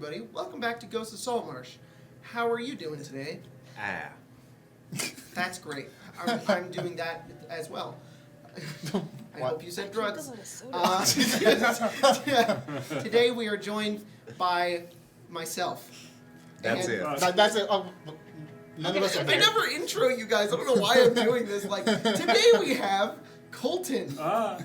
everybody. Welcome back to Ghosts of Saltmarsh. How are you doing today? That's great. I'm doing that as well. I hope you said drugs. Today we are joined by myself. That's it. That's it. None of us are there. I never intro you guys. I don't know why I'm doing this. Like today we have Colton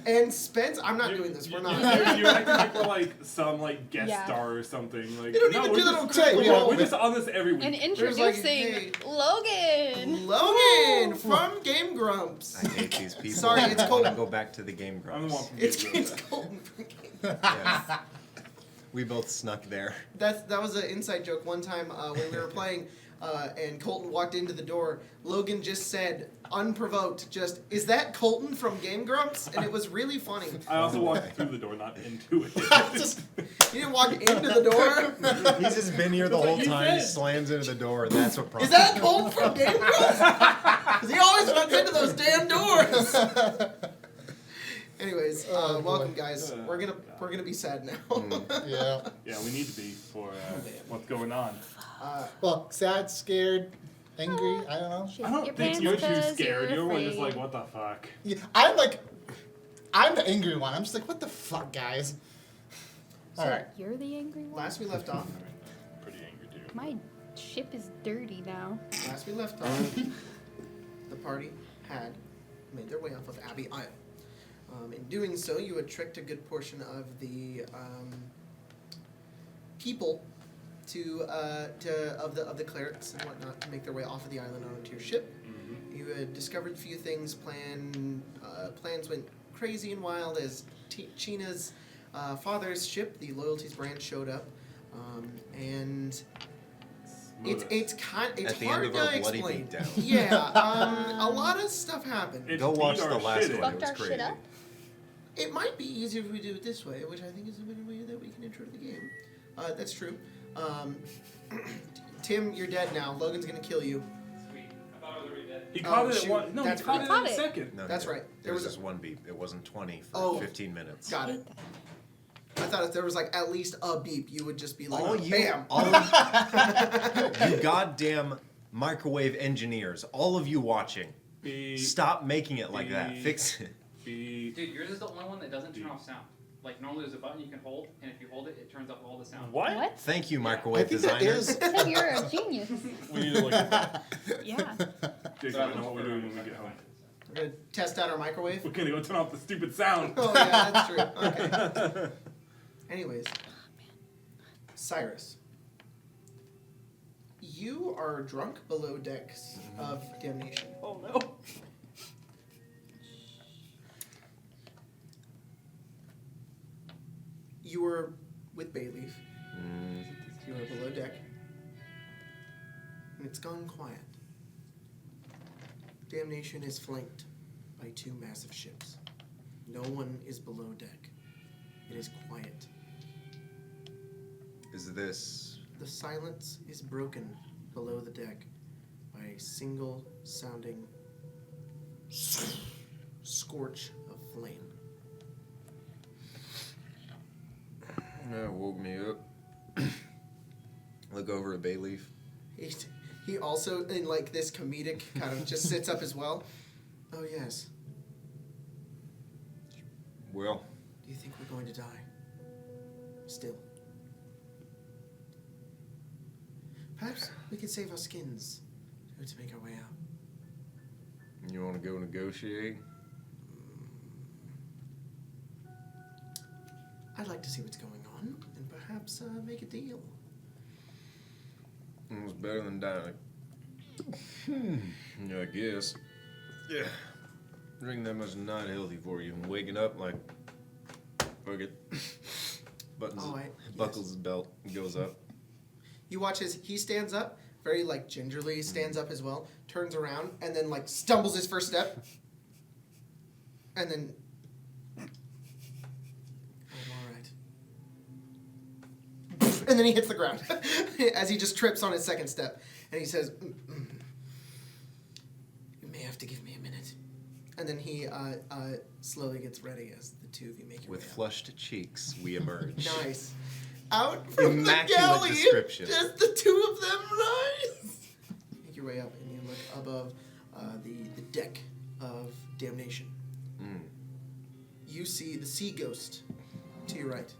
and Spence. I'm not doing this. We're not. You're acting like we're like some guest star or something. Like You don't even do that on credit. We're just on this every week. And introducing Logan. Logan from Game Grumps. I hate these people. Sorry, it's I want to Colton. go back to the Game Grumps. I'm the one from It's Game Grumps. Colton from Game Grumps. Yes. We both snuck there. That was an inside joke. One time when we were playing and Colton walked into the door, Logan just said, unprovoked, just, "Is that Colton from Game Grumps?" And it was really funny. I also walked through the door, not into it. You didn't walk into the door? He's just been here the whole time. He slams into the door, and that's what Is prompted that Colton from Game Grumps? Because he always runs into those damn doors. Anyways, welcome guys. We're gonna be sad now. Yeah. Yeah, we need to be for what's going on. Well, sad, scared, angry. I don't know. I don't think you're too scared. You're more just like, what the fuck? Yeah, I'm the angry one. I'm just like, what the fuck, guys? All right. You're the angry one? Last we left off. Pretty angry too. My ship is dirty now. Last we left off, the party had made their way off of Abbey Isle. In doing so, you had tricked a good portion of the people of the clerics and whatnot to make their way off of the island onto your ship. Mm-hmm. You had discovered a few things. Plans went crazy and wild as Tiene's father's ship, the Loyalties brand, showed up, and it's hard to explain. Yeah, a lot of stuff happened. Go watch the last one. It was crazy. It might be easier if we do it this way, which I think is a better way that we can intro the game. That's true. Tim, you're dead now. Logan's gonna kill you. Sweet. I thought I was already dead. He caught it shoot. at one. No, That's he caught right. it in a second. No, That's right. There was just one beep. It wasn't 20 for Oh. 15 minutes. Got it. I thought if there was like at least a beep, you would just be like, bam. You goddamn microwave engineers, all of you watching, stop making it like that. Fix it. Dude, yours is the only one that doesn't turn off sound. Like, normally there's a button you can hold, and if you hold it, it turns off all the sound. What? Thank you, I microwave think that designers. is. Tim, you're a genius. We need to look at that. Yeah. Jake, I don't know what we're doing when we get home. We're gonna test out our microwave. We're gonna go turn off the stupid sound. Oh yeah, that's true. Okay. Anyways, Cyrus, you are drunk below decks of Damnation. Oh no. You were with Bayleaf. You are below deck. And it's gone quiet. Damnation is flanked by two massive ships. No one is below deck. It is quiet. Is this... The silence is broken below the deck by a single sounding scorch of flame. That woke me up. Look over at Bayleaf. He also, in like this comedic, kind of just sits up as well. Oh yes. Well, Do you think we're going to die? Still. Perhaps we could save our skins to make our way out. you want to go negotiate? I'd like to see what's going on and perhaps make a deal. It was better than dying. Yeah, I guess. Yeah. Drinking that much is not healthy for you. And waking up like, fuck it. Buckles his belt and goes up. You watch as he stands up, very like gingerly stands up as well, turns around, and then like stumbles his first step. And then I'm alright. And then he hits the ground as he just trips on his second step. And he says, "You may have to give me a minute." And then he slowly gets ready as the two of you make your way With up. flushed cheeks, we emerge. Nice. out from Immaculate the galley. description. Just the two of them rise. Make your way up, and you look above the deck of damnation. You see the sea ghost to your right.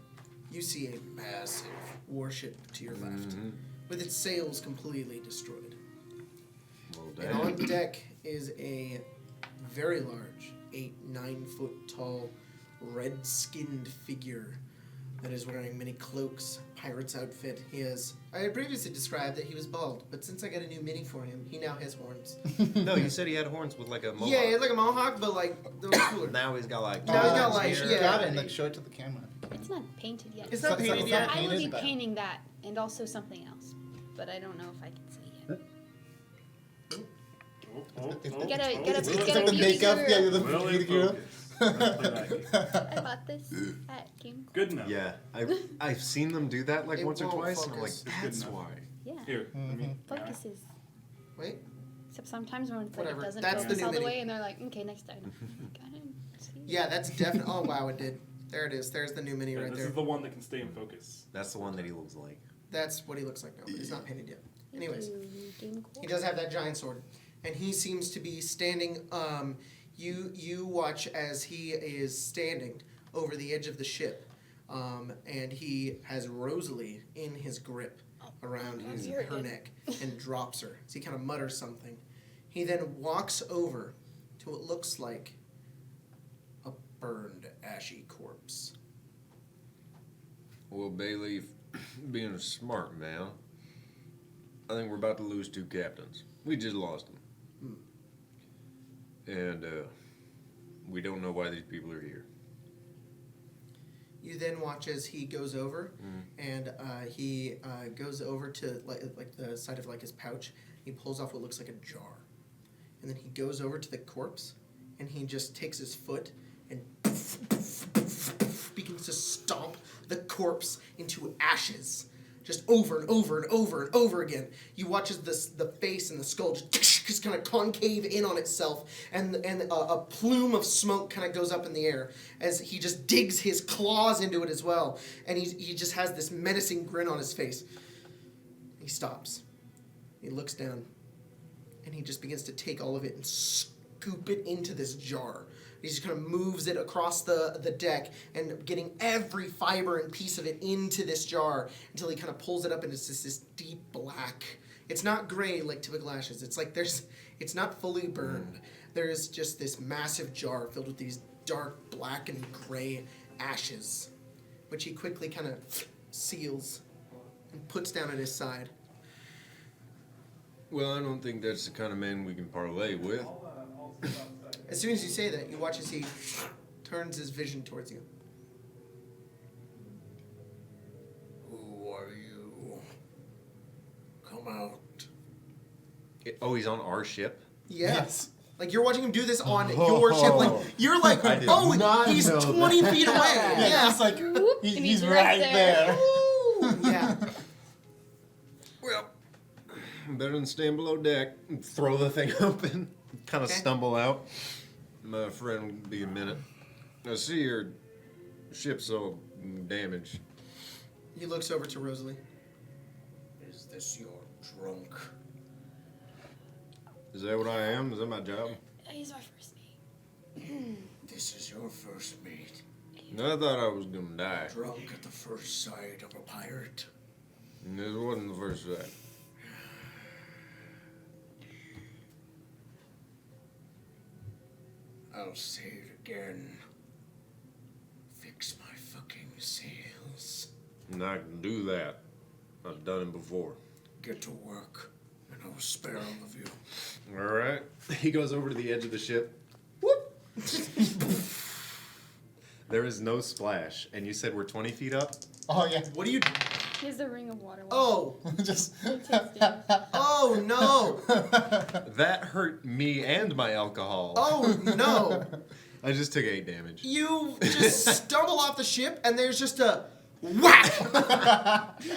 You see a massive warship to your left, with its sails completely destroyed. Well, And on deck is a very large, 8-9 foot tall, red-skinned figure that is wearing many cloaks, pirate's outfit. I had previously described that he was bald, but since I got a new mini for him, he now has horns. No, you said he had horns with like a mohawk. Yeah, he had like a mohawk, but like, those cooler. Now he's got like. Now he's got, like, here. yeah. Got it and like show it to the camera. It's not painted yet. It's not painted yet. I will be but- painting that and also something else, but I don't know if I can say yet. Gotta It's get like a the beauty makeup. guru. Yeah, the Will beauty in girl. focus. Let's play that game. I bought this at Game. Good enough. Yeah, I've seen them do that like It once or won't twice, and I'm like, focus. It's good that's enough. why. Yeah, Here, let me. focuses. Wait, Except sometimes when it's Whatever. like it doesn't That's the focus new all the mini. way, and they're like, okay, next item. Like, I didn't see. yeah, that's definitely. Oh wow, it did. There it is. There's the new mini Yeah, right this there. is the one that can stay in focus. That's the one that he looks like. That's what he looks like now, but he's not painted yet. Thank Anyways. you, Game He does have that giant sword, and he seems to be standing. You watch as he is standing over the edge of the ship, and he has Rosalie in his grip around her neck and drops her. So he kind of mutters something. He then walks over to what looks like a burned, ashy corpse. Well, Bayleaf, being a smart man, I think we're about to lose 2 captains. We just lost them. And we don't know why these people are here. You then watch as he goes over, and he goes over to like the side of like his pouch. He pulls off what looks like a jar, and then he goes over to the corpse, and he just takes his foot and begins to stomp the corpse into ashes, just over and over and over and over again. You watch as the face and the skull just kind of concave in on itself, and a plume of smoke kind of goes up in the air as he just digs his claws into it as well, and he just has this menacing grin on his face. He stops. He looks down, and he just begins to take all of it and scoop it into this jar. He just kind of moves it across the deck and getting every fiber and piece of it into this jar until he kind of pulls it up and it's just this deep black. It's not gray like typical ashes. It's like it's not fully burned. There's just this massive jar filled with these dark black and gray ashes, which he quickly kind of seals and puts down at his side. Well, I don't think that's the kind of man we can parlay with. As soon as you say that, you watch as he turns his vision towards you. Who are you? Come out. Oh, he's on our ship? Yeah. Yes. Like you're watching him do this on your ship. Like you're like, oh, not he's know 20 that. feet away. Yeah, Yeah. it's like Whoop, he's and he's right right there. Ooh, yeah. Well, better than staying below deck. Throw the thing open, kind of Okay. stumble out. My friend will be a minute. I see your ship's all damaged. He looks over to Rosalie. Is this your drunk? Is that what I am? Is that my job? He's my first mate. This is your first mate. I thought I was gonna die. Drunk at the first sight of a pirate. And this wasn't the first sight. I'll say it again. Fix my fucking sails. And I can do that. I've done it before. Get to work, and I will spare all of you. All right. He goes over to the edge of the ship. There is no splash, and you said we're 20 feet up? Oh yeah. What do you? Here's the ring of water. Oh, Just. oh no! That hurt me and my alcohol. Oh no! I just took 8 damage. You just stumble off the ship, and there's just a whack,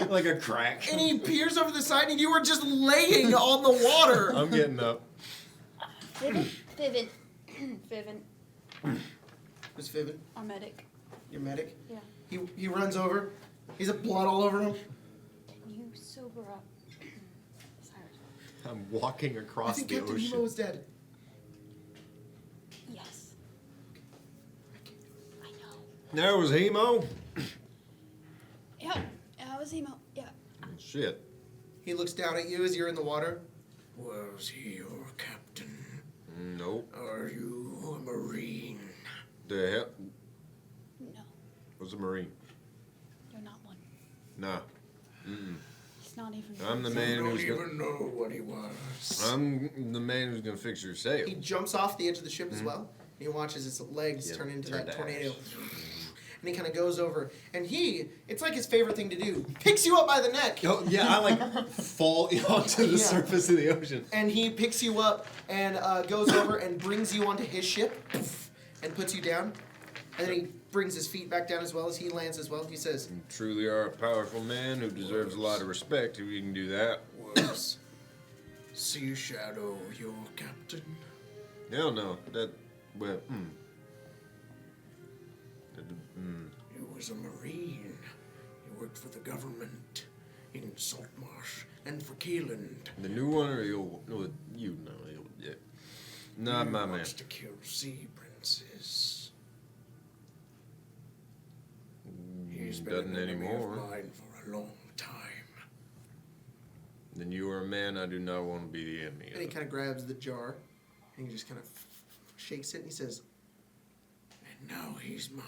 Like a crack. and he peers over the side, and you were just laying on the water. I'm getting up. Fiven. Who's Fiven? Our medic. Your medic? Yeah. He runs over. He's a blood all over him. Can you sober up? Cyrus. I'm walking I across think the Captain ocean. Nemo is dead. Yes. I know. There was Hemo. Yeah. I was emo. Yeah. Shit. He looks down at you as you're in the water. Was he your captain? Nope. Are you a Marine? The hell No, was a Marine? you're not one. Nah. He's not even. I'm the I man don't who's gonna. even know what he was. I'm the man who's gonna fix your sail. He jumps off the edge of the ship as well. And he watches his legs Yeah, turn into turn that to tornado. ash. And he kind of goes over. And it's like his favorite thing to do. Picks you up by the neck. Oh, yeah, I like fall onto the Yeah. surface of the ocean. And he picks you up and goes over and brings you onto his ship and puts you down. And then he brings his feet back down as well as he lands as well. He says, You truly are a powerful man who deserves a lot of respect if you can do that. Was Sea Shadow your captain? Hell no. That. Well, He was a Marine. He worked for the government in Saltmarsh and for Keeland. The new one or the old one? No, you know. The old, yeah. Not He my man. wants to kill sea princes. He's been Doesn't an enemy anymore. of mine for a long time. Then you are a man I do not want to be the enemy and he of. kind of grabs the jar and he just kind of shakes it and he says, And now he's mine.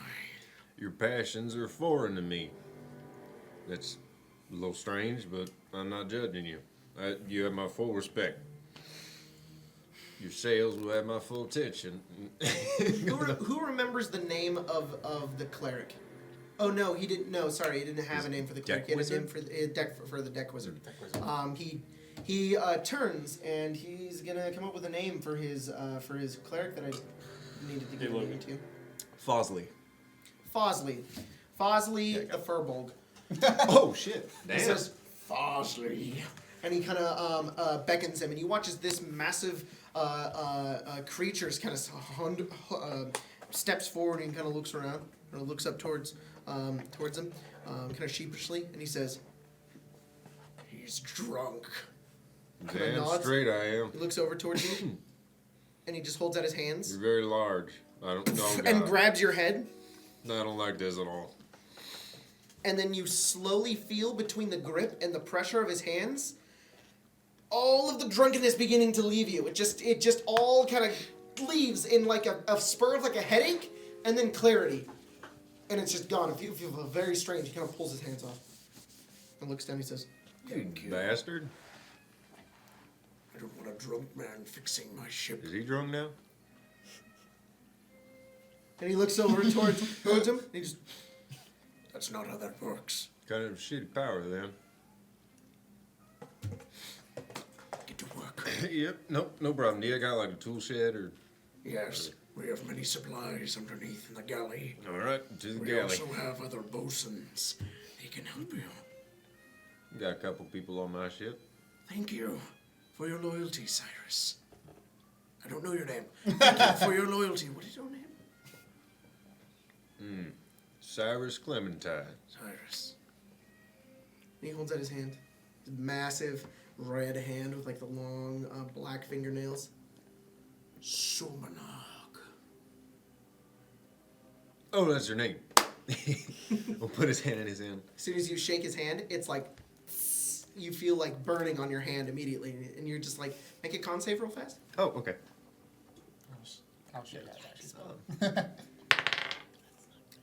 Your passions are foreign to me. That's a little strange, but I'm not judging you. You have my full respect. Your sales will have my full attention. who remembers the name of the cleric? Oh no, he didn't. No, sorry, he didn't have a name for the cleric. Deck He had a name wizard? for the deck wizard. He turns and he's gonna come up with a name for his cleric that I needed to give a name Logan. to. Fosley. Fosley, the Furbolg. Oh, shit. He Damn. says Fosley, and he kind of beckons him, and he watches this massive creature's kind of steps forward and kind of looks around, or looks up towards him, kind of sheepishly, and he says, He's drunk. Kinda Damn nods. straight I am. he looks over towards you, and he just holds out his hands You're very large. I don't know. and grabs your head, I don't like this at all. and then you slowly feel between the grip and the pressure of his hands, all of the drunkenness beginning to leave you. It just all kind of leaves in like a spur of like a headache, and then clarity, and it's just gone. You feel very strange. He kind of pulls his hands off and looks down. He says, Thank you. Bastard. I don't want a drunk man fixing my ship. Is he drunk now? and he looks over towards him. And he just That's not how that works. Kind of shitty power then. Get to work. Yep. Nope. No problem. Do you got like a tool shed or? Yes, we have many supplies underneath in the galley. All right. To the We galley. also have other bosuns. They can help you. Got a couple people on my ship. Thank you for your loyalty, Cyrus. I don't know your name. Thank you for your loyalty. What is your name? Cyrus Clementine. Cyrus. he holds out his hand, his massive red hand with like the long black fingernails. Sumanag. Oh, that's your name. We'll put his hand in his hand. As soon as you shake his hand, it's like you feel like burning on your hand immediately, and you're just like, make a con save real fast. Oh, okay. I'll show you that actually.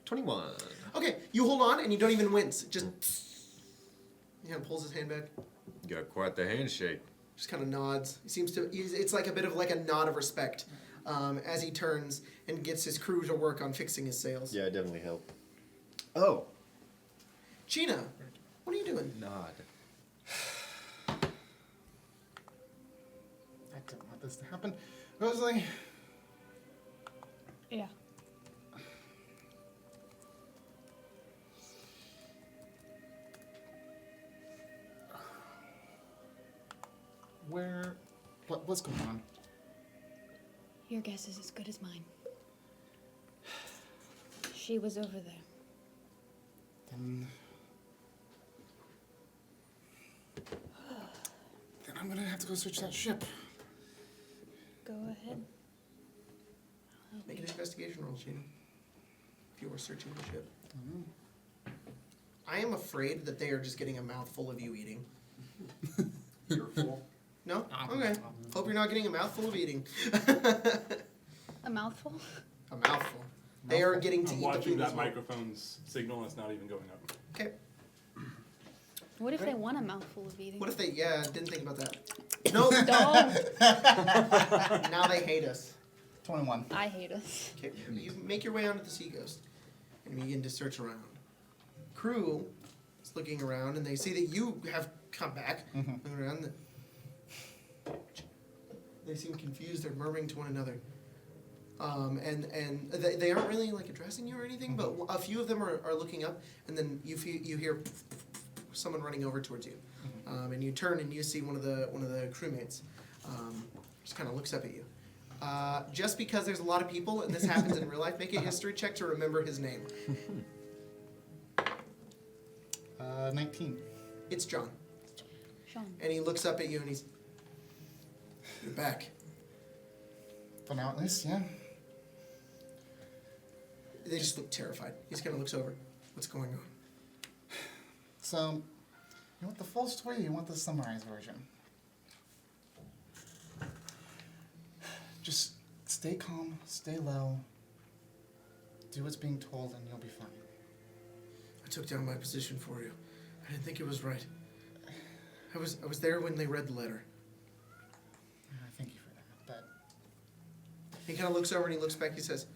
21. Okay, you hold on and you don't even wince. Just he kind of pulls his hand back, You got quite the handshake. just kind of nods. He seems to. It's like a bit of like a nod of respect as he turns and gets his crew to work on fixing his sails. Yeah, definitely help. Oh. Gina, what are you doing? Nod. I don't want this to happen. Rosalie, Yeah. what's going on? Your guess is as good as mine. She was over there. Then I'm gonna have to go search that ship. Go ahead. Make an investigation roll, Sheena. If you were searching the ship. I am afraid that they are just getting a mouthful of you eating. You're full. No? Okay. Hope you're not getting a mouthful of eating. A mouthful? A mouthful. They are getting to I'm eat the watching food as that well. microphone's signal and it's not even going up. Okay. What if they want a mouthful of eating? What if they, didn't think about that. Nope. Don't. Now they hate us. 21. I hate us. Okay. You make your way onto the Sea Ghost and begin to search around. Crew is looking around and they see that you have come back. Looking around. They seem confused. They're murmuring to one another. And they aren't really like addressing you or anything, but a few of them are looking up, and then you hear someone running over towards you, and you turn and you see one of the crewmates, just kind of looks up at you. Just because there's a lot of people and this happens in real life, make a history check to remember his name. 19. It's John, Sean. and he looks up at you and you're back. For now, at least, yeah. They just look terrified. He just kind of looks over. What's going on? So, you want the full story or you want the summarized version? Just stay calm, stay low, do what's being told, and you'll be fine. I took down my position for you. I didn't think it was right. I was there when they read the letter. Thank you for that, but He kind of looks over and he looks back. He says,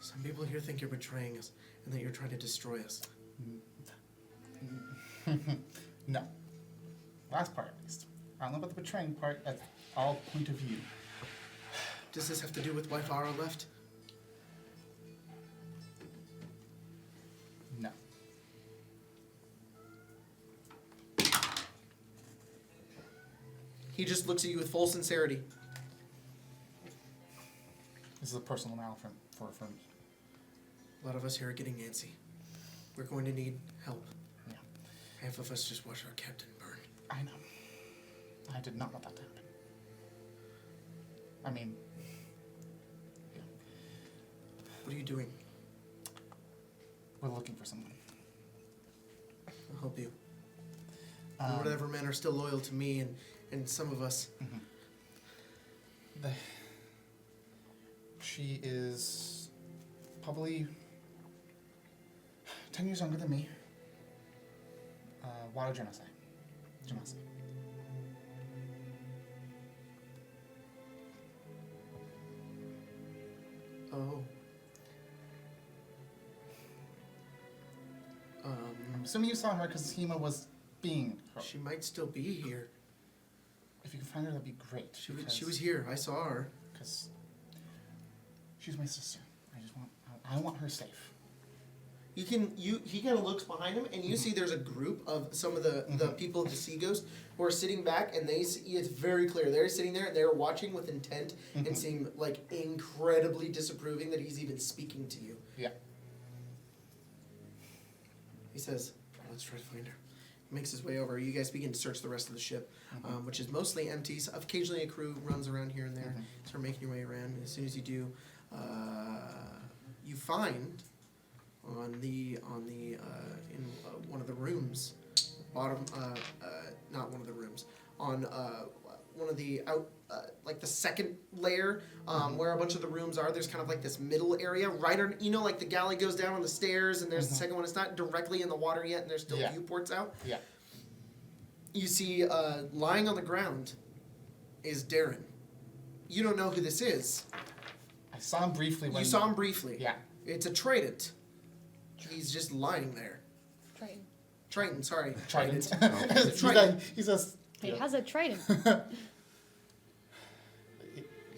"Some people here think you're betraying us and that you're trying to destroy us." no. Last part, at least. I don't know about the betraying part. That's all point of view. Does this have to do with why Vara left? No. He just looks at you with full sincerity. This is a personal matter for me. A lot of us here are getting antsy. We're going to need help. Yeah. Half of us just watched our captain burn. I know. I did not want that to happen. I mean, yeah. What are you doing? We're looking for someone. I'll help you. Whatever men are still loyal to me and some of us. She is probably 10 years younger than me. Water genocide. Oh. I'm assuming you saw her because Hema was being her. She might still be here. If you can find her, that'd be great. She was here. I saw her. Because she's my sister. I want her safe. He kind of looks behind him, and you see there's a group of some of the people of the Sea Ghost who are sitting back, and they see, it's very clear they're sitting there and they're watching with intent and seem like incredibly disapproving that he's even speaking to you. Yeah. He says, "Let's try to find her." He makes his way over. You guys begin to search the rest of the ship, which is mostly empty. So occasionally a crew runs around here and there. Start making your way around. And as soon as you do, you find in one of the rooms, not one of the rooms, on one of the like the second layer, where a bunch of the rooms are. There's kind of like this middle area, right on, like the galley goes down on the stairs, and there's the second one. It's not directly in the water yet, and there's still viewports out. Yeah. You see, lying on the ground is Darren. You don't know who this is. I saw him briefly when... You saw him briefly. Yeah. It's a Trident. He's just lying there. Triton, sorry. Trident. It's a Trident. He's just... He has a trident.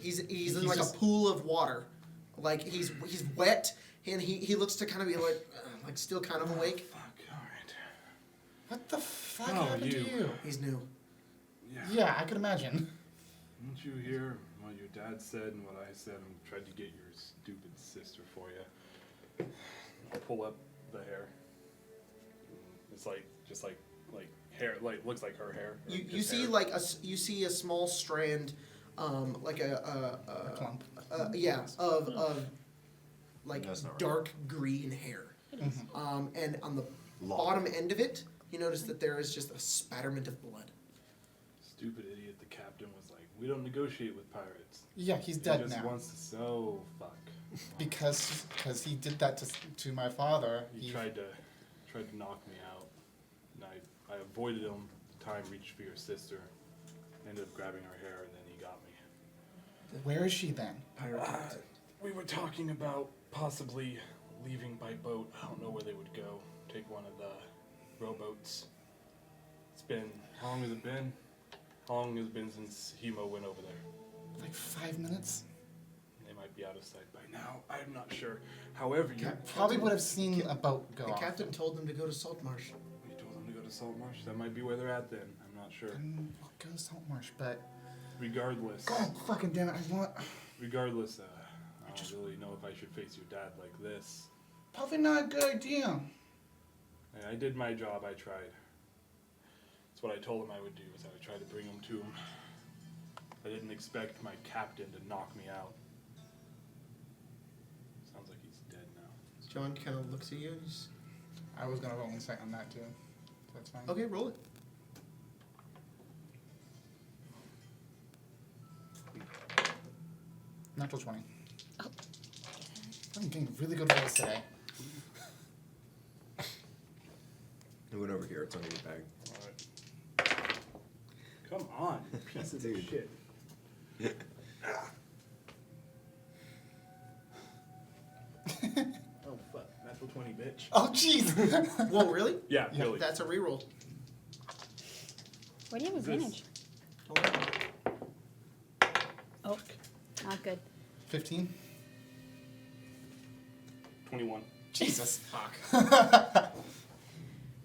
He's in like a pool of water. Like he's wet, and he looks to kind of be like still kind of awake. Fuck, alright. What the fuck Oh, happened to you. you? He's new. Yeah, I could imagine. Didn't you hear what your dad said and what I said and tried to get your stupid sister for you? I'll pull up the hair. It's like, just like hair, like looks like her hair. or You his see hair. like you see a small strand, like A clump. of like That's not right. dark green hair. And on the Long. bottom end of it, you notice that there is just a spatterment of blood. Stupid idiot. The captain was like, "We don't negotiate with pirates." Yeah, he's He dead just now. wants to. So fuck. Because he did that to my father. He tried to knock me out, and I avoided him. Time reached for your sister. Ended up grabbing her hair, and then he got me. Where is she then? Pirate captain. We were talking about possibly leaving by boat. I don't know where they would go. Take one of the rowboats. It's been, how long has it been? How long has it been since Hemo went over there? Like 5 minutes? They might be out of sight by now. I'm not sure. However, you Probably would have seen a boat go The off. captain told them to go to Saltmarsh. told them to go to Saltmarsh. That might be where they're at then. I'm not sure. I'll go to Saltmarsh, but Regardless, God fucking damn it, I want. regardless, I don't really know if I should face your dad like this. Probably not a good idea. And I did my job. I tried. That's what I told him I would do. Was I would try to bring him to him. I didn't expect my captain to knock me out. Sounds like he's dead now. John kind of looks at you and just, I was gonna roll insight on that too. So that's fine. okay, roll it. Natural 20. Oh. I'm getting really good rolls today. It went over here. It's under your bag. Alright. Come on, you piece of Dude. shit. Oh fuck, natural 20, bitch. Oh jeez. Whoa, really? Yeah, really. That's a reroll. Where do you have Is this- advantage? Oh, not good. 15. 21. Jesus. Fuck.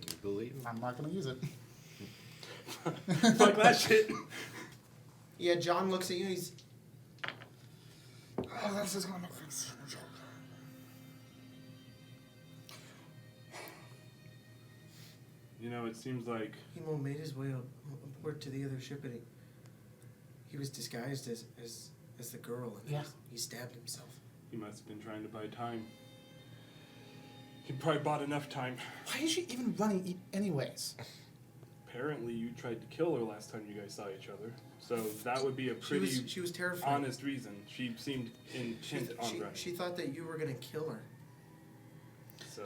You believe me? I'm not gonna use it. Fuck that shit. Yeah, John looks at you and he's, Oh, that's just gonna make things. You know, it seems like Hemo made his way aboard to the other ship and he was disguised as the girl and Yeah. he stabbed himself. he must have been trying to buy time. He probably bought enough time. Why is she even running anyways? Apparently, you tried to kill her last time you guys saw each other. So that would be a pretty She was terrified. honest reason. She seemed intent on running. She thought that you were gonna kill her. So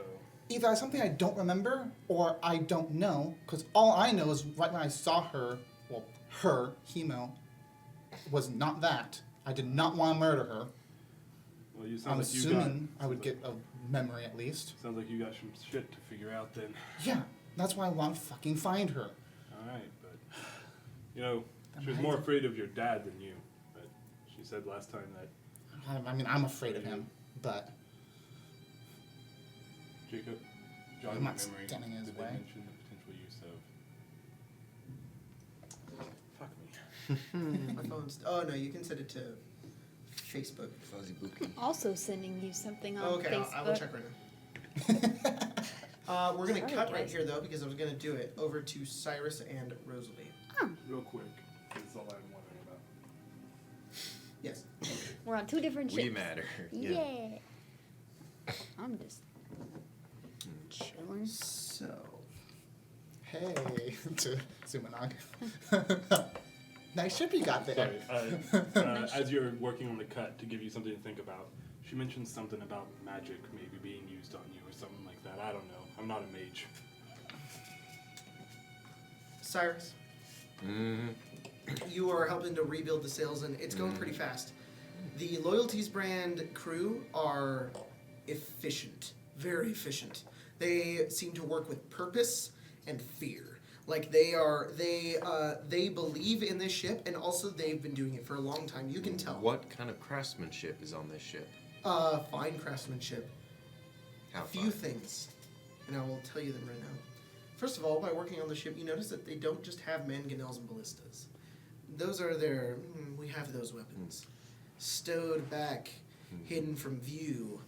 Either it's something I don't remember or I don't know, because all I know is right when I saw her, well, her, Hemo, was not that. I did not want to murder her. well, you I'm sound like you assuming got. I would get a memory at least. Sounds like you got some shit to figure out then. Yeah, that's why I want to fucking find her. All right, but you know, I'm she was right. more afraid of your dad than you. But she said last time that I mean, I'm afraid of him, but Jacob, jog I'm my not memory. standing in his Did they way. mention the potential use of? Fuck me. My phone's. Oh no, you can send it to Facebook. Fuzzy Bookie. Also sending you something on Okay, Facebook. I will check right now. We're gonna Sorry, cut right guys. here though because I was gonna do it over to Cyrus and Rosalie. Real quick. That's all I'm wondering about. Yes. We're on 2 different ships. We matter. Yeah. I'm just chilling. So hey, to Sumanog. Nice ship you got there. Sorry. As you're working on the cut, to give you something to think about, she mentioned something about magic maybe being used on you or something like that. I don't know. I'm not a mage. Cyrus, Mm-hmm. you are helping to rebuild the sails and it's going pretty fast. The Loyalties brand crew are efficient, very efficient. They seem to work with purpose and fear. Like they believe in this ship, and also they've been doing it for a long time. You can tell. What kind of craftsmanship is on this ship? Fine craftsmanship. How Few fine? things, and I will tell you them right now. First of all, by working on the ship, you notice that they don't just have mangonels and ballistas. Those are their. We have those weapons, stowed back, hidden from view,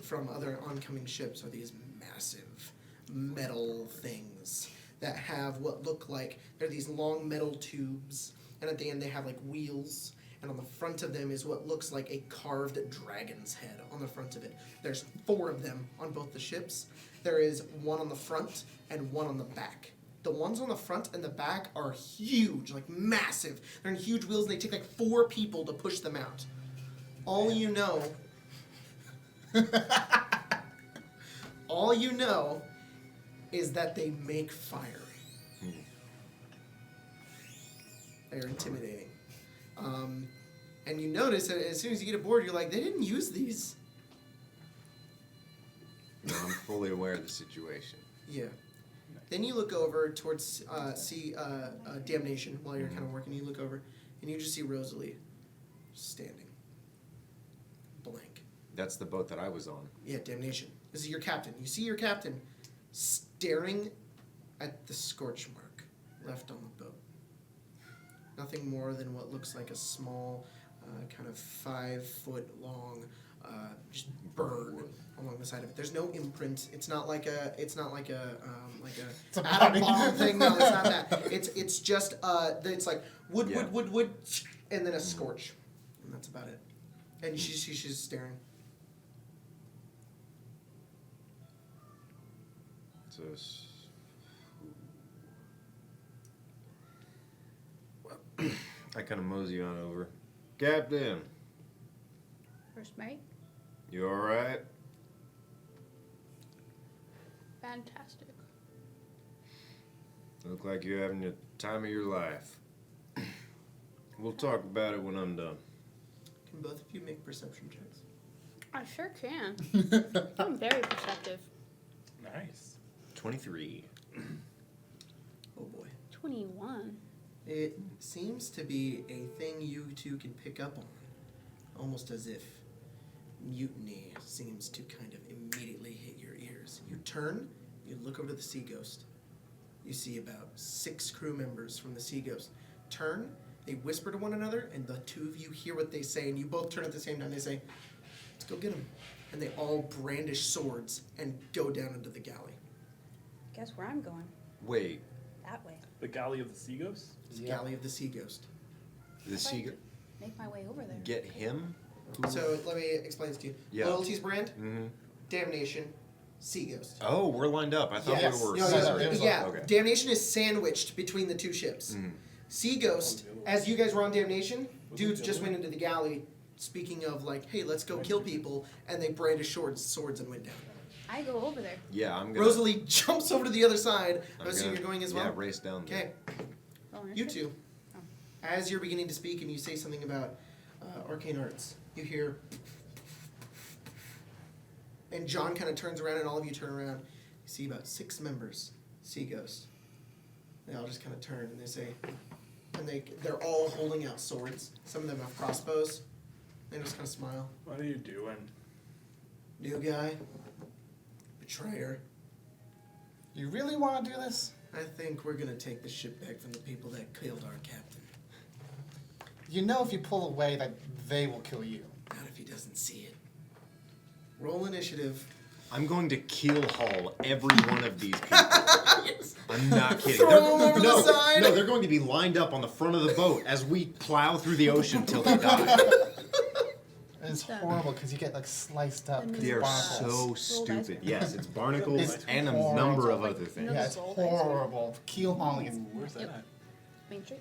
from other oncoming ships. Are these massive metal things that have what look like they're these long metal tubes, and at the end they have like wheels. And on the front of them is what looks like a carved dragon's head on the front of it. There's 4 of them on both the ships. There is one on the front and one on the back. The ones on the front and the back are huge, like massive. They're in huge wheels, and they take like 4 people to push them out. All you know is that they make fire. They're intimidating. And you notice that as soon as you get aboard, you're like, they didn't use these. No, I'm fully aware of the situation. Yeah. Then you look over towards Damnation while you're kind of working. You look over, and you just see Rosalie standing. Blank. That's the boat that I was on. Yeah, Damnation. This is your captain. You see your captain staring at the scorch mark left on the boat. Nothing more than what looks like a small, kind of 5-foot-long, just burn along the side of it. There's no imprint. It's not like a atom bomb thing. No, it's not that. It's just it's like wood, and then a scorch, and that's about it. And she's staring. I kind of mosey on over. Captain, First mate? you all right? Fantastic. Look like you're having the time of your life. We'll talk about it when I'm done. Can both of you make perception checks? I sure can. I'm very perceptive. Nice. 23. Oh boy. 21. It seems to be a thing you two can pick up on, almost as if mutiny seems to kind of immediately hit your ears. You turn, you look over to the Sea Ghost. You see about 6 crew members from the Sea Ghost. Turn, they whisper to one another, and the 2 of you hear what they say, and you both turn at the same time. They say, "Let's go get them." And they all brandish swords and go down into the galley. Guess where I'm going? Wait, That way. The galley of the sea ghosts? It's the galley of the Sea Ghost. the sea Make my way over there. get him? So let me explain this to you. Yeah. Loyalty's brand, Mm-hmm. Damnation, Sea Ghost. Oh, we're lined up. I thought Yes. we were No, separate. yeah, Okay. Damnation is sandwiched between the 2 ships. Mhm. Sea Ghost, as you guys were on Damnation, dudes the just other went into the galley speaking of like, hey, let's go kill people, and they brandished swords and went down. I go over there. Yeah, I'm gonna. Rosalie jumps over to the other side. I'm I'm assuming gonna- you're going as well? Yeah, race down there. Okay, Roll you initiative. 2. Oh. As you're beginning to speak and you say something about arcane arts, you hear, and John kind of turns around and all of you turn around. You see about 6 members, Sea Ghost. They all just kind of turn and they say, and they're all holding out swords. Some of them have crossbows. They just kind of smile. What are you doing? New guy, betrayer. You really want to do this? I think we're gonna take the ship back from the people that killed our captain. You know if you pull away that they will kill you. Not if he doesn't see it. Roll initiative. I'm going to keel haul every one of these people. Yes. I'm not kidding. Throw They're- them over no, the side. No, they're going to be lined up on the front of the boat as we plow through the ocean till they die. It's horrible because you get like sliced up. 'cause They are barnacles. so Roll dice stupid. for Yes, it's barnacles It's and a horrible. number of Like, other you things. know, Yeah, it's Roll dice. horrible. Keel hauling is Where's that Yep. at? Main Street.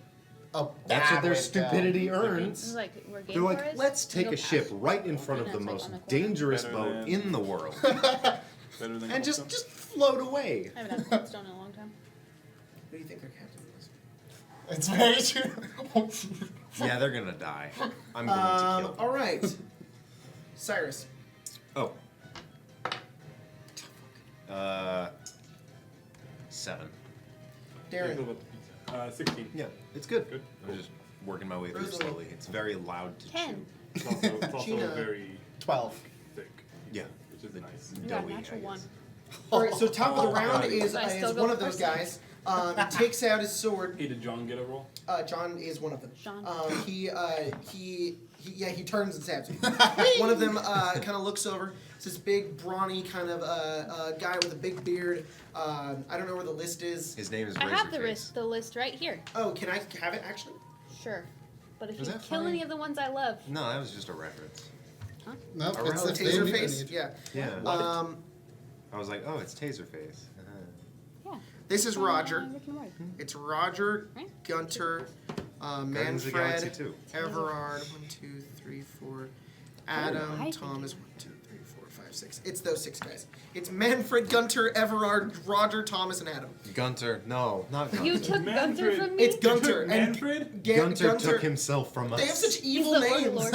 a That's bad what their way to go. stupidity This earns. is like we're game They're like, for it. let's take We a go ship past. right in front of And the it's, like, most on the corner. dangerous Better boat than- in the world Better than and Ghost of- just float away. I haven't had Coldstone in a long time. Who do you think their captain was? It's very true. Yeah, they're gonna die. I'm going to kill them. All right. Cyrus. Oh. 7. Feel Darren. about the pizza. 16. Yeah, it's good. Good. I'm just working my way through Rosalie. slowly. It's very loud to 10. chew. It's also Gina. very 12. thick. Yeah. Which is nice. You got a Doughy, I natural guess. 1. All right, so top of the round is, I still is go one of those first. guys. He takes out his sword. Hey, did John get a roll? John is one of them. John. He turns and stabs you. One of them kind of looks over, It's this big, brawny kind of guy with a big beard. I don't know where the list is. His name is I have Razorface. the list right here. Oh, can I have it actually? Sure. But if Was you that kill funny? any of the ones I love, No, that was just a reference. Nope, Around it's the a Taser baby face? need. Yeah. Yeah. I was like, oh, it's Taserface. yeah. This is Roger. Rick and Morty. It's Roger, Right. Gunter, Guardians of the Galaxy Manfred, 2. Everard, 1, 2, 3, 4, Adam, I Thomas, 1, 2, 3, 4, 5, 6. It's those 6 guys. It's Manfred, Gunter, Everard, Roger, Thomas, and Adam. Gunter. No, not Gunter. You took Manfred. Gunter from me? It's Gunter. And Manfred? Gunter took himself from us. They have such evil the names. Overlord.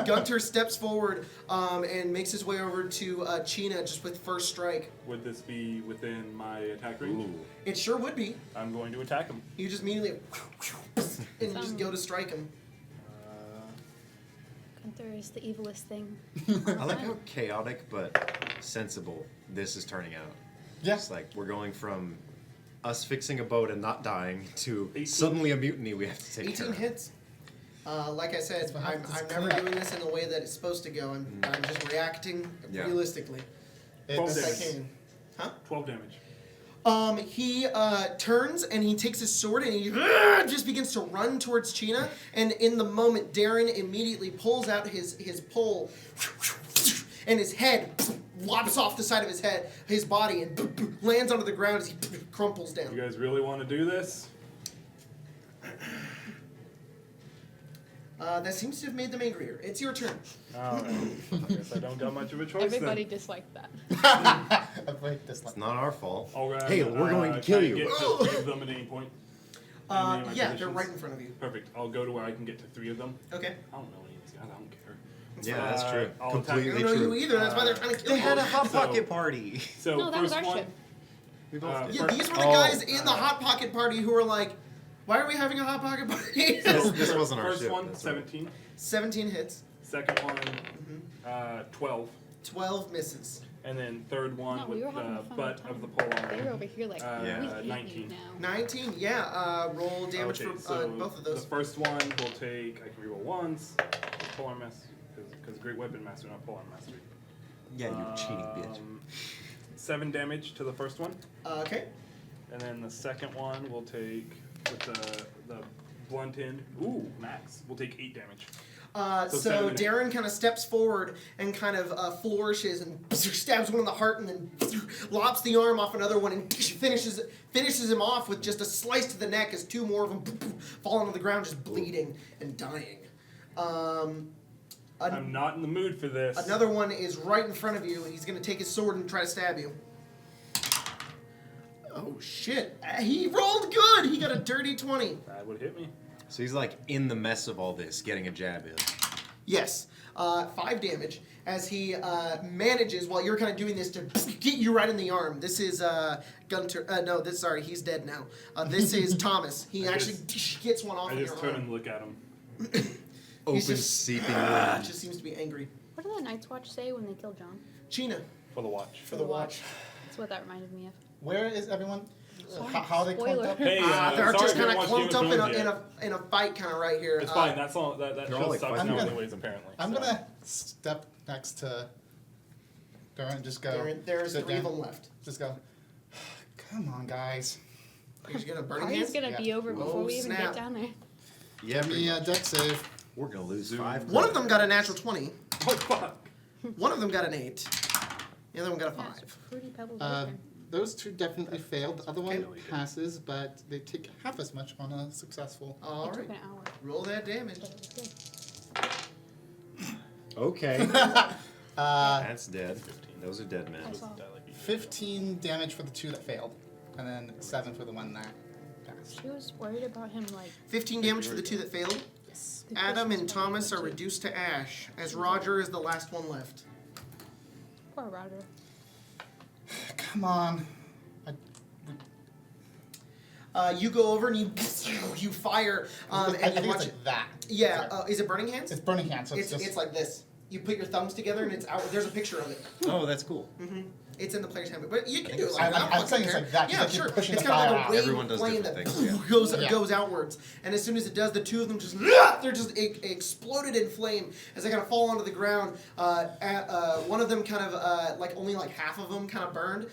Gunter steps forward and makes his way over to Tiene just with first strike. Would this be within my attack range? Ooh. It sure would be. I'm going to attack him. You just immediately and just go to strike him. Gunter is the evilest thing. I like how chaotic but sensible this is turning out. Yeah. It's like we're going from us fixing a boat and not dying to 18. suddenly a mutiny we have to take care 18 of. hits. Like I said, That's what I'm happens. never doing this in the way that it's supposed to go. I'm just reacting Yeah. realistically Twelve as I damage. can. Huh? 12 damage. He turns and he takes his sword and he just begins to run towards Tiene. And in the moment, Darren immediately pulls out his pole, and his head lops off the side of his body, and lands onto the ground as he crumples You down. guys really want to do this? That seems to have made them angrier. It's your turn. Alright. I guess I don't got much of a choice Everybody then. disliked that. I break this It's not our fault. Alright, Hey, we're going to kill can I you. get to 3 of them at any point? Any of my Yeah, they're positions? right in front of you. Perfect. I'll go to where I can get to 3 of them. Okay. I don't know any of these guys. I don't care. Yeah, that's true. I'll I Completely don't know true. you either. That's why they're trying to kill They you. had a hot So- pocket party. So No, that was first our one. ship. We both did. Yeah, these were the Oh, guys in the Hot Pocket party who were like, why are we having a Hot Pocket party? This wasn't our First ship. one, that's right. 17. 17 hits, Second one, 12. 12 misses. And then third one No, we with were having a the fun butt time. of the pole They were arm. over here like, Uh, we hate 19. you now. 19, yeah, roll damage Okay, for so both of those. The first one will take, I can reroll once, polearm master, because Great Weapon Master, not polearm mastery. Yeah, you cheating bitch. 7 damage to the first one. Okay. And then the second one will take, with the blunt end, max, will take 8 damage. So So Darren kind of steps forward and kind of flourishes and stabs one in the heart and then lops the arm off another one and finishes him off with just a slice to the neck as 2 more of them fall onto the ground just bleeding and dying. I'm not in the mood for this. Another one is right in front of you. He's going to take his sword and try to stab you. Oh, shit. He rolled good. He got a dirty 20. That would hit me. So he's like in the mess of all this, getting a jab in. Yes. 5 damage as he manages, while you're kind of doing this, to get you right in the arm. This is Gunter. Sorry, he's dead now. This is Thomas. He I actually gets one off I of just your turn arm. and look at him. Open just- seeping wound. Just seems to be angry. What did the Night's Watch say when they killed John? Tiene, For the watch. for the watch. That's what that reminded me of. Where is everyone? Sorry, How are they clumped spoiler. up? Hey, They're sorry just if you kind haven't of watched clumped up Game of Thrones yet. in a fight kind of right here. It's fine. That's all. That They're show all like sucks five now minutes. anyways, apparently. I'm so. gonna step next to Darren and just go. There's sit 3 of down. them left. Just go. Come on, guys. Are you just gonna burn Party's hands? gonna be over before Oh, we even snap. get down there. Yeah, Give me a deck save. we're gonna lose 5. One of them got a natural 20. Oh fuck! One of them got an 8. The other one got a Yeah, 5. it's Fruity Pebbles Uh, right there. Those 2 definitely failed. The other one Okay. passes, but they take half as much on a successful. All It right. took an hour, Roll that damage. but it was good. Okay. That's dead. 15. Those are dead men. I saw. 15 damage for the 2 that failed, and then 7 for the one that passed. She was worried about him, like, 15 damage for the 2 that failed. yes. Adam and Thomas are reduced to ash, as Roger is the last one left. Poor Roger. Come on. You go over and you fire. I And think you it's watch like it. that. Yeah. Is it burning hands? It's burning hands, so it's, It's just. like this. You put your thumbs together and it's out. There's a picture of it. Oh, that's cool. It's in the player's handbook, but you can do it I- like that. I'm saying it's like that, 'cause Yeah, like you're sure. pushing It's the kind of fire like a out. wave Everyone does flame that different things, yeah. goes outwards, and as soon as it does, the two of them just they're just exploded in flame as they kind of fall onto the ground. One of them kind of like only like half of them kind of burned.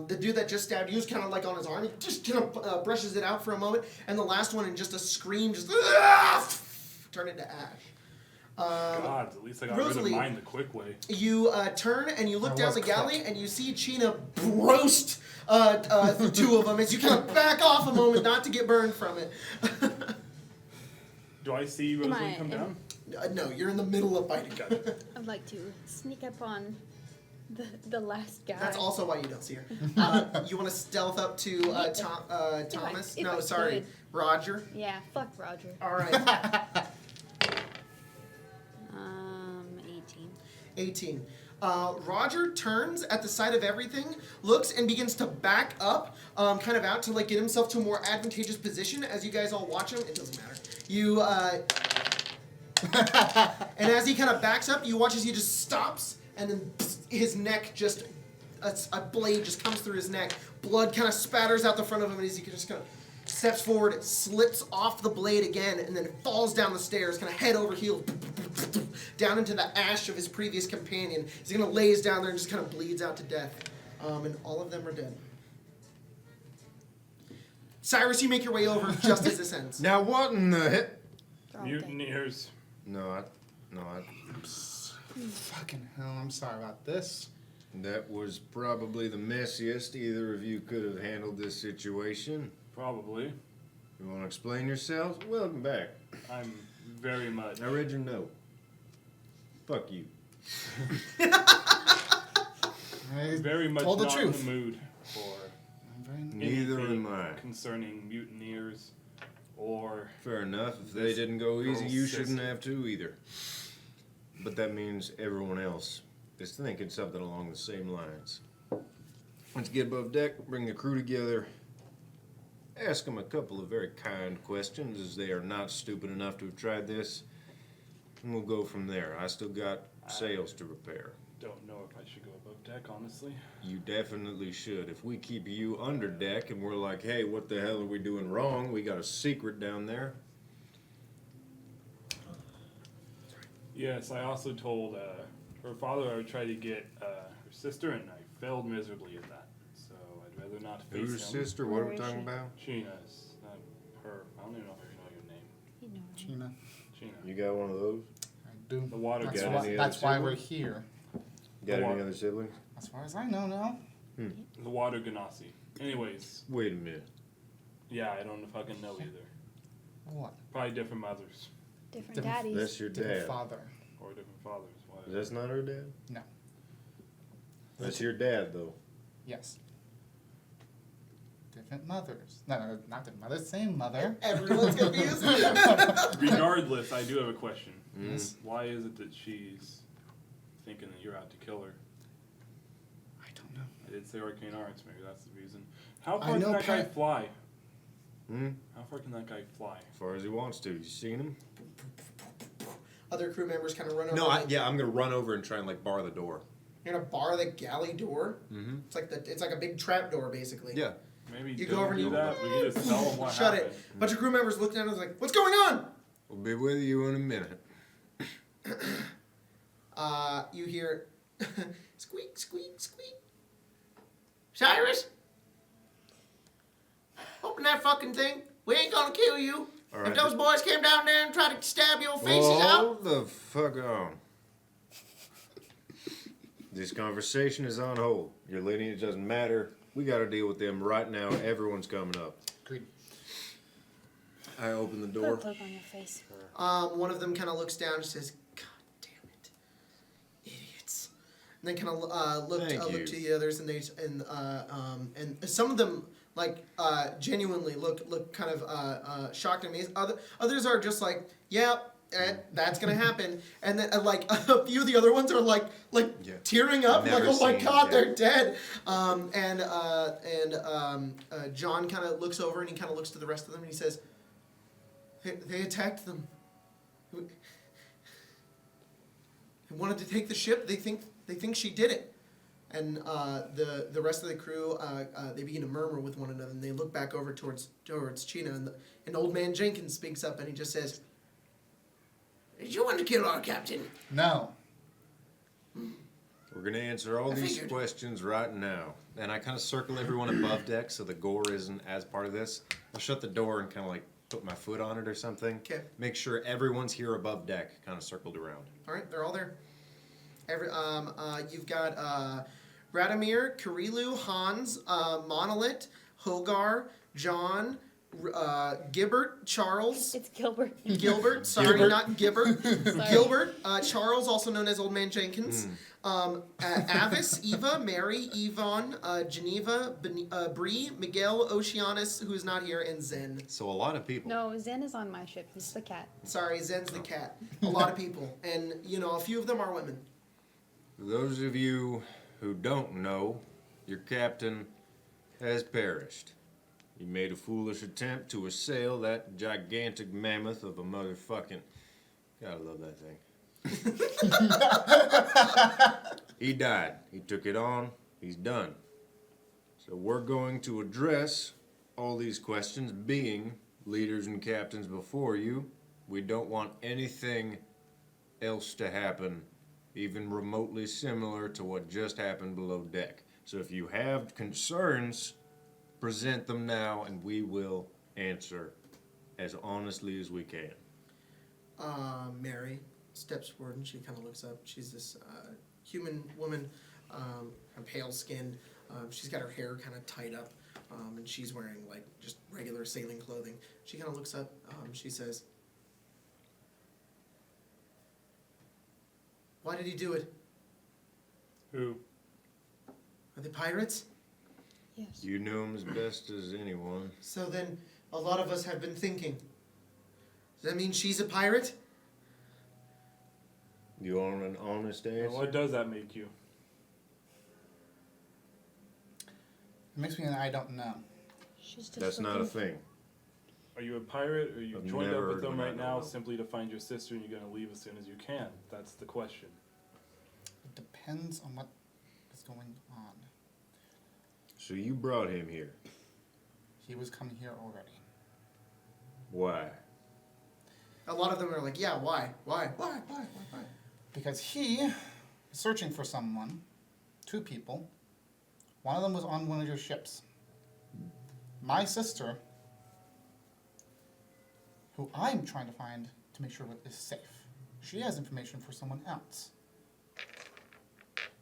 The dude that just stabbed you is kind of like on his arm. He just kind of brushes it out for a moment, and the last one in just a scream just turned into ash. God, at least I got Rosalie, rid of mine the quick way. You turn and you look That down was the quick. galley and you see China roast the two of them as you kind of back off a moment not to get burned from it. Do I see Am Rosalie I- come down? No, you're in the middle of fighting. I'd like to sneak up on the last guy. That's also why you don't see her. You want to stealth up to Thomas? if No, I sorry, could. Roger. Yeah, fuck Roger. All right, 18. 18. Roger turns at the sight of everything, looks and begins to back up, kind of out to like get himself to a more advantageous position. As you guys all watch him, it doesn't matter. You and as he kind of backs up, you watch as he just stops, and then his neck just a blade just comes through his neck. Blood kind of spatters out the front of him, and as he just kind of steps forward, slips off the blade again, and then falls down the stairs, kind of head over heels, down into the ash of his previous companion. He's gonna lays down there and just kind of bleeds out to death. And all of them are dead. Cyrus, you make your way over just as this ends. Now what in the heck? They're all dead. Mutineers. No, Fucking hell, I'm sorry about this. that was probably the messiest either of you could have handled this situation. Probably. You want to explain yourselves? Welcome back. I'm very much. I read your note. Fuck you. I Very much told the not truth. in the mood for I'm very- Neither anything am I. concerning mutineers or Fair enough. If they didn't go easy, girl's you shouldn't sister. have to either. But that means everyone else is thinking something along the same lines. Let's get above deck, bring the crew together, ask them a couple of very kind questions, as they are not stupid enough to have tried this, and we'll go from there. I still got sails to repair. don't know if I should go above deck, honestly. You definitely should. If we keep you under deck and we're like, hey, what the hell are we doing wrong? We got a secret down there. Yes, I also told her father I would try to get her sister, and I failed miserably at that. So I'd rather not face Whose him. sister? What are Where we is talking she? about? China's, not her. I don't even know if I know your name. You know. Gina, China. You got one of those? I do. The water That's got why, any other that's why we're siblings? here. Got What? any other siblings? As far as I know now. The water Ganassi. Anyways, Wait a minute. yeah, I don't fucking know either. What? Probably different mothers Different Different- daddies. That's your Different dad. father. or different fathers. Whatever. That's not her dad? No. That's your dad, though. Yes. Different mothers. No, not different mothers. Same mother. Everyone's confused. Regardless, I do have a question. Yes. Why is it that she's thinking that you're out to kill her? I don't know. I did say arcane arts, maybe that's the reason. How I far know can that guy Pat- fly? Hmm? How far can that guy fly? As far as he wants to. You seen him? Other crew members kind of run over. No, like, I'm gonna run over and try and like bar the door. You're gonna bar the galley door. Mm-hmm. It's like a big trap door, basically. Yeah. Maybe You don't go over and do you that. We can just tell him what shut happened. it. Bunch of crew members looking at us like, "What's going on?" We'll be with you in a minute. You hear squeak, squeak, squeak. Cyrus, open that fucking thing. We ain't gonna kill you. All If right. those boys came down there and tried to stab your faces out, Hold the fuck on. This conversation is on hold. Your lineage doesn't matter. We gotta deal with them right now. Everyone's coming up. Agreed. I open the Put a door. cloak on your face. one of them kind of looks down and says, "God damn it, idiots!" And then kind of look Thank you. to the others, and and some of them like genuinely look kind of shocked and amazed. Others are just like, "Yeah, that's gonna happen." And then like a few of the other ones are like Yeah. tearing up, Never like, "Oh my seen, God, yeah. they're dead." John kind of looks over and he kind of looks to the rest of them and he says, They attacked them. They wanted to take the ship. They think she did it, And the rest of the crew, they begin to murmur with one another, and they look back over towards Chino, and Old Man Jenkins speaks up, and he just says, Did you want to kill our captain? No. We're gonna answer all I these figured. questions right now. And I kind of circle everyone above deck so the gore isn't as part of this. I'll shut the door and kind of like put my foot on it or something. 'Kay. Make sure everyone's here above deck, kind of circled around. all right, they're all there. You've got Radomir, Kirilu, Hans, Monolith, Hogar, John, Gibbert, Charles, It's Gilbert. Gilbert, sorry, Gilbert. not Gibbert. Sorry. Gilbert, Charles, also known as Old Man Jenkins, Avis, Eva, Mary, Yvonne, Geneva, Bree, Miguel, Oceanus, who is not here, and Zen. So a lot of people. No, Zen is on my ship. He's the cat. Sorry, Zen's the cat. A lot of people. And, a few of them are women. For those of you who don't know, your captain has perished. He made a foolish attempt to assail that gigantic mammoth of a motherfucking... Gotta love that thing. He died. He took it on. He's done. So we're going to address all these questions, being leaders and captains before you. We don't want anything else to happen even remotely similar to what just happened below deck. So if you have concerns, present them now and we will answer as honestly as we can. Mary steps forward and she kind of looks up. She's this human woman, pale skinned. She's got her hair kind of tied up, and she's wearing like just regular sailing clothing. She kind of looks up. She says, "Why did he do it? Who? Are they pirates?" Yes. You know him as best as anyone. So then, a lot of us have been thinking. Does that mean she's a pirate? You want an honest Well, answer? what does that make you? It makes me an I don't know. She's just That's not a looking- thing. Are you a pirate, or you I've joined never up with heard them of an right I now don't know. simply to find your sister and you're going to leave as soon as you can? That's the question. It depends on what is going on. So you brought him here. He was coming here already. Why? A lot of them are like, yeah, why? Why? Because he is searching for someone, 2 people. One of them was on one of your ships. My sister, who I'm trying to find to make sure is safe. She has information for someone else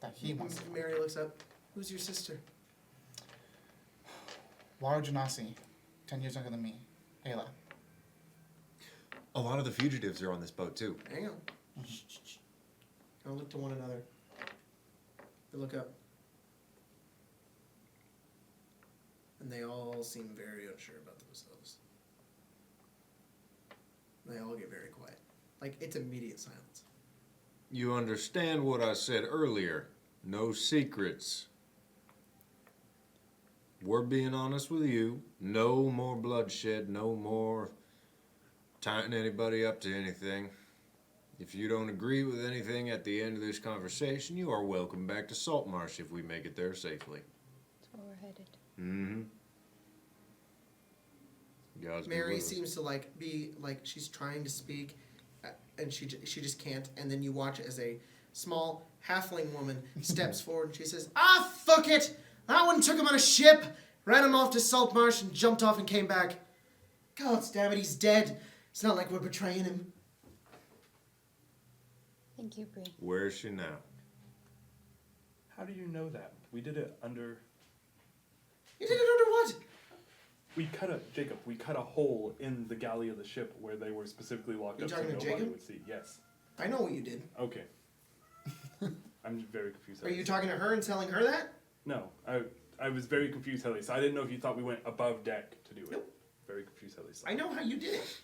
that he wants to find. Mary looks up. Who's your sister? Laura Janasi, 10 years younger than me. Ayla. A lot of the fugitives are on this boat too. Hang on. I'll look to one another. They look up. And they all seem very unsure about themselves. They all get very quiet. Like, it's immediate silence. You understand what I said earlier. No secrets. We're being honest with you. No more bloodshed. No more tying anybody up to anything. If you don't agree with anything at the end of this conversation, you are welcome back to Saltmarsh if we make it there safely. That's where we're headed. Mm-hmm. God's be Mary with us. seems to be she's trying to speak, and she just can't. And then you watch as a small halfling woman steps forward and she says, "Ah, fuck it! That one took him on a ship, ran him off to Saltmarsh, and jumped off and came back. God damn it, he's dead. It's not like we're betraying him." Thank you, Bree. Where is she now? How do you know that? We did it under... You did it under what? We cut a hole in the galley of the ship where they were specifically locked You up so talking to nobody Jacob? would see. Yes. I know what you did. Okay. I'm very confused. Are you talking to her and telling her that? No, I was very confused, Helly. So I didn't know if you thought we went above deck to do it. Nope. Very confused, Helly. I know how you did it.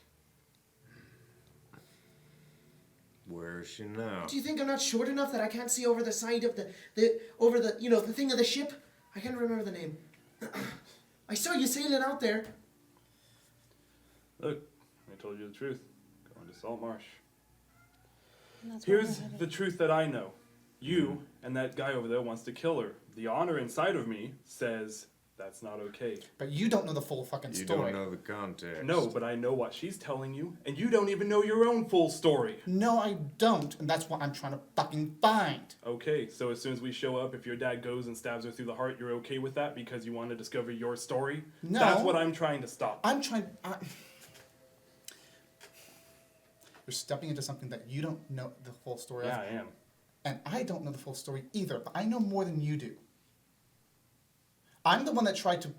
Where is she now? Do you think I'm not short enough that I can't see over the side of the thing of the ship? I can't remember the name. I saw you sailing out there. Look, I told you the truth. Going to Saltmarsh. And that's where Here's we're headed. the truth that I know. You and that guy over there wants to kill her. The honor inside of me says that's not okay. But you don't know the full fucking You story. don't know the context. No, but I know what she's telling you, and you don't even know your own full story. No, I don't, and that's what I'm trying to fucking find. Okay, so as soon as we show up, if your dad goes and stabs her through the heart, you're okay with that because you want to discover your story? No. That's what I'm trying to stop. You're stepping into something that you don't know the full story Yeah, of. I am. And I don't know the full story either, but I know more than you do. I'm the one that tried to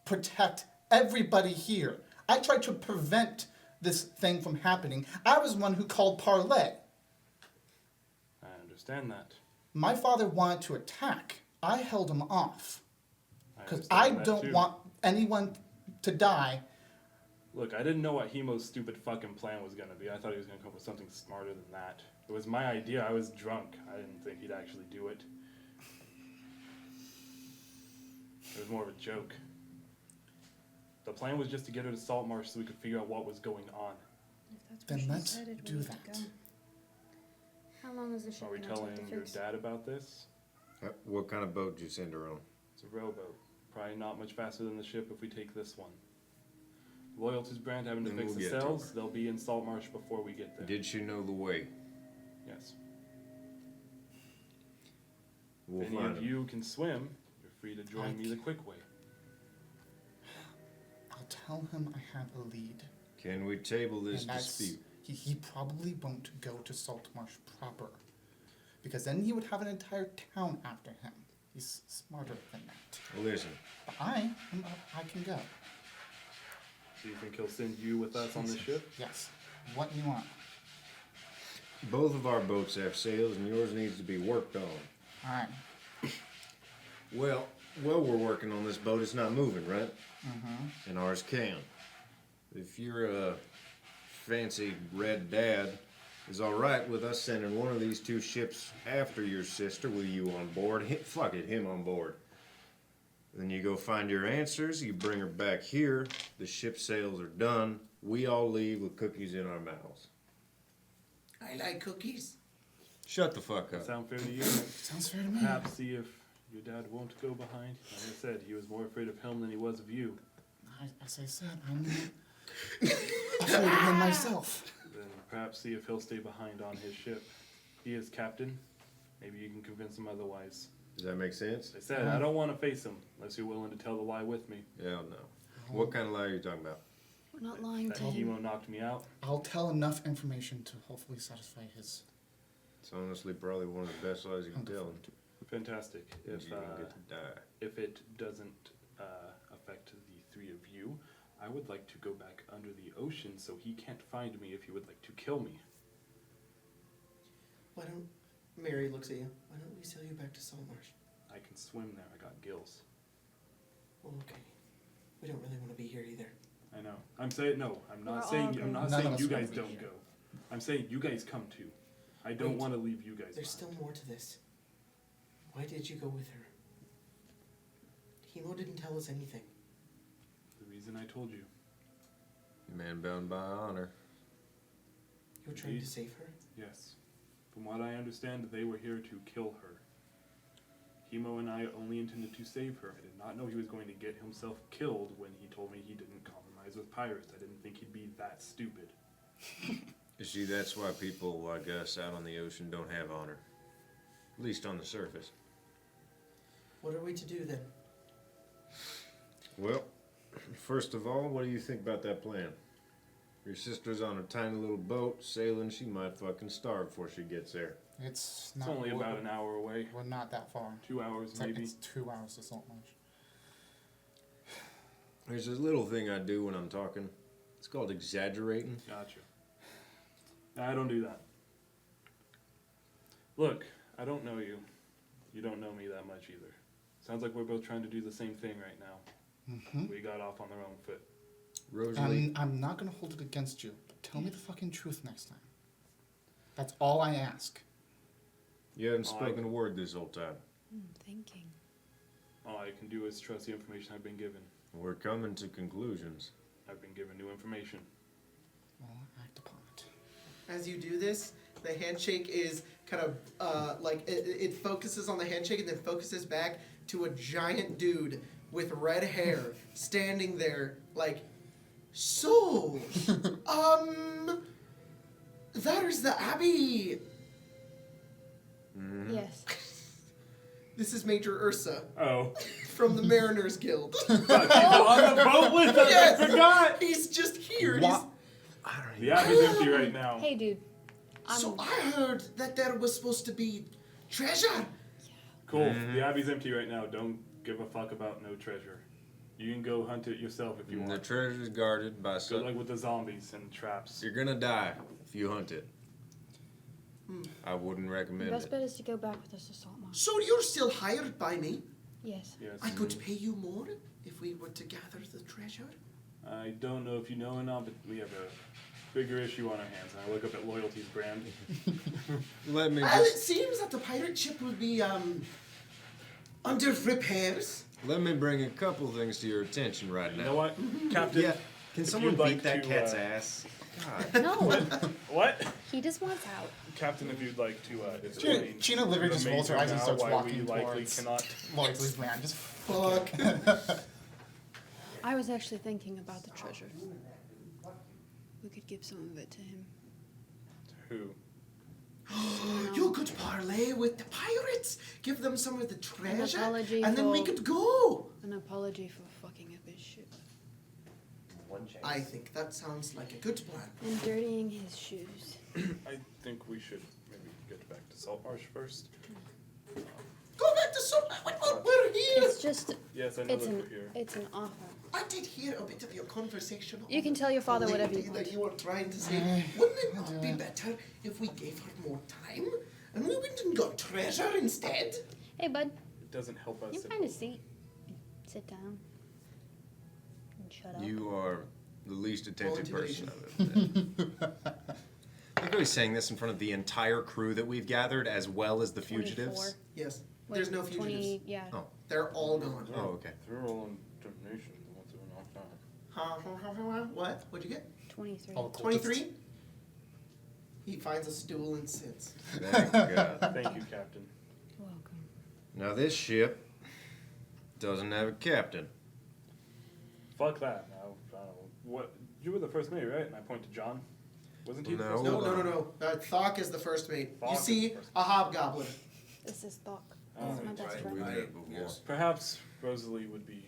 protect everybody here. I tried to prevent this thing from happening. I was one who called Parlay. I understand that. My father wanted to attack. I held him off. Because understand I that don't too. want anyone to die. Look, I didn't know what Hemo's stupid fucking plan was gonna be. I thought he was gonna come up with something smarter than that. It was my idea. I was drunk. I didn't think he'd actually do it. It was more of a joke. The plan was just to get her to Saltmarsh so we could figure out what was going on. If that's Then where she let's decided we do need to that. go. How long is the ship Are we gonna telling take to your fix? dad about this? What kind of boat did you send her on? It's a rowboat. Probably not much faster than the ship if we take this one. Loyalty's brand having to Then fix we'll the get to sails. her. They'll be in Saltmarsh before we get there. Did she know the way? Yes. We'll If any find of him. you can swim, you're free to join me the quick way. I'll tell him I have a lead. Can we table this And that's, dispute? he probably won't go to Saltmarsh proper. Because then he would have an entire town after him. He's smarter than that. Well, listen, But I can go. Do you think he'll send you with us on the ship? Yes. What do you want? both of our boats have sails, and yours needs to be worked on. Alright. Well, while we're working on this boat, it's not moving, right? Mm-hmm. And ours can. If your fancy red dad is all right with us sending one of these two ships after your sister with you on board, fuck it, him on board. Then you go find your answers, you bring her back here, the ship sails are done, we all leave with cookies in our mouths. I like cookies. Shut the fuck up. Sound fair to you? Sounds fair to me. Perhaps see if your dad won't go behind. Like I said, he was more afraid of him than he was of you. As I said, I'm afraid of him myself. Then perhaps see if he'll stay behind on his ship. He is captain. Maybe you can convince him otherwise. Does that make sense? As I said, I don't want to face him unless you're willing to tell the lie with me. Hell no. What kind of lie are you talking about? We're not lying That to him. chemo knocked me out. I'll tell enough information to hopefully satisfy his. It's honestly probably one of the best lies you can tell. Fantastic. If you don't get to die. If it doesn't affect the three of you, I would like to go back under the ocean so he can't find me if he would like to kill me. Why don't Mary looks at you? Why don't we sail you back to Saltmarsh? I can swim there. I got gills. Well, okay. We don't really want to be here either. I know. I'm saying no. I'm We're not all saying. I'm going. not None saying of you us guys wanna be don't here. go. I'm saying you guys come too. I don't Wait. want to leave you guys. There's behind. still more to this. Why did you go with her? Hemo didn't tell us anything. The reason I told you. Man bound by honor. You were trying to save her? Yes. From what I understand, they were here to kill her. Hemo and I only intended to save her. I did not know he was going to get himself killed when he told me he didn't compromise with pirates. I didn't think he'd be that stupid. You see, that's why people like us out on the ocean don't have honor. At least on the surface. What are we to do then? Well, first of all, what do you think about that plan? Your sister's on a tiny little boat sailing. She might fucking starve before she gets there. It's It's not. only about an hour away. We're not that far. 2 hours It's like maybe. it's 2 hours to Saltmarsh. There's this little thing I do when I'm talking. It's called exaggerating. Gotcha. I don't do that. Look, I don't know you. You don't know me that much either. Sounds like we're both trying to do the same thing right now. Mm-hmm. We got off on the wrong foot. Rosalie, I'm not gonna hold it against you, but tell me the fucking truth next time. That's all I ask. you haven't Oh, spoken a word this whole time. Thinking. All I can do is trust the information I've been given. We're coming to conclusions. I've been given new information. Well, act upon it. As you do this, The handshake is kind of like it focuses on the handshake and then focuses back to a giant dude with red hair standing there like, so, there's the Abbey. Yes. This is Major Ursa Oh. from the Mariners Guild. He's on the boat with us. Yes. I forgot. He's just here. What? The Abbey's empty right now. Hey, dude. So I heard that there was supposed to be treasure. Cool. The Abbey's empty right now. Don't give a fuck about no treasure. You can go hunt it yourself if you The want. treasure's guarded by Good luck with the zombies and traps. You're gonna die if you hunt it. I wouldn't recommend The best it. bet is to go back with us to Saltmarsh. So you're still hired by me? Yes. Yes. I could pay you more if we were to gather the treasure. I don't know if you know or not, but we have a bigger issue on our hands. And I look up at Loyalty's brand. Let me Well, it just, seems that the pirate ship will be under repairs. let me bring a couple things to your attention right You now. know what, Captain? Yeah. Can If someone you'd like beat that to, cat's ass? God. No. What? He just wants out. Captain, if you'd like to explain. Gina literally the just rolls her major eyes and now starts why walking we likely towards cannot. Loyalty's man. Just Fuck. I was actually thinking about the treasure. We could give some of it to him. Who? You could parlay with the pirates. Give them some of the treasure. apology And then we for- could go. An apology for fucking up his ship. One chance. I think that sounds like a good plan. And dirtying his shoes. I think we should maybe get back to Saltmarsh first. Go back to some. We're here. It's just, Yes, I know it's that an, we're here. it's an offer. I did hear a bit of your conversation. You can tell your father whatever you Lady want. that you were trying to say. Wouldn't it not be better if we gave her more time and we went and got treasure instead? Hey, bud. It doesn't help us. You if- find a seat. Sit down. And shut up. You are the least attentive Roll person I've ever met. I think he's saying this in front of the entire crew that we've gathered, as well as the 24. fugitives. Yes. Wait, There's no 20, fugitives. yeah. Oh. They're all gone. Oh, okay. They're all on donation. What's it knocked out? What? What'd you get? 23. all the cultists. 23? He finds a stool and sits. Thank God. Thank you, Captain. You're welcome. Now this ship doesn't have a captain. Fuck that. Now, I don't know. What? You were the first mate, right? And I point to John. Wasn't he the No. first No, mate? no, no, no. Thok is the first mate. Thok You is see the first a hobgoblin. This is Thok. Oh, This is my best right. friend. We met before. Yes. Perhaps Rosalie would be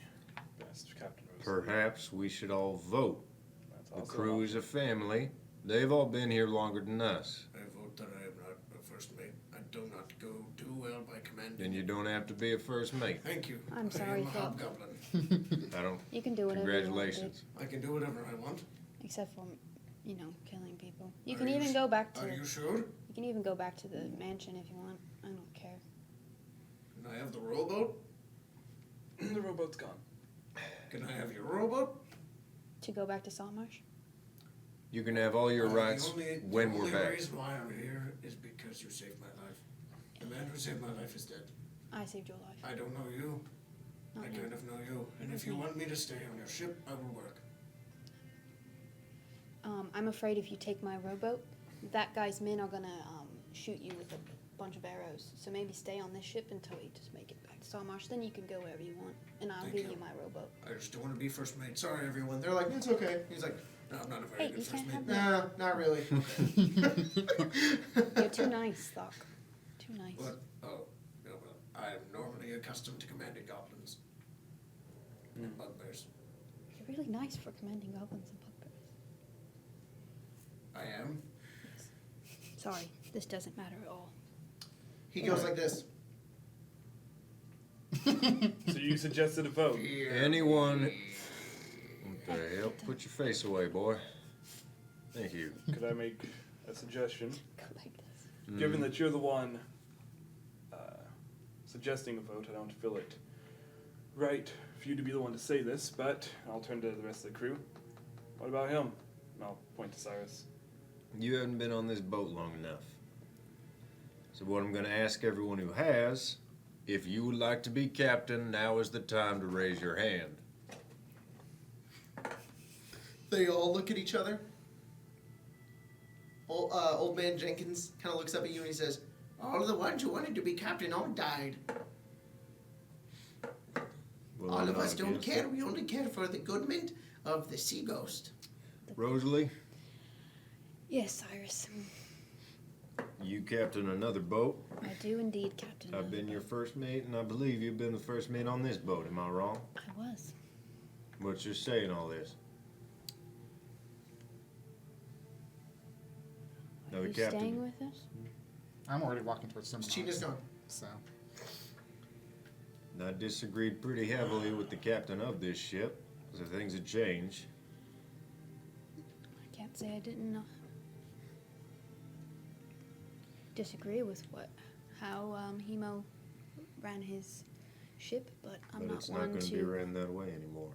best, Captain Rosalie. Perhaps we should all vote. That's The also crew an is a family. They've all been here longer than us. I vote that I am not a first mate. I do not go too well by commanding. Then you don't have to be a first mate. Thank you. I'm I sorry, am a Thok. hobgoblin. I don't. You can do whatever you want, Congratulations. I can do whatever I want. dude. Except for, you know, killing people. You Are can you even s- go back to. Are you sure? You can even go back to the mansion if you want. I don't care. Can I have the rowboat? The rowboat's gone. Can I have your rowboat? To go back to Saltmarsh? You can have all your rights The only, when the we're only back. reason why I'm here is because you saved my life. The man who saved my life is dead. I saved your life. I don't know you. Not I me. kind of know you. And if you want me to stay on your ship, I will work. I'm afraid if you take my rowboat, that guy's men are gonna shoot you with a bunch of arrows. So maybe stay on this ship until we just make it back to Saltmarsh. Then you can go wherever you want, and I'll Thank give you. you my rowboat. I just don't want to be first mate. Sorry, everyone. They're like, it's okay. He's like, No, I'm not a very Hey, good you first can't mate. have nah, not really. You're too nice, Thok. Too nice. What? Oh, no, well, I am normally accustomed to commanding goblins and bugbears. You're really nice for commanding goblins and bugbears. I am. Sorry, this doesn't matter at all. He goes like this. So you suggested a vote. Anyone? What the hell? Put your face away, boy. Thank you. Could I make a suggestion? Go like this. Given that you're the one suggesting a vote, I don't feel it right for you to be the one to say this, but I'll turn to the rest of the crew. What about him? And I'll point to Cyrus. You haven't been on this boat long enough. So what I'm going to ask everyone who has, if you would like to be captain, now is the time to raise your hand. They all look at each other. Old man Jenkins kind of looks up at you and he says, "All the ones who wanted to be captain all died. Well, All I'm of not us don't against care. it. We only care for the goodment of the sea ghost." Rosalie, Yes, Cyrus. you captain another boat. I do indeed, Captain. I've been your first mate, and I believe you've been the first mate on this boat. Am I wrong? I was. What's your say in all this? No, the You captain. staying with us? I'm already walking towards someone. China's gone. So And I disagreed pretty heavily with the captain of this ship, so things had changed. I can't say I didn't disagree with how Hemo ran his ship, but I'm But not it's not one going to to. be ran that way anymore.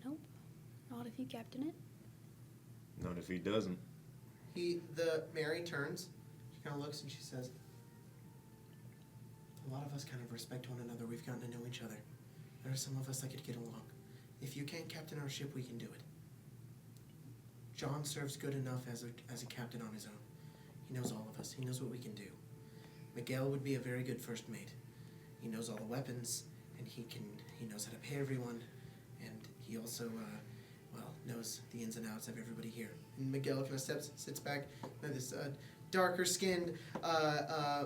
Nope, not if you captain it. Not if he doesn't. Mary turns, she kind of looks and she says, "A lot of us kind of respect one another. We've gotten to know each other. There are some of us that could get along. If you can't captain our ship, we can do it. John serves good enough as a captain on his own. He knows all of us. He knows what we can do. Miguel would be a very good first mate. He knows all the weapons, and he knows how to pay everyone, and he also knows the ins and outs of everybody here." And Miguel kind of sits back, this darker skinned,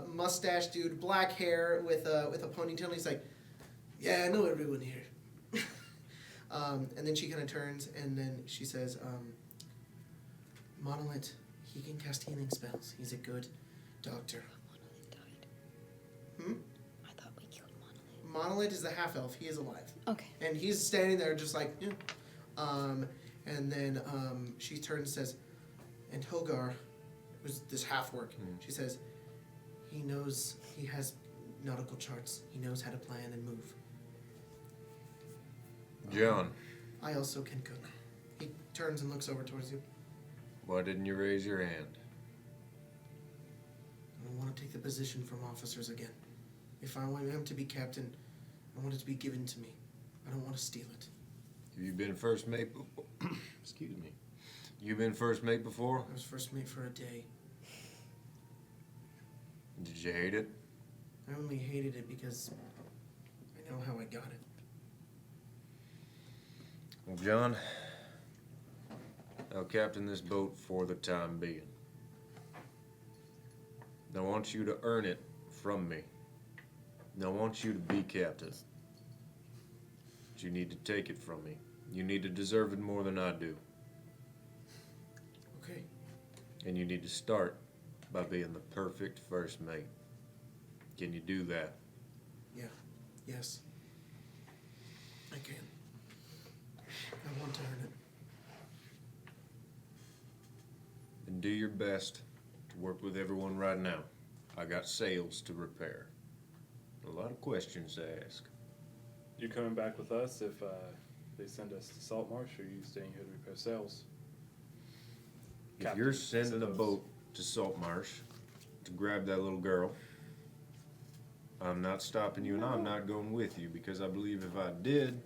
mustache dude, black hair with a ponytail. And he's like, "Yeah, I know everyone here." And then she kind of turns and then she says, "Monolith, he can cast healing spells. He's a good doctor." Monolith died. Hmm? I thought we killed Monolith. Monolith is the half elf. He is alive. Okay. And he's standing there just like, yeah. And then she turns and says, "And Hogar was this half work." She says, "He knows, he has nautical charts. He knows how to plan and move. John, I also can cook." He turns and looks over towards you. why didn't you raise your hand? "I don't want to take the position from officers again. If I want him to be captain, I want it to be given to me. I don't want to steal it." Have you been first mate before? Excuse me. You been first mate before? I was first mate for a day. Did you hate it? I only hated it because I know how I got it. Well, John, I'll captain this boat for the time being. I want you to earn it from me. I want you to be captain. But you need to take it from me. You need to deserve it more than I do. Okay. And you need to start by being the perfect first mate. Can you do that? Yeah. Yes. I can. I want to earn it. And do your best to work with everyone right now. I got sails to repair. A lot of questions to ask. You coming back with us if they send us to Saltmarsh, or are you staying here to repair sails? If Captain, you're sending a suppose. boat to Saltmarsh to grab that little girl, I'm not stopping you and I'm not going with you, because I believe if I did,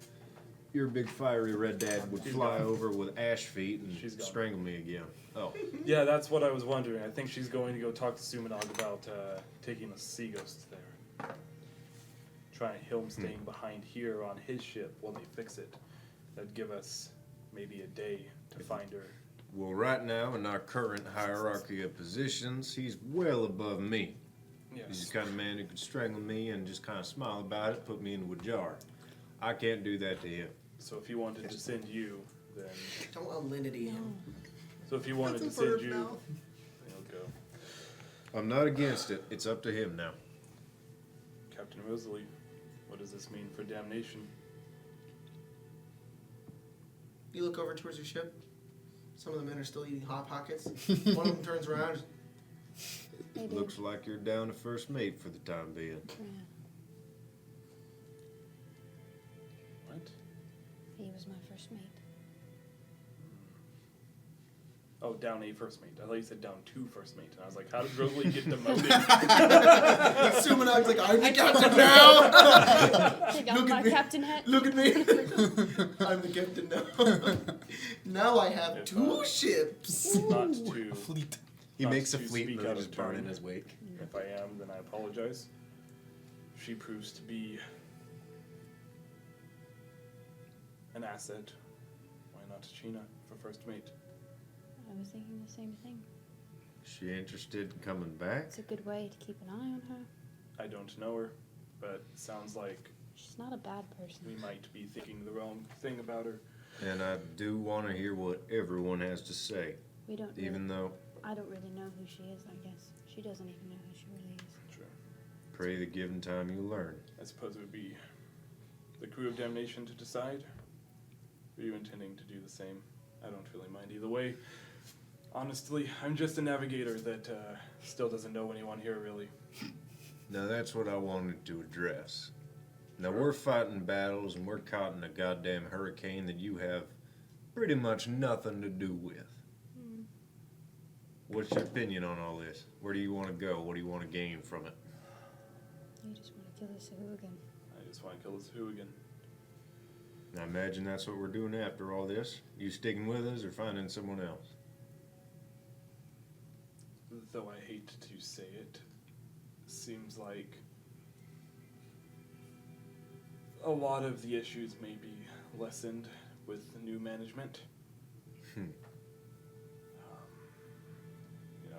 your big fiery red dad would She's fly gone. over with ash feet and She's gone. strangle me again. Oh, Yeah, that's what I was wondering. I think she's going to go talk to Sumanog about taking the sea ghost there. Trying him staying behind here on his ship while they fix it. That'd give us maybe a day to find her. well, right now in our current hierarchy of positions, he's well above me. He's Yes. the kind of man who could strangle me and just kind of smile about it, put me into a jar. I can't do that to him. So if he wanted to send you, then Don't alinity him. so if he wanted to That's a send verb you, now. then he'll go. I'm not against it. It's up to him now. Captain Rosalie, what does this mean for damnation? You look over towards your ship. Some of the men are still eating Hot Pockets. One of them turns around. They did. Looks like you're down to first mate for the time being. Yeah, What? he was my first mate. Oh, down a first mate. I thought you said down two first mate. And I was like, how did Rosalie get demoted? Sumanog's like, "I'm the captain now." Take off Look at my me. captain hat. Look at me. I'm the captain now. Now I have If, 2 ships. Not to. A fleet. He Not makes a to fleet speak and then out just of burn turn. in his wake. If I am, then I apologize. If she proves to be an asset, why not China for first mate? I was thinking the same thing. She interested in coming back? It's a good way to keep an eye on her. I don't know her, but it sounds like She's not a bad we person. might be thinking the wrong thing about her. And I do want to hear what everyone has to say, We don't. even though I don't really know who she is. I guess she doesn't even know who she really is. Sure. pray the given time you learn. I suppose it would be the crew of damnation to decide. Are you intending to do the same? I don't really mind either way. Honestly, I'm just a navigator that still doesn't know anyone here, really. Now that's what I wanted to address. Now we're fighting battles and we're caught in a goddamn hurricane that you have pretty much nothing to do with. What's your opinion on all this? Where do you want to go? What do you want to gain from it? You just want to kill this hooligan. I just want to kill this hooligan. I imagine that's what we're doing after all this. You sticking with us or finding someone else? Though I hate to say it, seems like a lot of the issues may be lessened with the new management.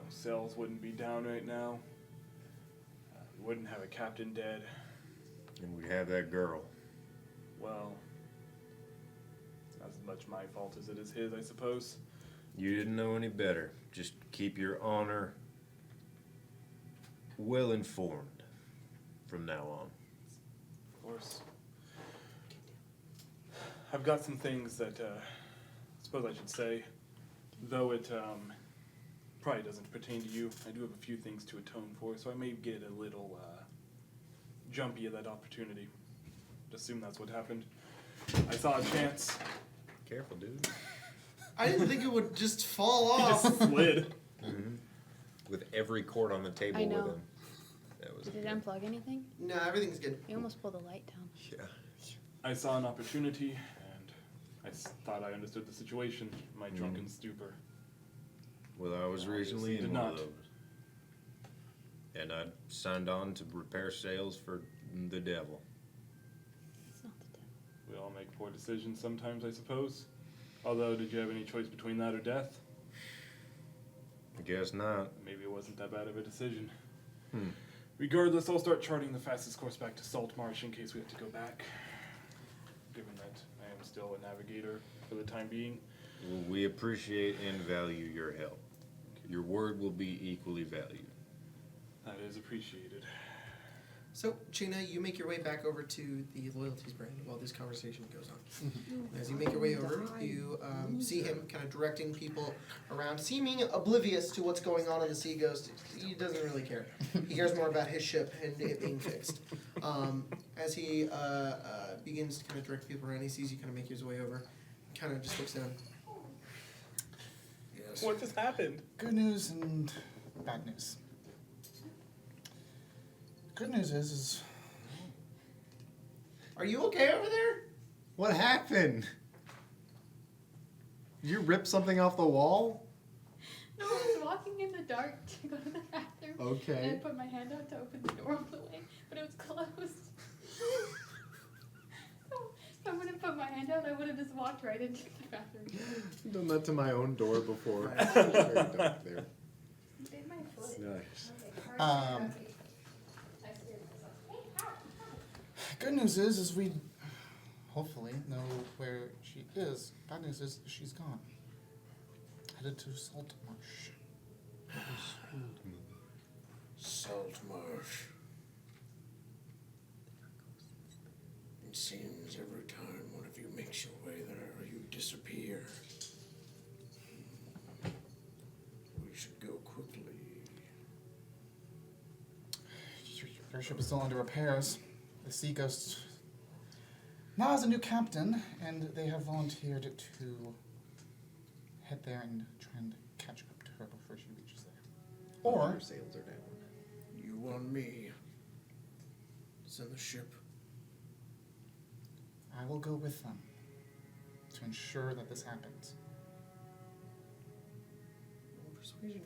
Sales wouldn't be down right now. We wouldn't have a captain dead. And we have that girl. Well, it's not as much my fault as it is his, I suppose. You didn't know any better. Just keep your honor well informed from now on. Of course. I've got some things that I suppose I should say, though it probably doesn't pertain to you. I do have a few things to atone for, so I may get a little jumpy at that opportunity. Assume that's what happened. I saw a chance. Careful, dude. I didn't think it would just fall He off. just slid. With every cord on the table I know. with him. That was Did it good. unplug anything? No, everything's good. You almost pulled the light down. Yeah. I saw an opportunity, and I thought I understood the situation. My drunken stupor. Well, I was No, recently you did in one of not. those. And I signed on to repair sales for the devil. It's not the devil. We all make poor decisions sometimes, I suppose. Although, did you have any choice between that or death? I guess not. Maybe it wasn't that bad of a decision. Hmm. Regardless, I'll start charting the fastest course back to Saltmarsh in case we have to go back. Given that I am still a navigator for the time being. Well, we appreciate and value your help. Your word will be equally valued. That is appreciated. So, China, you make your way back over to the loyalties brand while this conversation goes on. As you make your way over, you see him kind of directing people around, seeming oblivious to what's going on in the Sea Ghost. He doesn't really care. He cares more about his ship and it being fixed. As he begins to kind of direct people around, he sees you kind of make your way over, kind of just looks down. Yes. What just happened? Good news and bad news. Good news is Are you okay over there? What happened? Did you rip something off the wall? No, I was walking in the dark to go to the bathroom. Okay. And I put my hand out to open the door all the way, but it was closed. So if I wouldn't put my hand out, I would have just walked right into the bathroom. I've done that to my own door before. It's very dark there. Bit my foot. Nice. good news is we hopefully know where she is. Bad news is she's gone. Headed to Saltmarsh. Saltmarsh. It seems every time one of you makes your way there, you disappear. We should go quickly. Your ship is still under repairs. The Sea Ghost now has a new captain, and they have volunteered to head there and try and catch up to her before she reaches there. Or Our sails are down. You want me? Send the ship. I will go with them. to ensure that this happens? Persuasion.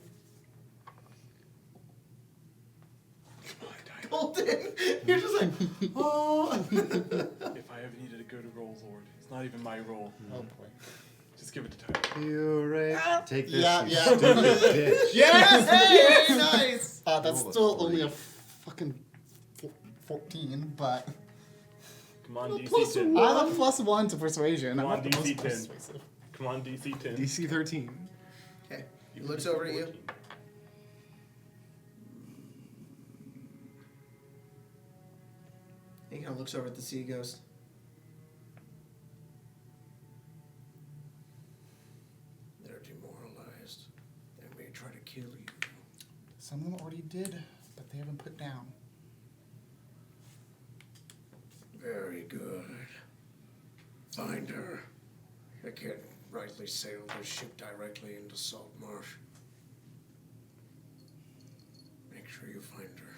Come on, Tiene. Golden. You're just like, oh. If I ever needed to go to Roll's Lord, it's not even my role. Oh boy. Just give it to Tiene. You're right. Take this, Yeah, you yeah. stupid bitch. Yes. Hey, nice. That's Roll a still only 3. a fucking 14, but Come on, DC plus 10. I have a +1 to persuasion. Come I'm on, not the DC most 10. persuasive. Come on, DC 10. DC 13. Okay. He You looks can over at you. 14. He kind of looks over at the sea ghost. They're demoralized. They may try to kill you. Some of them already did, but they haven't put down. Very good. Find her. I can't rightly sail this ship directly into Saltmarsh. Make sure you find her.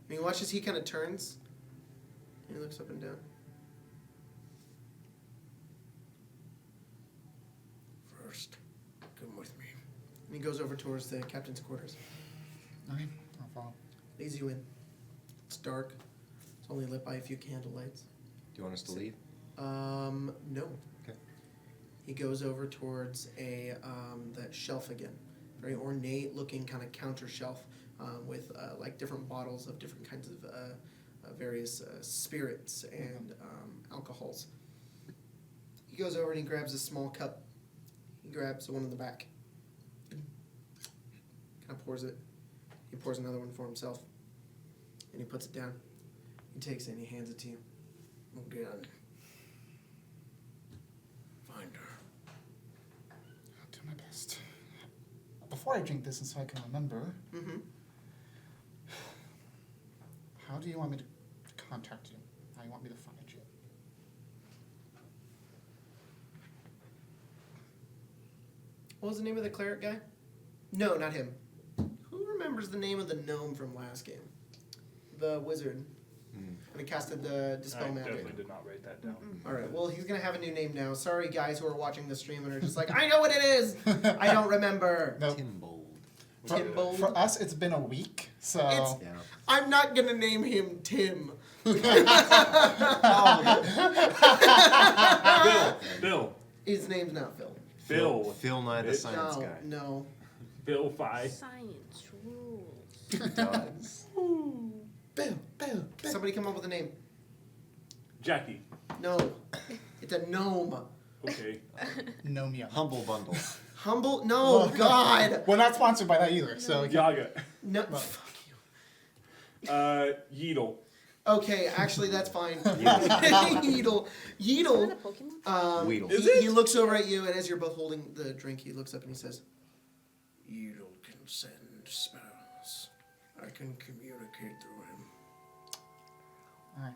And you watch as he kind of turns. And he looks up and down. First, come with me. And he goes over towards the captain's quarters. Okay, I'll follow. Leads you in. It's dark. It's only lit by a few candle lights. Do you want us to leave? No. Okay. He goes over towards that shelf again. Very ornate looking kind of counter shelf with like different bottles of different kinds of various spirits and alcohols. He goes over and he grabs a small cup. He grabs the one in the back. Kind of pours it. He pours another one for himself. And he puts it down. He takes it and he hands it to you. Again. Find her. I'll do my best. Before I drink this, and so I can remember, Mm-hmm. how do you want me to contact you? How do you want me to find you? What was the name of the cleric guy? No, not him. Who remembers the name of the gnome from last game? The wizard. When he casted the Dispel I Magic. definitely did not write that down. Alright, well, he's gonna have a new name now. Sorry, guys who are watching the stream and are just like, I know what it is! I don't remember. No. Timbold. For, Timbold. for us, it's been a week, so. It's- Yeah. I'm not gonna name him Tim. Bill. His name's not Phil. Bill. Phil Nye the Bitch. Science No, Guy. no. Bill Phi. Science rules. It does. Bill. Somebody come up with a name. Jackie. No. It's a gnome. Okay. Nomia. Humble Bundle. Humble? No, God! We're not sponsored by that either, so. Yaga. No. Fuck you. Yeedle. Okay, actually, that's fine. Yeedle. Is Yeedle. that a Pokemon? Weedle. He looks over at you, and as you're both holding the drink, he looks up and he says, Yeedle can send spells. I can communicate through him. Alright.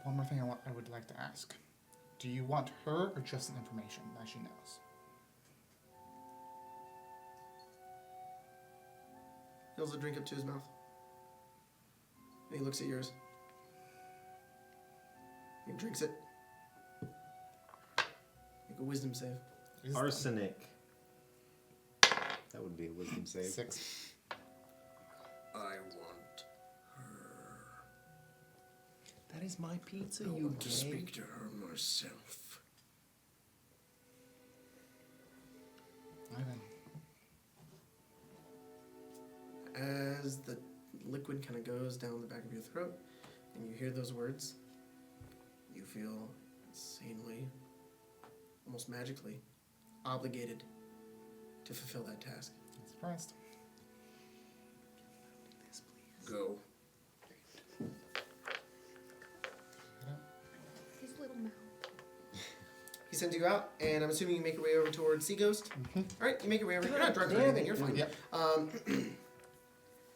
One more thing I would like to ask. Do you want her or just the information that she knows? he holds the drink up to his mouth. And he looks at yours. He drinks it. Make a wisdom save. Arsenic. That would be a wisdom save. 6. I want her. That is my pizza, I you want to gay. speak to her myself. Alright then. As the liquid kind of goes down the back of your throat, and you hear those words, you feel insanely, almost magically, obligated to fulfill that task. I'm surprised. Go. His little mouth. He sends you out, and I'm assuming you make your way over towards Sea Ghost. All right, you make your way over. You're not drunk or anything. You're fine. Yep.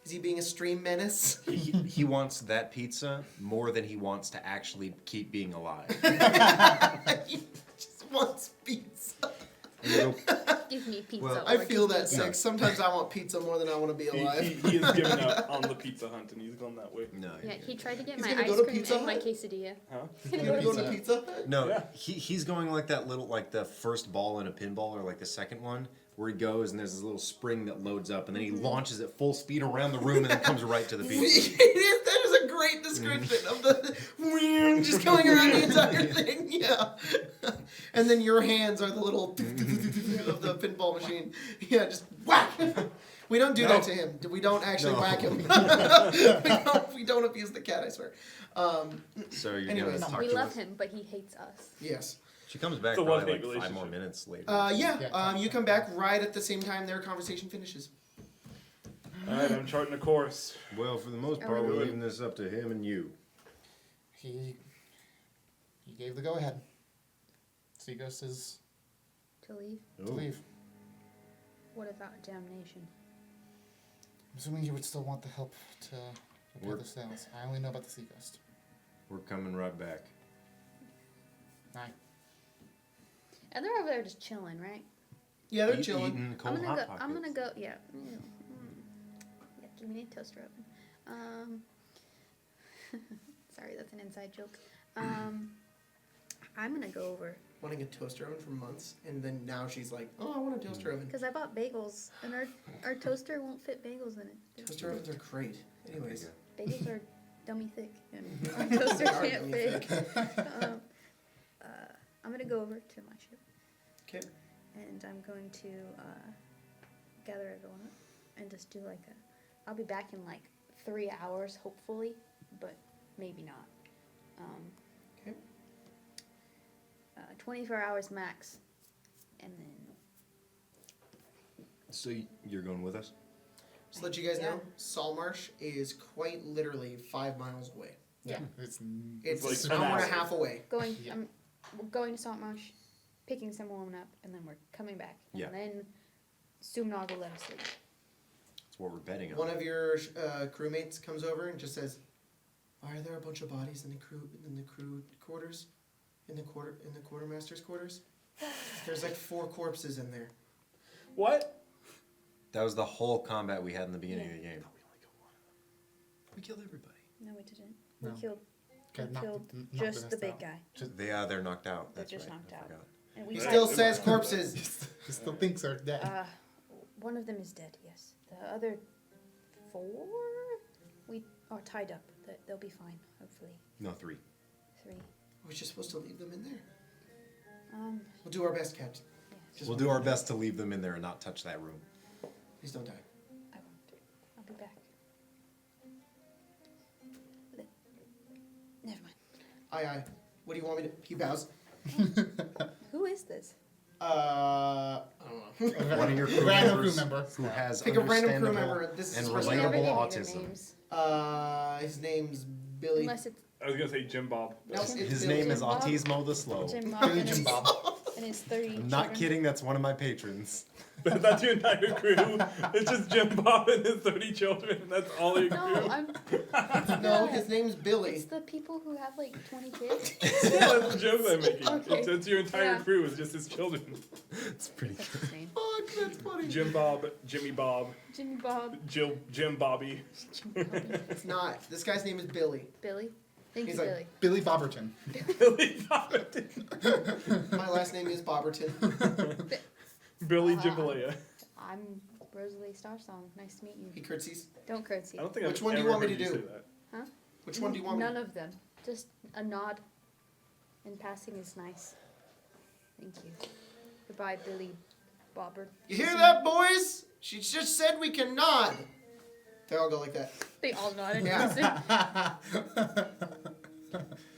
Is he being a stream menace? He wants that pizza more than he wants to actually keep being alive. He just wants pizza. And you go, Give me pizza. Well, I or feel give me that dinner. sick. Sometimes I want pizza more than I want to be alive. He has given up on the pizza hunt and he's gone that way. No. Yeah, he tried to get He's my gonna ice go to cream Pizza and my Hut? quesadilla. Huh? You gonna go to Pizza. Pizza Hut? No, Yeah. he's going like that little, like the first ball in a pinball, or like the second one, where he goes and there's this little spring that loads up, and then he launches at full speed around the room and then comes right to the pizza. That is a great description of the just going around the entire thing. Yeah. And then your hands are the little of the pinball machine. Yeah, just whack. We don't do that to him. We don't actually No. whack him. we don't abuse the cat, I swear. So you're Anyways. gonna talk We to love us. him, but he hates us. Yes. She comes back It's a probably love-hate like 5 more relationship. minutes later. Yeah. You come back right at the same time their conversation finishes. Alright, I'm charting a course. Well, for the most Are part, we we're good? leaving this up to him and you. He gave the go-ahead. Seaghost is To leave? to leave. What about damnation? I'm assuming you would still want the help to repair We're- the sails. I only know about the Seaghost. We're coming right back. Aye. And they're over there just chilling, right? Yeah, they're Eat- chilling. Eating cold I'm hot gonna go. pockets. I'm gonna go. Yeah. Yeah. Give me a toaster oven. Sorry, that's an inside joke. I'm gonna go over Wanting a toaster oven for months, and then now she's like, "Oh, I want a toaster oven." because I bought bagels, and our toaster won't fit bagels in it. Toaster ovens are great. Anyways, Bagels are dummy thick, and our toaster They are can't dummy fit. thick. I'm gonna go over to my ship, Okay. and I'm going to gather everyone up and just do like a. I'll be back in like 3 hours, hopefully, but maybe not. Okay. 24 hours max, and then So you're going with us? Just to let you guys Yeah. know, Saltmarsh is quite literally 5 miles away. Yeah. It's It's like an 10 hour and a hours. half away. going. Yeah. We're going to Saltmarsh, picking someone up, and then we're coming back, and Yeah. then Sumnog will let us leave. That's what we're betting on. One of your crewmates comes over and just says, "Why are there a bunch of bodies in the crew quarters, in the quartermaster's quarters? There's like 4 corpses in there." What? That was the whole combat we had in the beginning of the game. We killed everybody. No, we didn't. No. We killed. Okay, We knock- killed knock just rest the big out. guy, They're knocked out. They're That's just right. knocked I out. forgot. and we He had- still says corpses. He still thinks they're dead. One of them is dead. Yes. The other 4, we are tied up. They'll be fine. Hopefully, No, 3. 3. We're just supposed to leave them in there. Yeah. We'll do our best, Captain. Just We'll do our best to leave them in there and not touch that room. Please don't die. I won't. I'll be back. Never mind. Aye. What do you want me to? He bows. Who is this? I don't know. One of your crew Random members crew member. who has Pick a random crew understandable member. This is and his You first never name. give me relatable their autism. names. His name's Billy. Unless it's I was gonna say Jim Bob. No, it's His Billy. name is Bob? Autismo the Slow. Jim Bob Billy and Jim his, Bob. and his 30 I'm not children. kidding, that's one of my patrons. That's your entire crew. It's just Jim Bob and his 30 children. That's all your No, crew. I'm. No, his name's It's Billy. the people who have like 20 kids. Yeah, that's the joke I'm making. Okay. It's your entire Yeah. crew is just his children. It's pretty That's good. his name. Fuck, that's funny. Jim Bob, Jimmy Bob, Jimmy Bob. Jim Bobby. It's not. This guy's name is Billy. Billy. Thank He's you, like- Billy. Billy Bobberton. Billy Bob. My last name is Bobberton. Billy Jambalaya. I'm Rosalie Starsong. Nice to meet He you. curtsies. Don't curtsy. I don't think Which I've one do you ever want me heard to you do? say that. Huh? Which one do you want me None to of them. Just a nod. And passing is nice. Thank you. Goodbye, Billy Bobber. You hear that, boys? She just said we can nod. They all go like that. They all nodded. Yeah.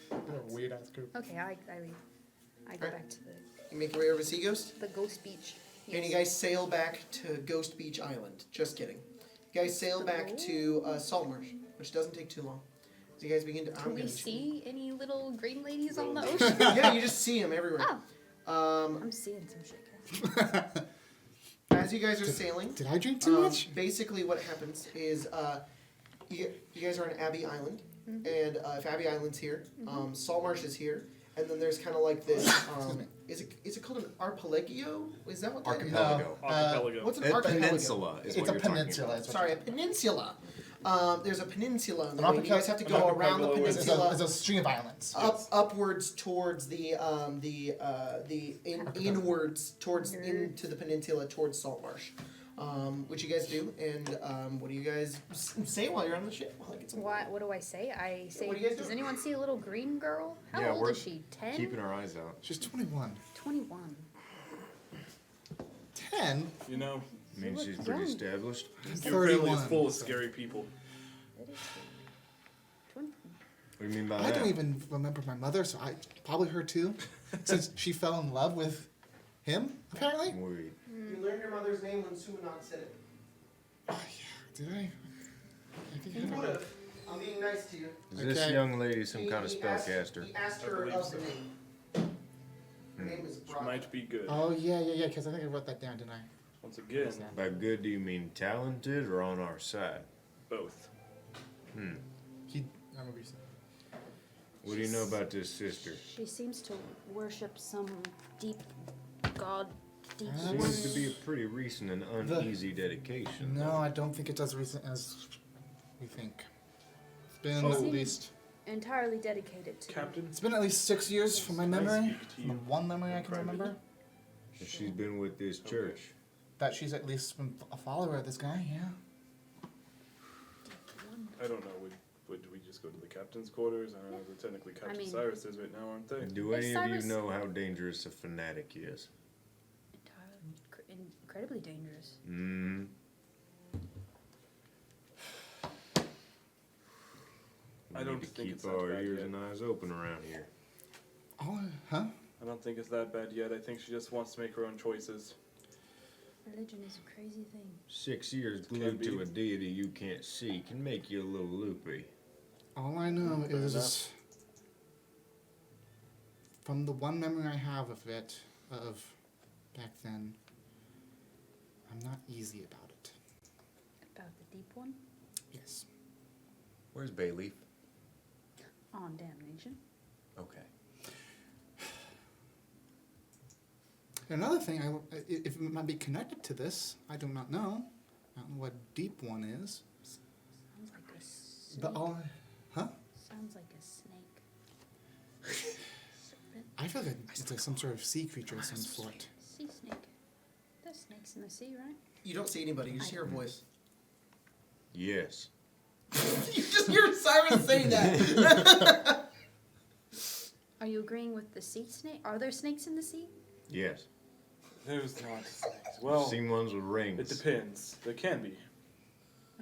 What a weird ass group. Okay, I leave. I go Alright. back to You make your way over to Sea Ghost, the ghost beach. and you guys sail back to Ghost Beach Island. Just kidding. You guys sail back to Saltmarsh, which doesn't take too long. So you guys begin to. Can we gonna- see any little green ladies on the ocean? Yeah, you just see them everywhere. Oh. I'm seeing some shit, guys. As you guys are sailing, Did I drink too much? basically what happens is you guys are on Abbey Island, and if Abbey Island's here, Saltmarsh is here, and then there's kind of like this. Excuse me. is it called an arpeggio? Is that what that is? Archipelago. Archipelago. What's an A archipelago? peninsula is It's what a you're talking peninsula. about. Is what Sorry, a peninsula. There's a peninsula in the An way. You guys have to go archipelago around the is- peninsula. it's a string of islands. Upwards towards inwards towards into the peninsula towards Saltmarsh, which you guys do, and what do you guys say while you're on the ship? While it gets What do I say? I say, what do you guys does do? anyone see a little green girl? How Yeah, old we're is she? 10? Keeping our eyes out. She's 21. 21. 10? You know, I mean, look she's pretty young. established. your family is 31. full of scary people. That is 20. What do you mean by I that? don't even remember my mother, so I probably her too, since she fell in love with him, apparently. Wait. You learned your mother's name when Sumanok said it. Oh, yeah. Did I? I think You I would have. I'm being nice to you. Is this Okay. young lady some kind of He asked- spellcaster? He asked I her believe of so. the name. Her name is Which Brock. might be good. Oh, yeah, because I think I wrote that down, didn't I? Once again, By good, do you mean talented or on our side? both. I remember you said. What do you know about this sister? She seems to worship some deep god, deep Seems to be a pretty recent and uneasy dedication. No, I don't think it's as recent as we think. It's been Oh. at least entirely dedicated to. Captain, it's been at least 6 years from my Can I memory. speak to From you the one memory I can privately? remember. She's been with this church. That she's at least been a follower of this guy, yeah. I don't know. Would we just go to the captain's quarters? I don't know. They're technically Captain mean- Cyrus is right now, aren't they? Do If any of you Cyrus- know how dangerous a fanatic is? Incredibly dangerous. Mm-hmm. I don't need to think keep it's that our bad ears yet. and eyes open around here. Oh, huh? I don't think it's that bad yet. I think she just wants to make her own choices. Religion is a crazy thing. 6 years Can glued to be. a deity you can't see can make you a little loopy. All I know Fair is, enough. from the one memory I have of it, of back then, I'm not easy about it. About the deep one? Yes. Where's Bayleaf? On damnation. Okay. Another thing, if it might be connected to this, I do not know. I don't know what deep one is. Sounds like a snake. But all, huh? Sounds like a snake. Serpent. I feel like it's like some sort of sea creature of some sort. Sea snake. There's snakes in the sea, right? You don't see anybody. You just hear a voice. Yes. You just hear Cyrus saying that. Are you agreeing with the sea snake? Are there snakes in the sea? Yes. There's not snakes. Well, Seen ones with rings. it depends. There can be.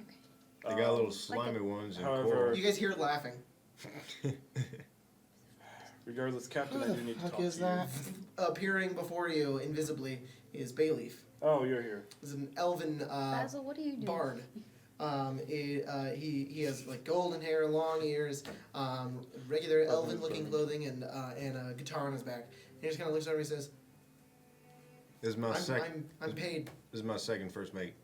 Okay. They got little Um, slimy ones and however- coral. You guys hear laughing. Regardless, Captain, Who I do the need to fuck talk is to you. that? Appearing before you invisibly is Bayleaf. Oh, you're here. This is an elven Basil, what do you do? bard. He has like golden hair, long ears, regular elven-looking clothing, and a guitar on his back. He just kind of looks over and he says, This is my second. I'm paid. This is my second first mate.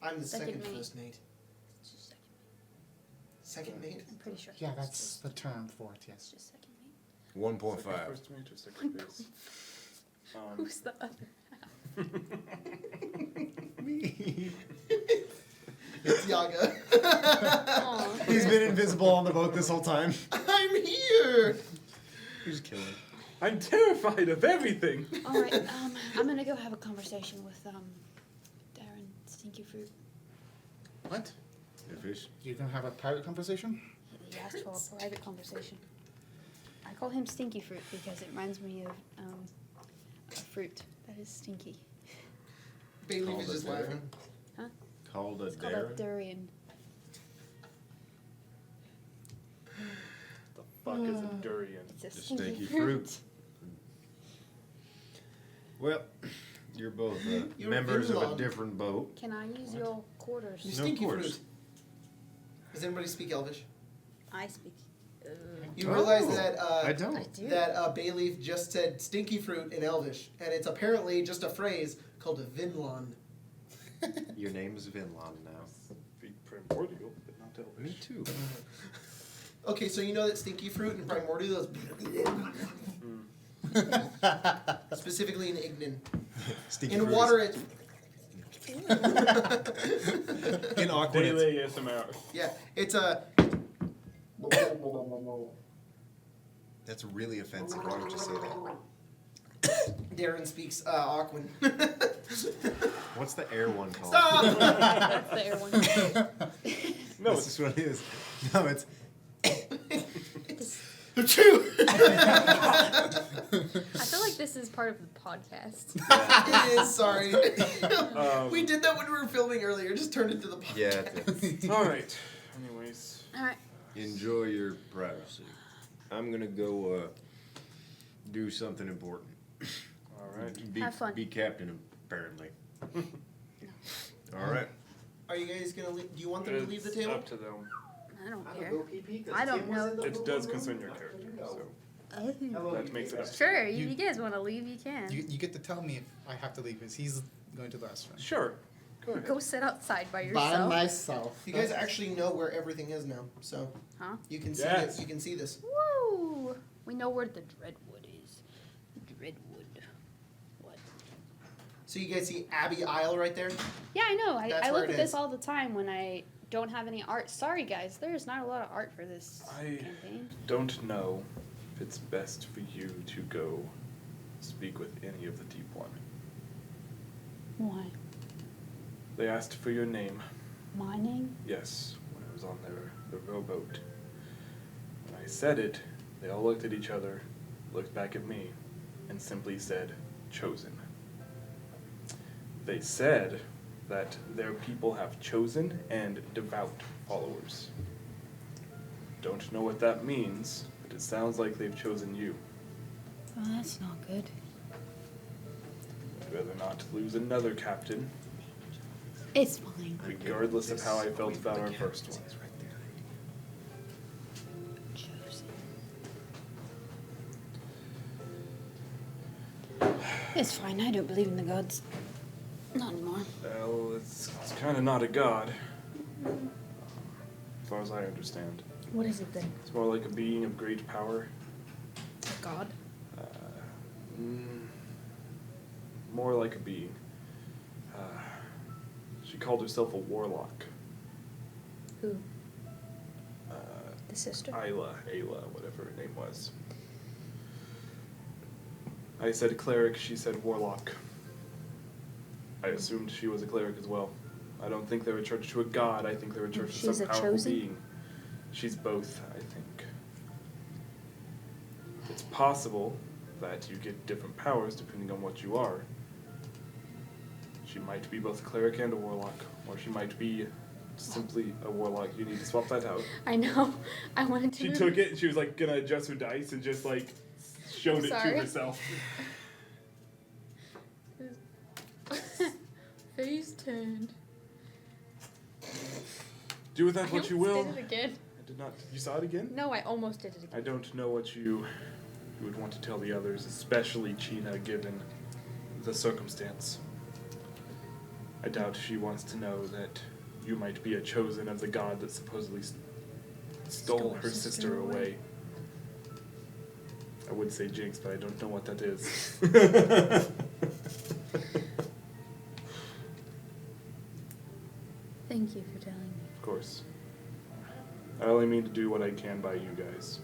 I'm the Second second mate. first mate. It's just second mate. Second mate? I'm pretty sure. Yeah, it's that's just- the term for it, It's yes. just second mate. 1.5. First mate or second base? Who's the other? It's Yaga. Aw. He's been invisible on the boat this whole time. I'm here! He's killing. I'm terrified of everything. All right, I'm gonna go have a conversation with Darren Stinky Fruit. What? The fish. You're gonna have a private conversation? He asked for a private conversation. I call him Stinky Fruit because it reminds me of a fruit that is stinky. Bayleaf Called is a just dare? laughing. Called a It's called a dare. durian. The fuck is a durian? It's a The stinky stinky fruit. fruit. Well, you're both You're members of a in-law. different boat. Can I use your quarters? You No, stinky of course. fruit. Does anybody speak Elvish? I speak. You realize Oh, that I don't. I do. Bayleaf just said stinky fruit in Elvish, and it's apparently just a phrase called a vinlon. Your name is Vinland now. Be primordial, but not Me elvish. too. Okay, so you know that stinky fruit and primordial is. Specifically in Ignan. Stinky In fruities. water, it's In Aqua, Daily ASMR. yeah, it's a. that's really offensive. Why would you say that? Darren speaks Aquan. What's the air one called? Stop! That's the air one. No, This is what it is. No, it's True. I feel like this is part of the podcast. It is. Sorry. We did that when we were filming earlier. Just turned it to the podcast. yeah. all right. Anyways, Alright. Enjoy your privacy. I'm gonna go do something important. all right. Be, Have fun. Be captain, apparently. All right. Are you guys gonna leave? Do you want them to leave the table? Up to them. I don't I'm care. gonna go pee-pee 'cause I don't Tim was know. in the It does room. concern your character, so Oh. that makes it up. Sure, you guys want to leave, you can. You get to tell me if I have to leave because he's going to the restaurant. Sure. Go ahead. Go sit outside by By yourself. myself. You guys actually know where everything is now, so Huh? you can see Yes. it. You can see this. Woo! We know where the Dreadwood is. Dreadwood. What? So you guys see Abbey Isle right there? Yeah, I know. That's I where look it at this is. all the time when I don't have any art. Sorry, guys. There's not a lot of art for this I campaign. don't know if it's best for you to go speak with any of the Deep One. Why? They asked for your name. My name? Yes, when I was on the rowboat. When I said it, they all looked at each other, looked back at me, and simply said, "Chosen." They said that their people have chosen and devout followers. Don't know what that means, but it sounds like they've chosen you. Oh, that's not good. I'd rather not lose another captain, It's fine. regardless of how I felt about our first one. It's fine. I don't believe in the gods. Not anymore. Well, it's kind of not a god, as far as I understand. What is it then? It's more like a being of great power. A god? More like a being. She called herself a warlock. Who? Uh, The sister? Ayla, whatever her name was. I said cleric, she said warlock. I assumed she was a cleric as well. I don't think they were church to a god, I think they were church to She's some a powerful chosen? being. She's both, I think. It's possible that you get different powers depending on what you are. She might be both a cleric and a warlock, or she might be simply a warlock. You need to swap that out. I know. I wanted to. She took it, she was like gonna adjust her dice and just like showed it Sorry. to herself. Face turned. Do with that what you will. Did it again. I did not. You saw it again? No, I almost did it again. I don't know what you would want to tell the others, especially Tiene, given the circumstance. I doubt she wants to know that you might be a chosen of the god that supposedly stole her sister away. I would say jinx, but I don't know what that is. Thank you for telling me. Of course. I only mean to do what I can by you guys.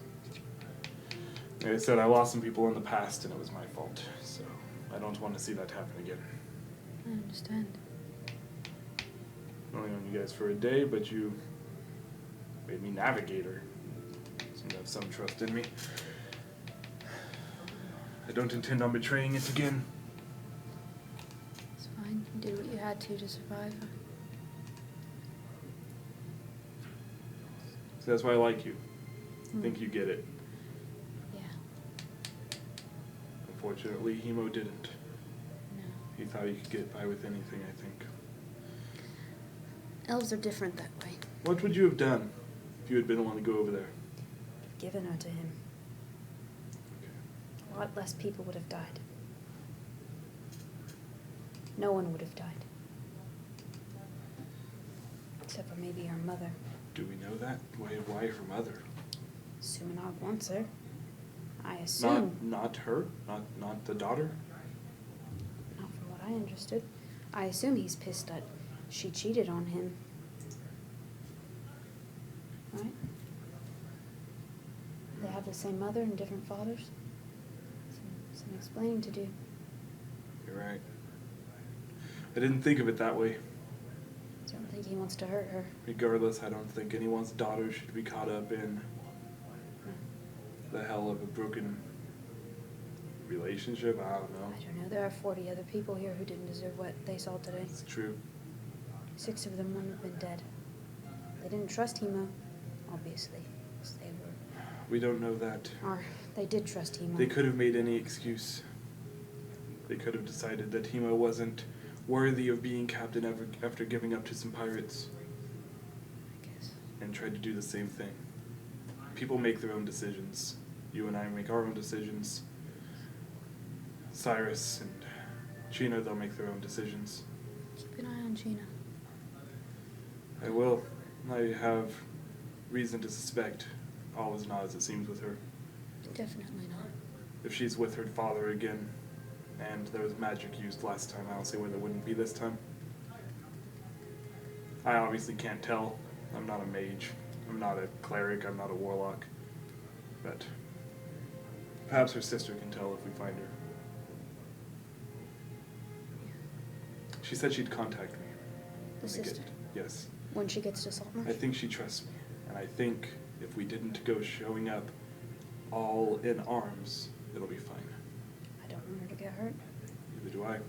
Like I said, I lost some people in the past and it was my fault, so I don't want to see that happen again. I understand. I've only known you guys for a day, but you made me navigator. Seem to have some trust in me. I don't intend on betraying it again. It's fine. You did what you had to survive. So that's why I like you. I think you get it. Yeah. Unfortunately, Hemo didn't. No. He thought he could get by with anything, I think. Elves are different that way. What would you have done if you had been the one to go over there? Given her to him. A lot less people would have died. No one would have died. Except for maybe her mother. Do we know that? Why her mother? Sumanog wants her. I assume. Not her? Not the daughter? Not from what I understood. I assume he's pissed that she cheated on him. Right? They have the same mother and different fathers. Some explaining to do. You're right. I didn't think of it that way. I don't think he wants to hurt her. Regardless, I don't think anyone's daughter should be caught up in the hell of a broken relationship. I don't know. I don't know. There are 40 other people here who didn't deserve what they saw today. It's true. 6 of them wouldn't have been dead. They didn't trust Hemo, obviously. 'Cause they were. We don't know that. Or they did trust Hemo. They could have made any excuse. They could have decided that Hemo wasn't worthy of being captain after giving up to some pirates. I guess. And tried to do the same thing. People make their own decisions. You and I make our own decisions. Cyrus and Gina, they'll make their own decisions. Keep an eye on Gina. I will. I have reason to suspect all is not as it seems with her. Definitely not. If she's with her father again, and there was magic used last time, I don't see why there wouldn't be this time. I obviously can't tell. I'm not a mage. I'm not a cleric. I'm not a warlock. But perhaps her sister can tell if we find her. She said she'd contact me. The sister? Yes. When she gets to Saltmarsh? I think she trusts me. And I think if we didn't go showing up all in arms, it'll be fine. I don't want her to get hurt. Neither do I. I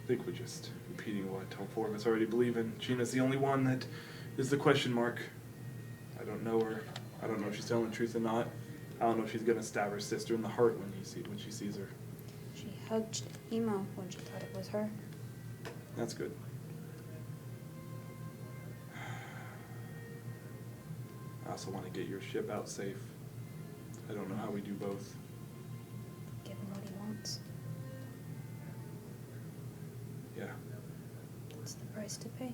think we're just repeating what all 4 of us already believe in. Gina's the only one that is the question mark. I don't know her. I don't know if she's telling the truth or not. I don't know if she's gonna stab her sister in the heart when she sees her. She hugged Hemo when she thought it was her. That's good. I also want to get your ship out safe. I don't know how we do both. Give him what he wants. Yeah. That's the price to pay.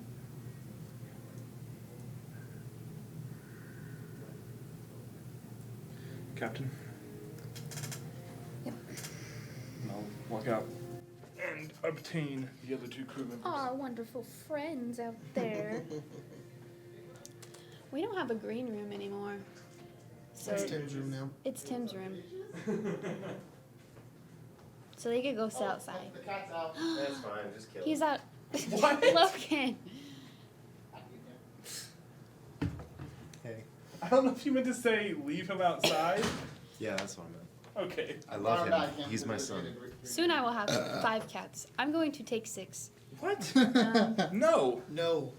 Captain? Yep. And I'll walk out and obtain the other 2 crew members. Our wonderful friends out there. We don't have a green room anymore. So It's Tim's room now. it's Tim's room. So they could go sit outside. The cat's out. That's fine, just kill He's him. out. What? Logan. Hey. I don't know if you meant to say leave him outside. Yeah, that's what I meant. Okay. I love him. He's my son. Soon I will have 5 cats. I'm going to take 6. What? Um, No. No.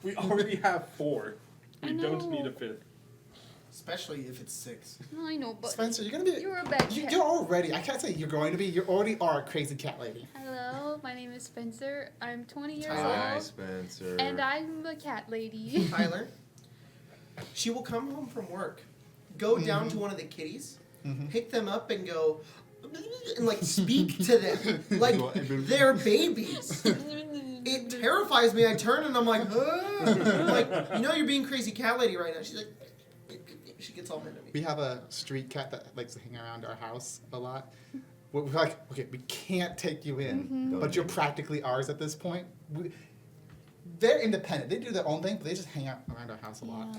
We already have 4. I We don't know. need a 5th. Especially if it's 6. I know, but Spencer, you're gonna be. you're a bad cat. You're already. I can't say you're going to be. You already are a crazy cat lady. Hello, my name is Spencer. I'm 20 years Hi, old, Spencer. and I'm a cat lady. Tyler, she will come home from work, go down to one of the kitties, pick them up and go, and like speak to them like they're babies. It terrifies me. I turn and I'm like, "Ah." I'm like, you know, you're being crazy cat lady right now. She's like, she gets all mad at me. We have a street cat that likes to hang around our house a lot. We're like, okay, we can't take you in, but you're practically ours at this point. They're independent. They do their own thing, but they just hang out around our house a lot.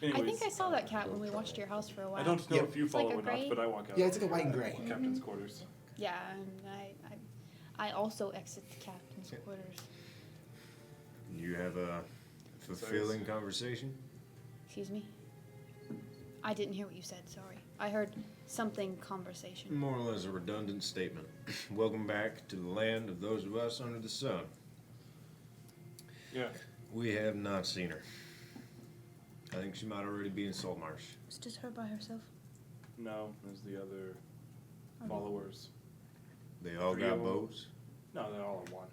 Yeah. I Anyways, think I saw that cat when we watched your house for a while. I don't know Yeah. if you It's like follow a or not, gray? but I walk out. Yeah, it's like a white and gray. Captain's quarters. Yeah, and I also exit the captain's quarters. You have a fulfilling conversation? Excuse me? I didn't hear what you said, sorry. I heard something conversation. More or less a redundant statement. Welcome back to the land of those of us under the sun. Yeah. We have not seen her. I think she might already be in Saltmarsh. It's just her by herself. No, there's the other followers. They all 3 got of them. boats? No, they're all in one.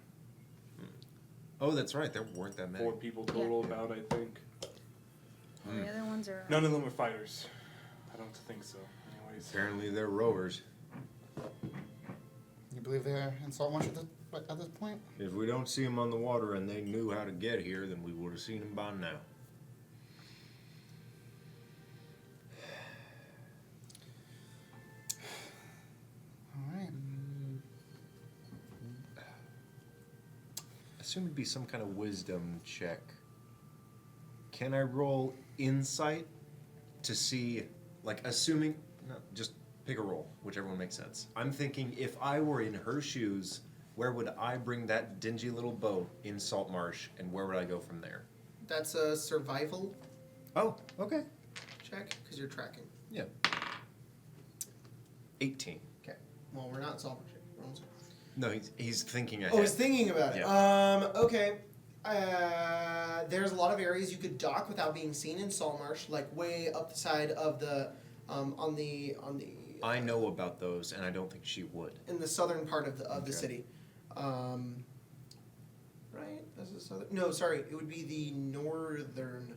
Oh, that's right. There weren't that many. 4 people total, about, I think. All the other ones are. None of them are fighters. I don't think so. Anyways. Apparently they're rowers. You believe they're in Saltmarsh at this point? If we don't see them on the water and they knew how to get here, then we would have seen them by now. assume it'd be some kind of wisdom check. Can I roll insight to see, like, assuming, no, just pick a roll, whichever one makes sense. I'm thinking if I were in her shoes, where would I bring that dingy little boat in Saltmarsh, and where would I go from there? That's a survival Oh, okay. check because you're tracking. Yeah. 18. Okay. Well, we're not in Saltmarsh yet. We're on No, he's thinking ahead. Oh, I was thinking about it. Yeah. Okay. There's a lot of areas you could dock without being seen in Saltmarsh, like way up the side of the, on the. I know about those, and I don't think she would. In the southern part of the Okay. city, right? That's the southern. No, sorry, it would be the northern.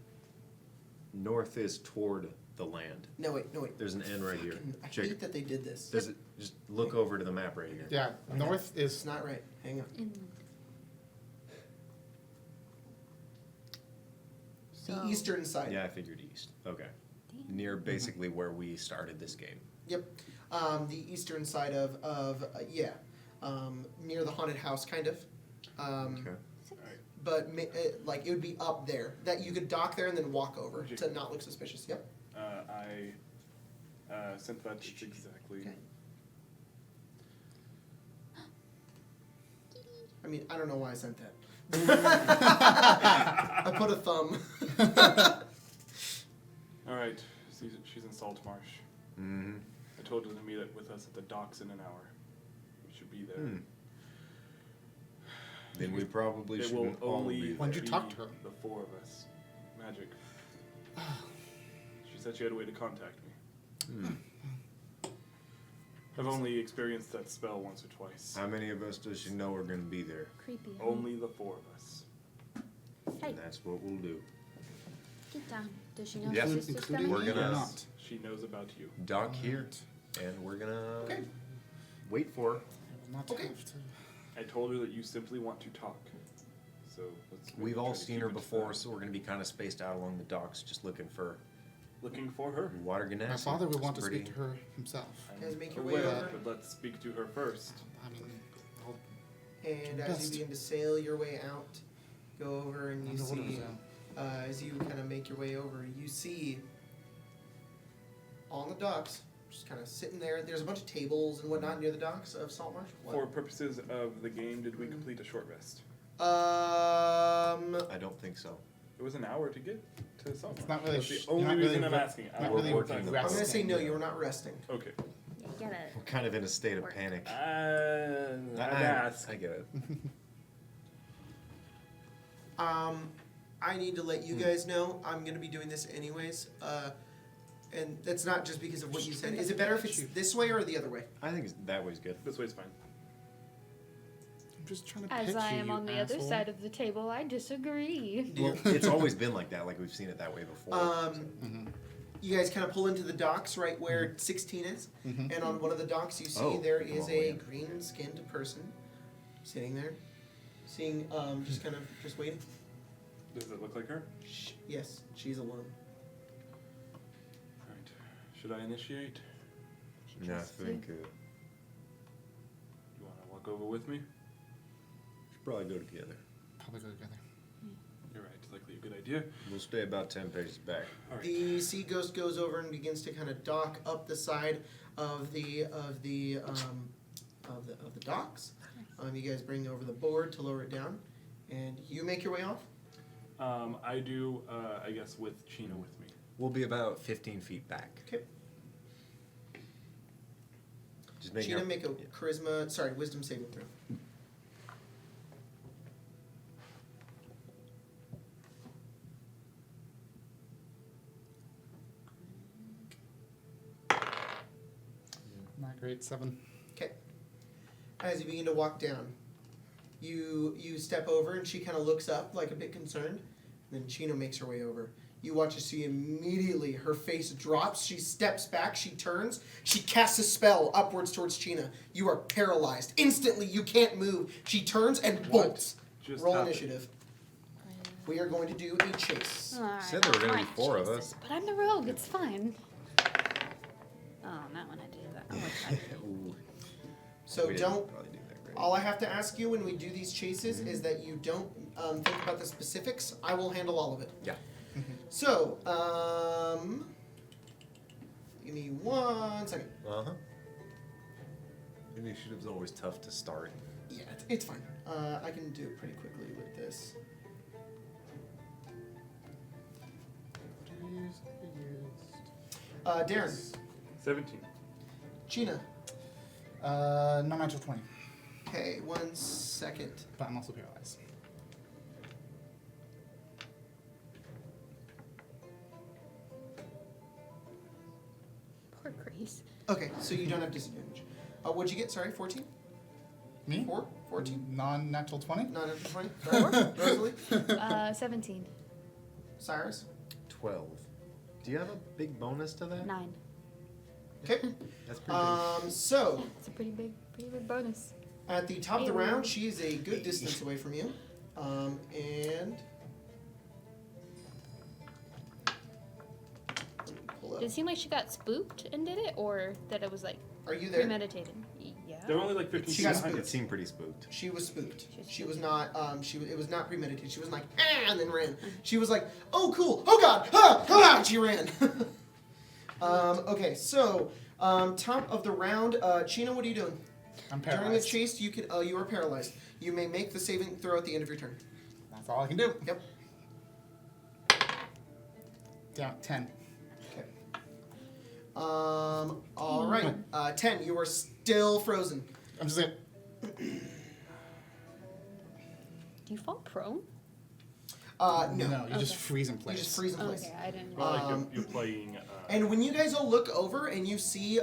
North is toward the land. No wait. There's an N right here. I Check hate it. that they did this. Does it just look over to the map right here? Yeah, north It's is not right. Hang on. The So- eastern side. Yeah, I figured east. Okay. Near basically where we started this game. Yep. The eastern side of near the haunted house, kind of. Okay. But like it would be up there that you could dock there and then walk over Okay. to not look suspicious. Yep. I sent that exactly. Okay. I mean, I don't know why I sent that. I put a thumb. All right, she's in Saltmarsh. Mm-hmm. I told her to meet up with us at the docks in an hour. We should be there. Then we probably It will shouldn't all only be When'd you be talk to her? the four of us. Magic. She said she had a way to contact me. I've only experienced that spell once or twice. How many of us does she know are going to be there? Creepy. huh? Only the four of us. Hey, And that's what we'll do. get down. Does she know Yeah. her sister's Including coming? We're me or gonna- not? She knows about you. Dock here, and we're gonna Okay. wait for her. I will not Okay. have to. I told her that you simply want to talk. So let's. maybe We've all try to seen keep her it to before, that. so we're gonna be kind of spaced out along the docks, just looking for Looking for her. water ganassi. My father would want to Pretty- speak to her himself. I'm Guys, make your way aware, over. but let's speak to her first. I mean, I'll And Do as best. you begin to sail your way out, go over and you underwater see, zone. as you kind of make your way over, you see on the docks, just kind of sitting there. There's a bunch of tables and whatnot near the docks of Saltmarsh. For purposes of the game, did we complete a short rest? I don't think so. It was an hour to get to Saltmarsh. It's not really That's sh- the only not reason really I'm re- asking. not We're really working time. the I'm gonna say no. resting. You were not resting. Okay. Yeah, you gotta. We're kind of in a state of Work. panic. I'd ask. I get it. I need to let you guys know I'm gonna be doing this anyways. And that's not just because of what you said. Is it better if it's this way or the other way? I think that way's good. This way's fine. I'm just trying to As pitch I you, am you on the other asshole. side of the table, I disagree. Well, it's always been like that. Like we've seen it that way before. You guys kind of pull into the docks right where 16 is, and on one of the docks you see Oh, there come is on, a William. green-skinned person sitting there, seeing just kind of just waiting. Does it look like her? Yes, she's alone. Alright. Should I initiate? No, I think You want to walk over with me? should probably go together. Probably go together. You're right. It's likely a good idea. We'll stay about 10 paces back. Alright. The sea ghost goes over and begins to kind of dock up the side of the docks. You guys bring over the board to lower it down, and you make your way off. I do, I guess, with Chino with me. We'll be about 15 feet back. Okay. Just make Gina, make a wisdom saving throw. Not great. 7. Okay. As you begin to walk down, you step over and she kind of looks up like a bit concerned. And then Chino makes her way over. You watch as she immediately, her face drops. She steps back. She turns. She casts a spell upwards towards China. You are paralyzed. Instantly, you can't move. She turns and What bolts. just Roll happened? initiative. We are going to do a chase. Alright, Said there were gonna be fine, 4 of Jesus, us. But I'm the rogue, it's fine. Oh, not when I do that. Oh, it's fine. Ooh. So We didn't don't probably do that great. All I have to ask you when we do these chases is that you don't think about the specifics. I will handle all of it. Yeah. So, give me 1 second. Uh-huh. Initiative's always tough to start. Yeah, it's fine. I can do it pretty quickly with this. Darren, 17. Gina. No natural 20, Okay, 1 second. but I'm also paralyzed. Poor Grace. Okay, so you don't have disadvantage. What'd you get? Sorry, 14? Me? 4? 14? Non-natural 20? Not at 20? Sorry. Rosalie? 17. Cyrus? 12. Do you have a big bonus to that? 9. Okay. That's pretty big. So, It's a pretty big bonus. at the top of the Ew. round, she's a good distance away from you. And... let me pull up. Did it seem like she got spooked and did it, or that it was like Are you there? premeditated? Yeah. They're only like 15 She feet got behind spooked. us. It seemed pretty spooked. She was spooked. She She was was not. It was not premeditated. She was like, ah, and then ran. She was like, oh, cool. Oh God. Ah, ah, and she ran. Okay, so top of the round, Chino, what are you doing? I'm During the paralyzed. chase, you can. You are paralyzed. You may make the saving throw at the end of your turn. That's all I can do. Yep. Down 10. Okay. All right. 10. You are still frozen. I'm just like, Do you fall prone? No. no, you just Okay. freeze in You place. just freeze in place. Okay, I didn't. Well, like you're playing. And when you guys all look over and you see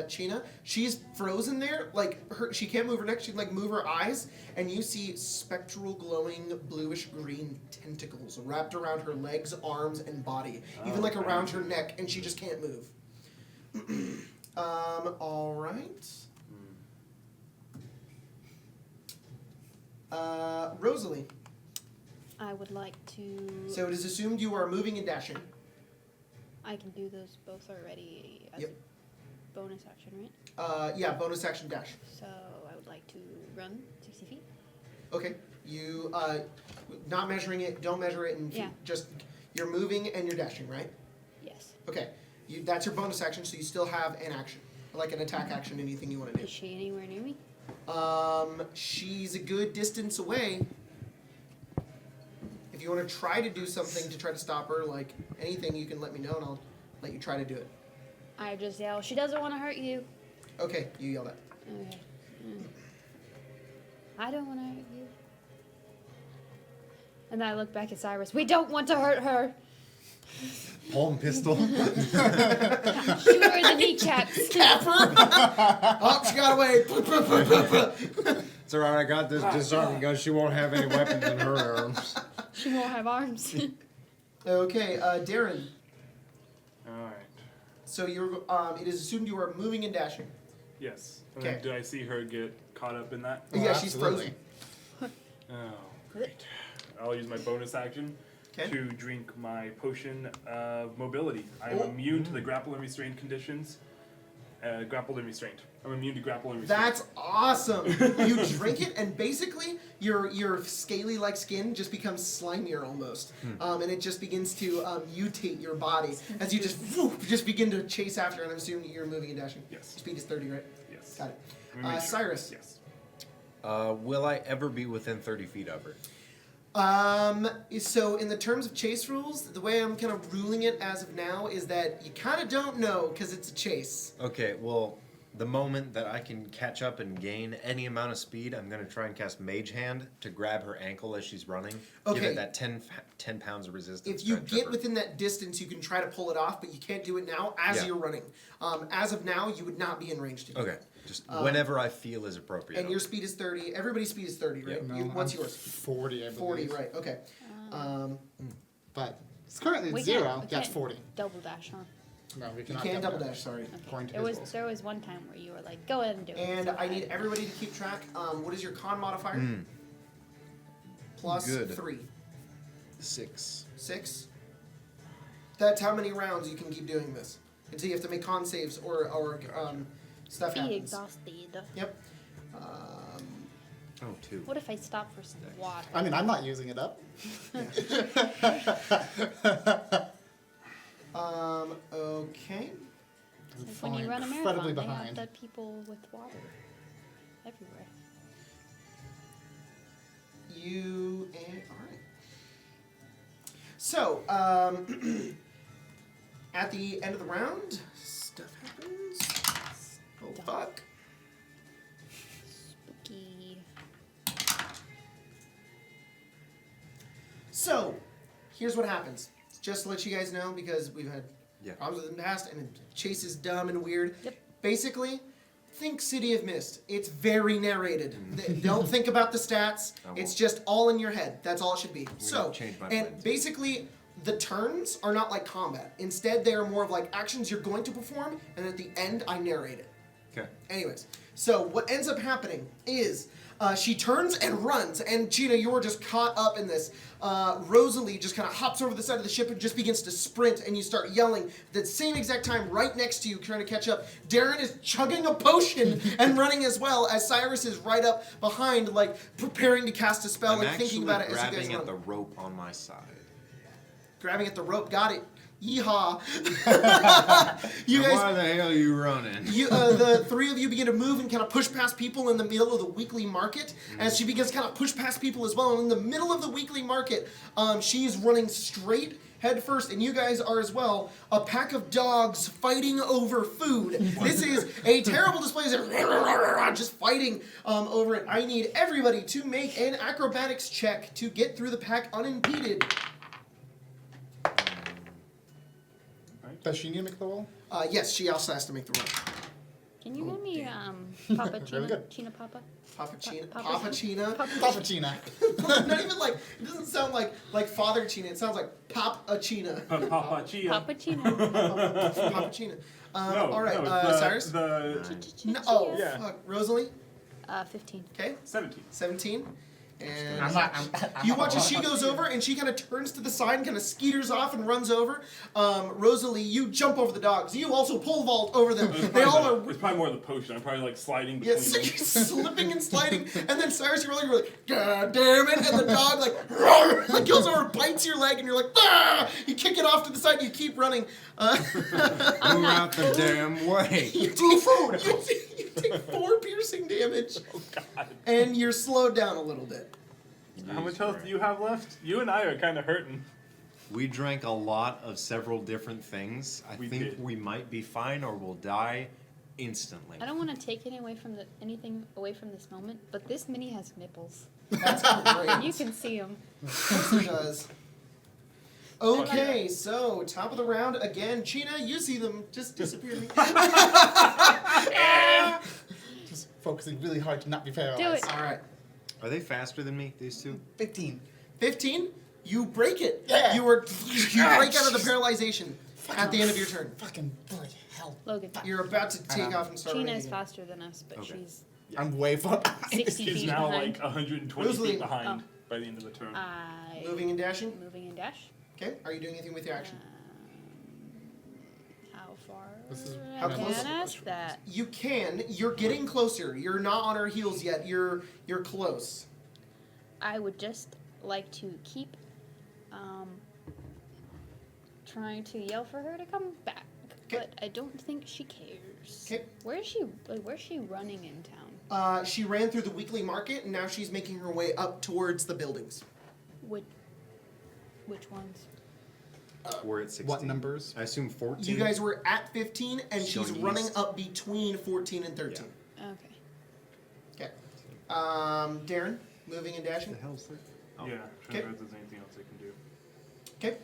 China, she's frozen there. Like she can't move her neck. She can like move her eyes, and you see spectral, glowing, bluish green tentacles wrapped around her legs, arms, and body, even like around her neck, and she just can't move. All right. Rosalie. I would like to. So it is assumed you are moving and dashing. I can do those both already as Yep. a bonus action, right? Yeah, bonus action dash. So I would like to run 60 feet. Okay. You not measuring it. Don't measure it, and Yeah. just you're moving and you're dashing, right? Yes. Okay. That's your bonus action, so you still have an action, like an attack action. Anything you want to Is she anywhere near me? do. She's a good distance away. If you want to try to do something to try to stop her, like anything, you can let me know, and I'll let you try to do it. I just yell, she doesn't want to hurt you. Okay. You yell that. Okay. I don't want to hurt you. And then I look back at Cyrus. We don't want to hurt her. Palm pistol. Shoot her in the kneecaps. Capper. Oh, she got away. It's alright, I got this disarming gun. She won't have any weapons in her arms. She won't have arms. Okay, Darren. All right. So you're. It is assumed you are moving and dashing. Yes. And Okay. then did I see her get caught up in that? Oh, Yeah, she's absolutely. frozen. Oh, great. I'll use my bonus action Okay. to drink my potion of mobility. I am Oh. immune to the grapple and restraint conditions. Grappled and restrained. I'm immune to grapple and restraint. That's awesome. You drink it, and basically your scaly-like skin just becomes slimier almost, and it just begins to mutate your body as you just begin to chase after. And I'm assuming you're moving and dashing. Yes. Speed is 30, right? Yes. Got it. Let me make sure. Cyrus. Yes. Will I ever be within 30 feet of her? So in the terms of chase rules, the way I'm kind of ruling it as of now is that you kind of don't know because it's a chase. Okay, well, the moment that I can catch up and gain any amount of speed, I'm going to try and cast Mage Hand to grab her ankle as she's running. Give Okay. it that 10 pounds of resistance. If you try and get trip her. within that distance, you can try to pull it off, but you can't do it now as Yeah. you're running. As of now, you would not be in range to do Okay, it. just whenever I feel is appropriate. And your speed is 30. Everybody's speed is 30, right? No, What's I'm yours? 40, I believe. 40, right. Okay. But it's currently We at can't- 0. we That's can't 40. Double dash, huh? No, we You cannot can double dash, sorry. According to There his was rules. there was one time where you were like, go ahead and do it. And So I need everybody to keep track. What is your con modifier? Plus Good. 3. 6. 6. That's how many rounds you can keep doing this. Until you have to make con saves or stuff Be happens. exhausted. Yep. Oh, 2. What if I stop for some water? I mean, I'm not using it up. Okay. Like when you run a Incredibly marathon, they have behind. the people with water everywhere. All right. So, at the end of the round, stuff happens. Oh fuck. Spooky. So, here's what happens. Just to let you guys know, because we've had problems with it in the past, and Chase is dumb and weird. Yep. Basically, think City of Mist. It's very narrated. Don't think about the stats. It's just all in your head. That's all it should be. So, change my and plans. basically, the turns are not like combat. Instead, they are more of like actions you're going to perform, and at the end, I narrate it. Okay. Anyways, so what ends up happening is she turns and runs, and Gina, you were just caught up in this. Rosalie just kind of hops over the side of the ship and just begins to sprint, and you start yelling. At the same exact time, right next to you, trying to catch up, Darren is chugging a potion and running as well, as Cyrus is right up behind, like preparing to cast a spell I'm and thinking about it as you guys grabbing run. at the rope on my side. Grabbing at the rope, got it. Yeehaw! You Now guys. why the hell are you running? The three of you begin to move and kind of push past people in the middle of the weekly market. As she begins to kind of push past people as well. And in the middle of the weekly market, she's running straight head first, and you guys are as well. A pack of dogs fighting over food. This is a terrible display. Just fighting over it. I need everybody to make an acrobatics check to get through the pack unimpeded. Does she need to make the roll? Yes, she also has to make the roll. Can you give me Papa Very China? good. China Papa? Papa China. Papa- Papa China. Papa China. Not even like, it doesn't sound like Father China. It sounds like Papa China. Papa Chia. Papa China. Papa China. No, all right, no, Cyrus? No, oh, Yeah. fuck. Rosalie? 15. Okay. 17. 17. And I'm you not watch as wrong. she goes over and she kind of turns to the side and kind of skeeters off and runs over. Rosalie, you jump over the dogs. You also pole vault over them. They all are. It's probably more the potion. I'm probably like sliding Yeah, between so them. you're slipping and sliding, and then Cyrus, you're like, God damn it, and the dog like kills over, bites your leg, and you're like, ah! You kick it off to the side, and you keep running. Move out the damn way. You take 4 piercing damage, and you're slowed down a little bit. How much health do you have left? You and I are kind of hurting. We drank a lot of several different things. I We think did. we might be fine or we'll die instantly. I don't want to take anything away from this moment, but this mini has nipples. That's And you great. can see them. Of course it does. Okay, so top of the round again. China, you see them just disappearing. Just focusing really hard to not be paralyzed. Do it. All right. Are they faster than me, these two? 15. 15, you break it. Yeah. You break out of the paralyzation at the end of your turn. Fucking bloody hell. Logan. You're about to take off and start China running is again. faster than us, but Okay. she's I'm way far. 60 She's feet now behind. like 120 Rosalie. feet behind Oh. by the end of the turn. Moving and dashing. Moving and dash. Okay. Are you doing anything with your action? How far? This is- How I close? can't ask that. You can. You're getting closer. You're not on her heels yet. You're close. I would just like to keep trying to yell for her to come back, 'Kay. but I don't think she cares. 'Kay. Where's she running in town? She ran through the weekly market, and now she's making her way up towards the buildings. Which ones? We're at 16. What numbers? I assume 14. You guys were at 15, and she's Showing running east. up between 14 and 13. Okay. Okay. Darren, moving and dashing. the hell's that? Oh. Yeah, trying Okay. to know if there's anything else I can do. Okay.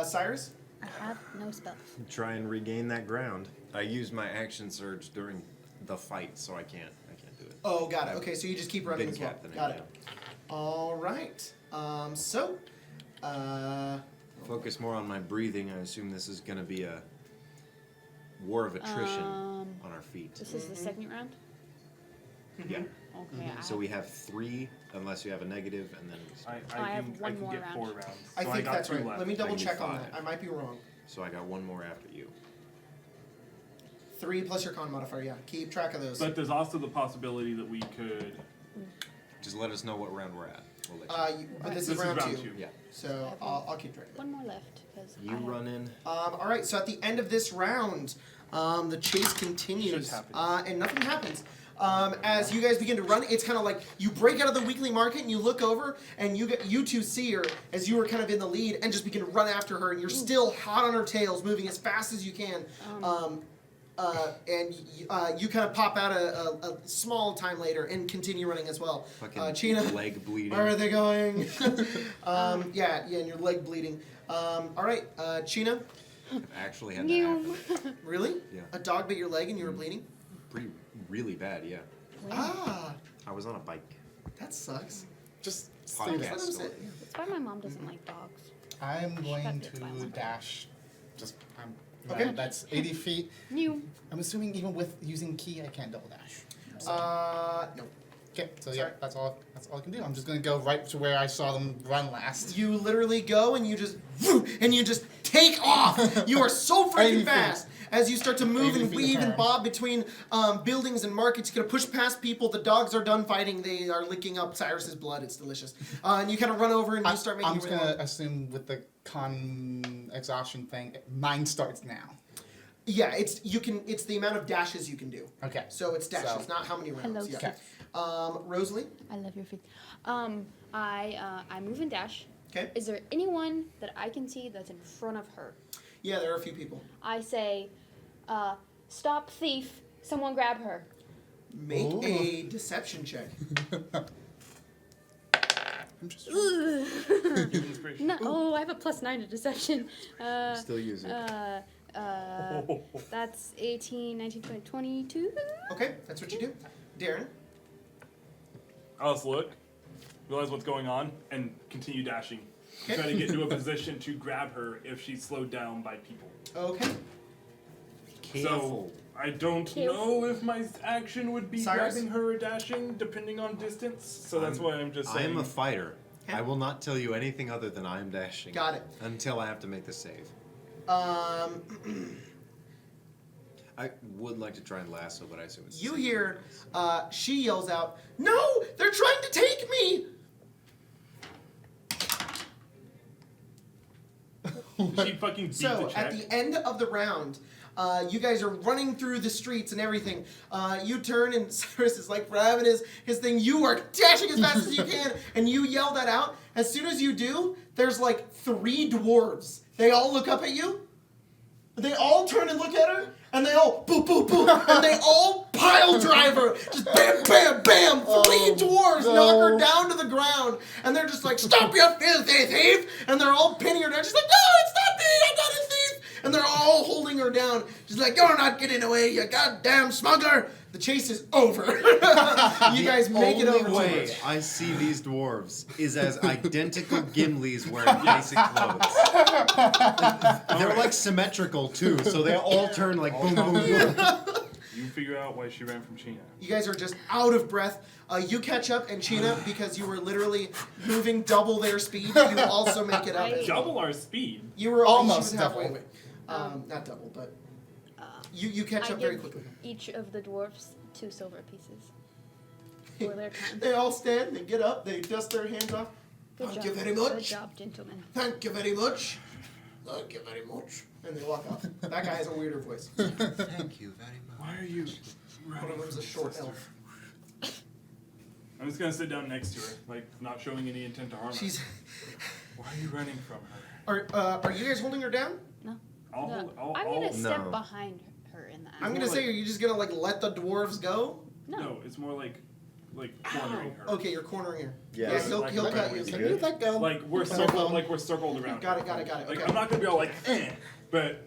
Cyrus. I have no spells. Try and regain that ground. I used my action surge during the fight, so I can't do it. Oh, got it. Okay, so you just keep running Big as well. cat than I Got can. it. All right. So, Focus more on my breathing. I assume this is going to be a war of attrition on our feet. This is the second round? Yeah. Okay. So we have 3, unless you have a negative, and then I have can, one I can more get round. 4 rounds. I So think got that's 2 right. left. Let me double I need check on that. 5. I might be wrong. so I got one more after you. 3 plus your con modifier, yeah. Keep track of those. But there's also the possibility that we could. Just let us know what round we're at. We'll let you. But this This is is round round 2. two. Yeah. So I'll keep track of that. One more left because You run in. All right, so at the end of this round, the chase continues, Shit happens. and nothing happens. As you guys begin to run, it's kind of like you break out of the weekly market and you look over, and you two see her as you were kind of in the lead, and just begin to run after her, and you're still hot on her tails, moving as fast as you can. And you kind of pop out a small time later and continue running as well. Fucking Chena, leg bleeding. where are they going? Yeah, and your leg bleeding. All right, Chena, Actually had that happen. really? Yeah. A dog bit your leg and you were bleeding? Really bad, yeah. Ah, I was on a bike. that sucks. Just Podcast. Let him story. sit. That's why my mom doesn't like dogs. I'm going Shut it, to Violet. dash. Just Okay. That's 80 feet. New. I'm assuming even with using key, I can't double dash. No. Okay, so yeah, Sorry. that's all I can do. I'm just gonna go right to where I saw them run last. You literally go and you just take off. You are so 80 freaking feet. fast as you start to move 80 and feet weave and turn. bob between buildings and markets. You're gonna push past people. The dogs are done fighting. They are licking up Cyrus's blood. It's delicious. And you kind of run over and you start making I'm your just way gonna along. assume with the con exhaustion thing, mine starts now. Yeah, it's the amount of dashes you can do. Okay. So it's dashes, So- not how many rounds. Hello, Yeah. Okay. Rosalie. I love your feet. I move and dash. Okay. Is there anyone that I can see that's in front of her? Yeah, there are a few people. I say, stop thief. Someone grab her. Make a deception check. I'm just Give inspiration. No, oh, I have a +9 to deception. Still use it. That's 18, 19, 20, 22. Okay, that's what you do. Darren. I'll just look, realize what's going on, and continue dashing. Okay. Try to get into a position to grab her if she's slowed down by people. Okay. So I don't know if my action would be Cyrus? grabbing her or dashing, depending on distance. So that's why I'm just I saying. am a fighter. Okay. I will not tell you anything other than I am dashing. Got it. Until I have to make the save. I would like to try and lasso, but I assume it's. the You same hear, rules. she yells out, "No! They're trying to take me!" She fucking beat So, the check. at the end of the round, you guys are running through the streets and everything. You turn and Cyrus is like grabbing his thing. You are dashing as fast as you can, and you yell that out. As soon as you do, there's like 3 dwarves. They all look up at you. They all turn and look at her, and they all boop, boop, boop, and they all pile drive her. Just bam, bam, bam. 3 dwarves knock her down to the ground, and they're just like, "Stop, you filthy thief!" And they're all pinning her down. She's like, "No, it's not me, I'm not a thief!" And they're all holding her down. She's like, "You're not getting away, you goddamn smuggler!" The chase is over. You guys make it over The to way her. I see these dwarves is as identical Gimlis wearing basic clothes. They're like symmetrical too, so they all turn like boom, boom, boom. You figure out why she ran from Chena. You guys are just out of breath. You catch up, and Chena, because you were literally moving double their speed, you also make it up. I- Double our speed. You were Almost she was halfway double. away. Not double, but you catch I up very give quickly. each of the dwarfs 2 silver pieces for their time. They all stand, they get up, they dust their hands off. Good Thank job. you very Good much. job, gentlemen. Thank you very much. Thank you very much. And they walk off. That guy has a weirder voice. Thank you very much. Why are you One running of them's a from short sister? elf. I'm just gonna sit down next to her, like not showing any intent to harm her. She's. Why are you running from her? Are you guys holding her down? No. I'll No. hold. I'll, I'm I'll, gonna step No. behind her in the act. I'm gonna more say, like- are you just gonna like let the dwarves go? No, it's more like cornering her. Okay, you're cornering her. Yeah, Yeah, so he'll, like he'll that cut way you. we Can good? you let go? Like we're Come circled. on. Like we're circled around. Got her. it, got it, got it, Like okay. I'm not gonna be all like, but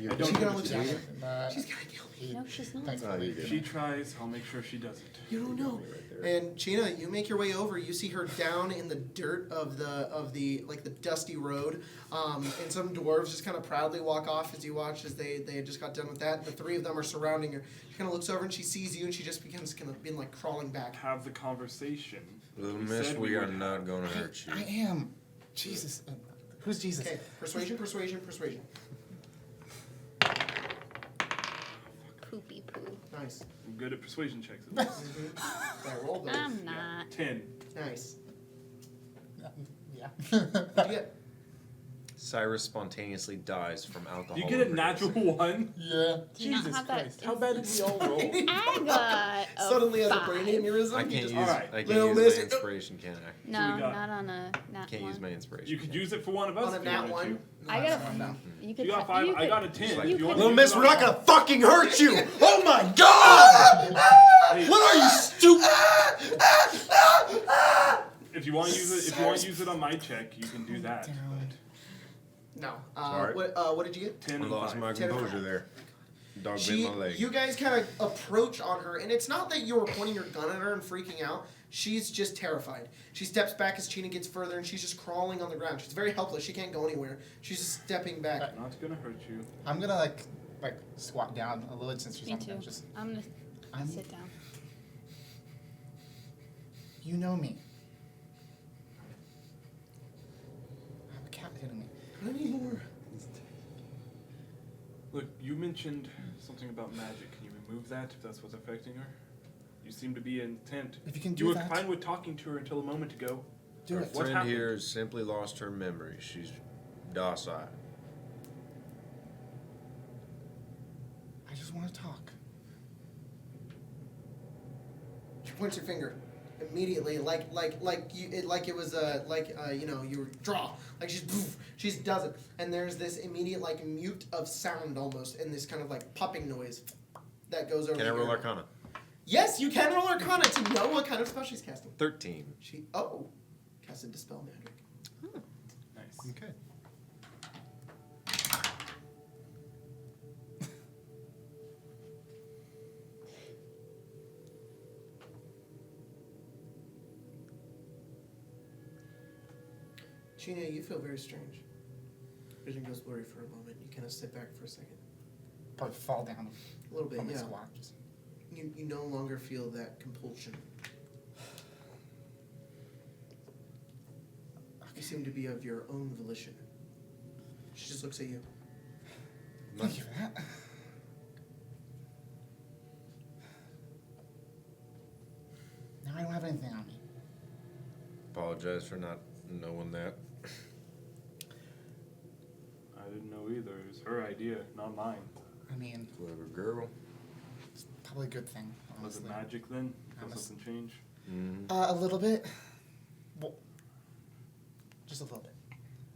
I don't. She's think gonna look she- at you. Uh, She's gonna kill me. No, she's not. Thanks. Oh, you did. She tries. I'll make sure she doesn't. You don't know. And Gina, you make your way over. You see her down in the dirt of the like the dusty road, and some dwarves just kind of proudly walk off as you watch as they had just got done with that. The 3 of them are surrounding her. She kind of looks over and she sees you and she just begins kind of being like crawling back. Have the conversation. Little We miss, said we we are would not gonna hurt you. I am. Jesus. Who's Jesus? Okay, persuasion, persuasion, persuasion. Nice. I'm good at persuasion checks at least. Yeah, roll those. I'm not. 10. Nice. Yeah. What'd you get? Cyrus spontaneously dies from alcohol. You get a overdose. natural 1? Yeah. Do you not Jesus have that Christ. How bad did we all roll? I got a Suddenly has a 5. brain aneurysm. I he can't just- use. Alright. I can't Little use miss- my inspiration, can I? No, we got? not on a nat Can't one. use my inspiration. You could can I? use it for one of us On a if you nat wanted one. to. I got a. No. You could. You got ha- 5, you I could- got a 10. you If you could- want Little to miss, use it we're on not gonna fucking hurt you! Oh my god! Hey, What are you, stupid? If you want to use it on my check, you can do that. down. No. Sorry. What did you get? 10 I and lost 5. my 10 and composure 5. there. Dog bit my leg. You guys kind of approach on her, and it's not that you were pointing your gun at her and freaking out. She's just terrified. She steps back as Tiene gets further, and she's just crawling on the ground. She's very helpless. She can't go anywhere. She's just stepping back. Not gonna hurt you. I'm gonna like squat down a little since she's Me on too. just. I'm gonna I'm. sit down. You know me. I have a cat hitting me. I need more. Look, you mentioned something about magic. Can you remove that if that's what's affecting her? You seem to be intent. If you can You do were that, fine with talking to her until a moment ago. do Our it. What friend happened? here has simply lost her memory. She's docile. I just want to talk. She points her finger immediately, like it was you were draw. Like she does it, and there's this immediate like mute of sound almost, and this kind of like popping noise that goes over. Can I the roll area. Arcana? Yes, you can roll Arcana to know what kind of spell she's casting. 13. She casted Dispel Magic. Nice. Okay. Tiene, you feel very strange. Vision goes blurry for a moment. You kind of sit back for a second. Probably fall down A little bit, from my yeah. squat. Just. You no longer feel that compulsion. You seem to be of your own volition. She just looks at you. Thank you for that. Now I don't have anything on me. Apologize for not knowing that. I didn't know either. It was her idea, not mine. I mean, Clever girl. it's probably a good thing, Was it honestly. magic then? Does Honest- something change? Mm. A little bit. Well, just a little bit.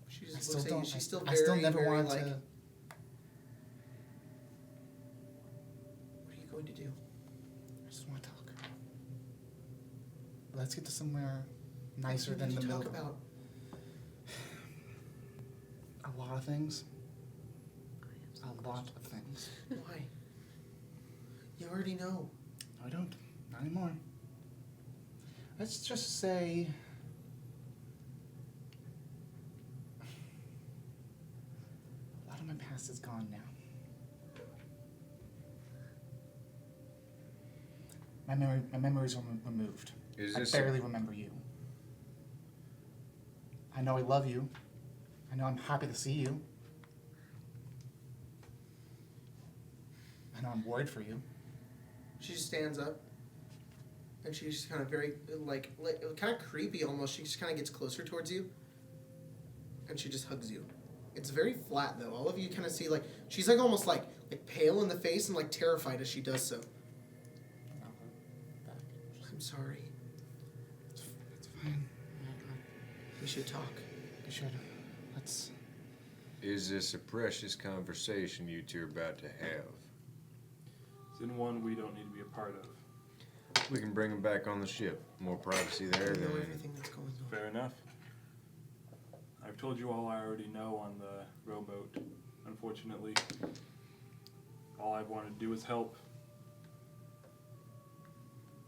She I just still looks at you. don't. She's still I very, still never very wanted like, to. what are you going to do? I just want to talk. Let's get to somewhere nicer What than did the you middle. talk about? A lot of things. A lot of things. Why? You already know. No, I don't. Not anymore. Let's just say. A lot of my past is gone now. My memories are removed. Is I this barely remember you. I know I love you. I know I'm happy to see you. I know I'm worried for you. She just stands up, and she's just kind of very like kind of creepy almost. She just kind of gets closer towards you, and she just hugs you. It's very flat though. All of you kind of see like she's like almost like pale in the face and like terrified as she does so. I'm sorry. It's fine. We should talk. We should. Let's. Is this a precious conversation you two are about to have? It's in one we don't need to be a part of. We can bring him back on the ship. More privacy there I know than. everything that's going on. Fair enough. I've told you all I already know on the rowboat. Unfortunately, all I've wanted to do is help.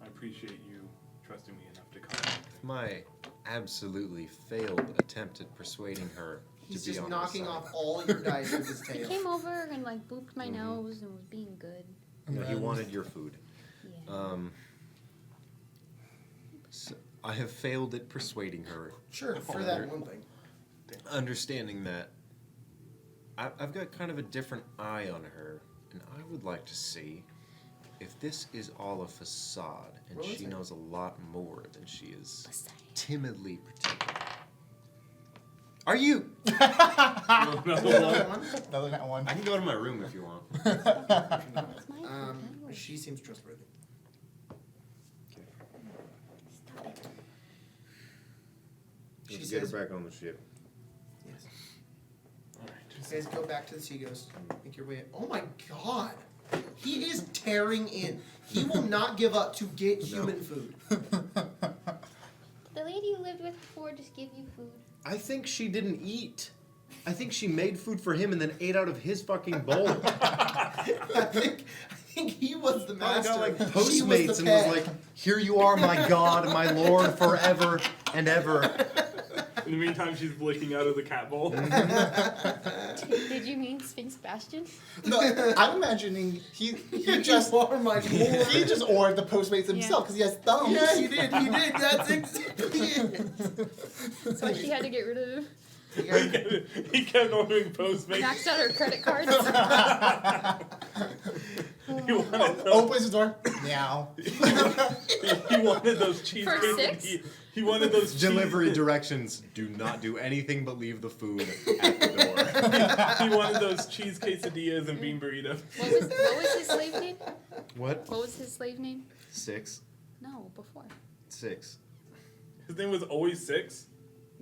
I appreciate you trusting me enough to come. My absolutely failed attempt at persuading her He's to be just on knocking her side. off all your dice with his He tail. came over and like booped my Mhm. nose and was being good. No, he wanted your food. Yeah. So I have failed at persuading her. Sure, for that one thing. Understanding that I've got kind of a different eye on her, and I would like to see if this is all a facade and Roll she insight. knows a lot more than she is timidly pretending. Are you? Another one. Another nat one. I can go to my room if you want. It's my She seems trustworthy. Stop it. She Let's get says, her back on the ship. yes. Alright. You guys go back to the Sea Ghost. Make your way. Oh my god! He is tearing in. He will not give up to get human food. The lady you lived with before just give you food. I think she didn't eat. I think she made food for him and then ate out of his fucking bowl. I think he was the I master. got like She was Postmates the and was pet. like, "Here you are, my God, my Lord, forever and ever." In the meantime, she's licking out of the cat bowl. Did you mean Sphinx Bastion? No, I'm imagining he just You are my lord. he just ordered the Postmates himself because he has thumbs. Yeah, he did. He did. That's exactly it. That's why she had to get rid of. He kept ordering Postmates. Maxed out her credit cards. He wanted those, Opens the door. Meow. he wanted those cheese For quesadillas. six? He wanted those Delivery directions: do not do anything but leave the food at the door. He wanted those cheese quesadillas and bean burritos. What was his slave name? What? What was his slave name? 6. No, before. 6. His name was always 6.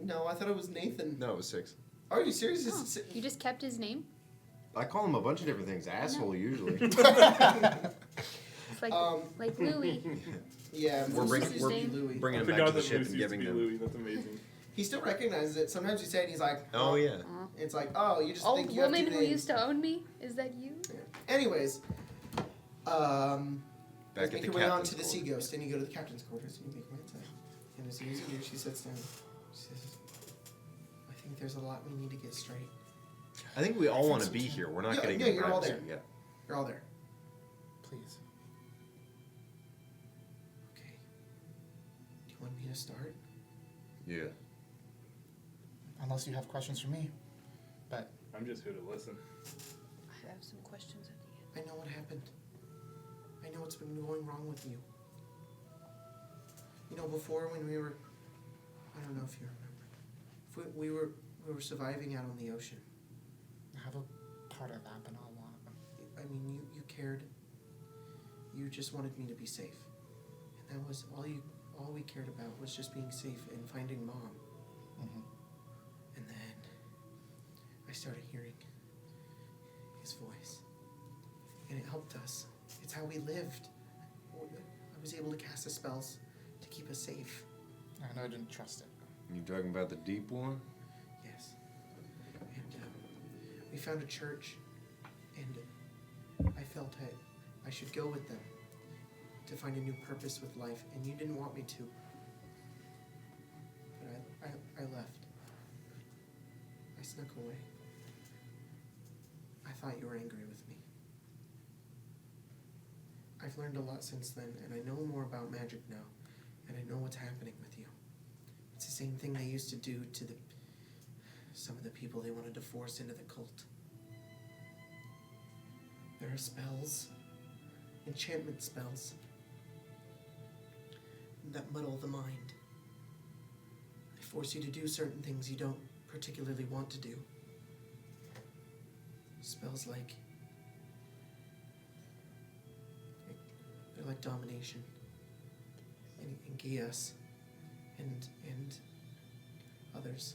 No, I thought it was Nathan. No, it was 6. Are you serious? Oh, you just kept his name? I call him a bunch of different things. Asshole usually. It's like like Louis. Yeah, We're bringing his we're name Louis. bringing I him back forgot to the that ship Lucy and used to giving be them. Louis. That's amazing. He still recognizes it. Sometimes you say it, and he's like, Oh yeah. It's like, oh, you just Old think you have woman two who names. used to own me? Is that you? Yeah. Anyways, Back at make the your way on captain's to the Sea quarters. Ghost, and you go to the captain's quarters, and you make your inside. And as soon as you do, she sits down. She says, I think there's a lot we need to get straight. I think we all want to be here. We're not Yeah, getting yeah, any you're all privacy there. yet. You're all there. Please. Okay. Do you want me to start? Yeah. Unless you have questions for me. But I'm just here to listen. I have some questions at the end. I know what happened. I know what's been going wrong with you. You know, before when we were, I don't know if you remember, if we were surviving out on the ocean. I have a part of that, but not a lot. I mean, you cared. You just wanted me to be safe, and that was all we cared about was just being safe and finding Mom. Mm-hmm. And then I started hearing his voice, and it helped us. It's how we lived. I was able to cast the spells to keep us safe. I know I didn't trust it. You talking about the deep one? Yes. And we found a church, and I felt I should go with them to find a new purpose with life, and you didn't want me to. But I left. I snuck away. I thought you were angry with me. I've learned a lot since then, and I know more about magic now, and I know what's happening with you. It's the same thing they used to do to some of the people they wanted to force into the cult. There are spells, enchantment spells, that muddle the mind. They force you to do certain things you don't particularly want to do. Spells they're like domination, and Gias, and others.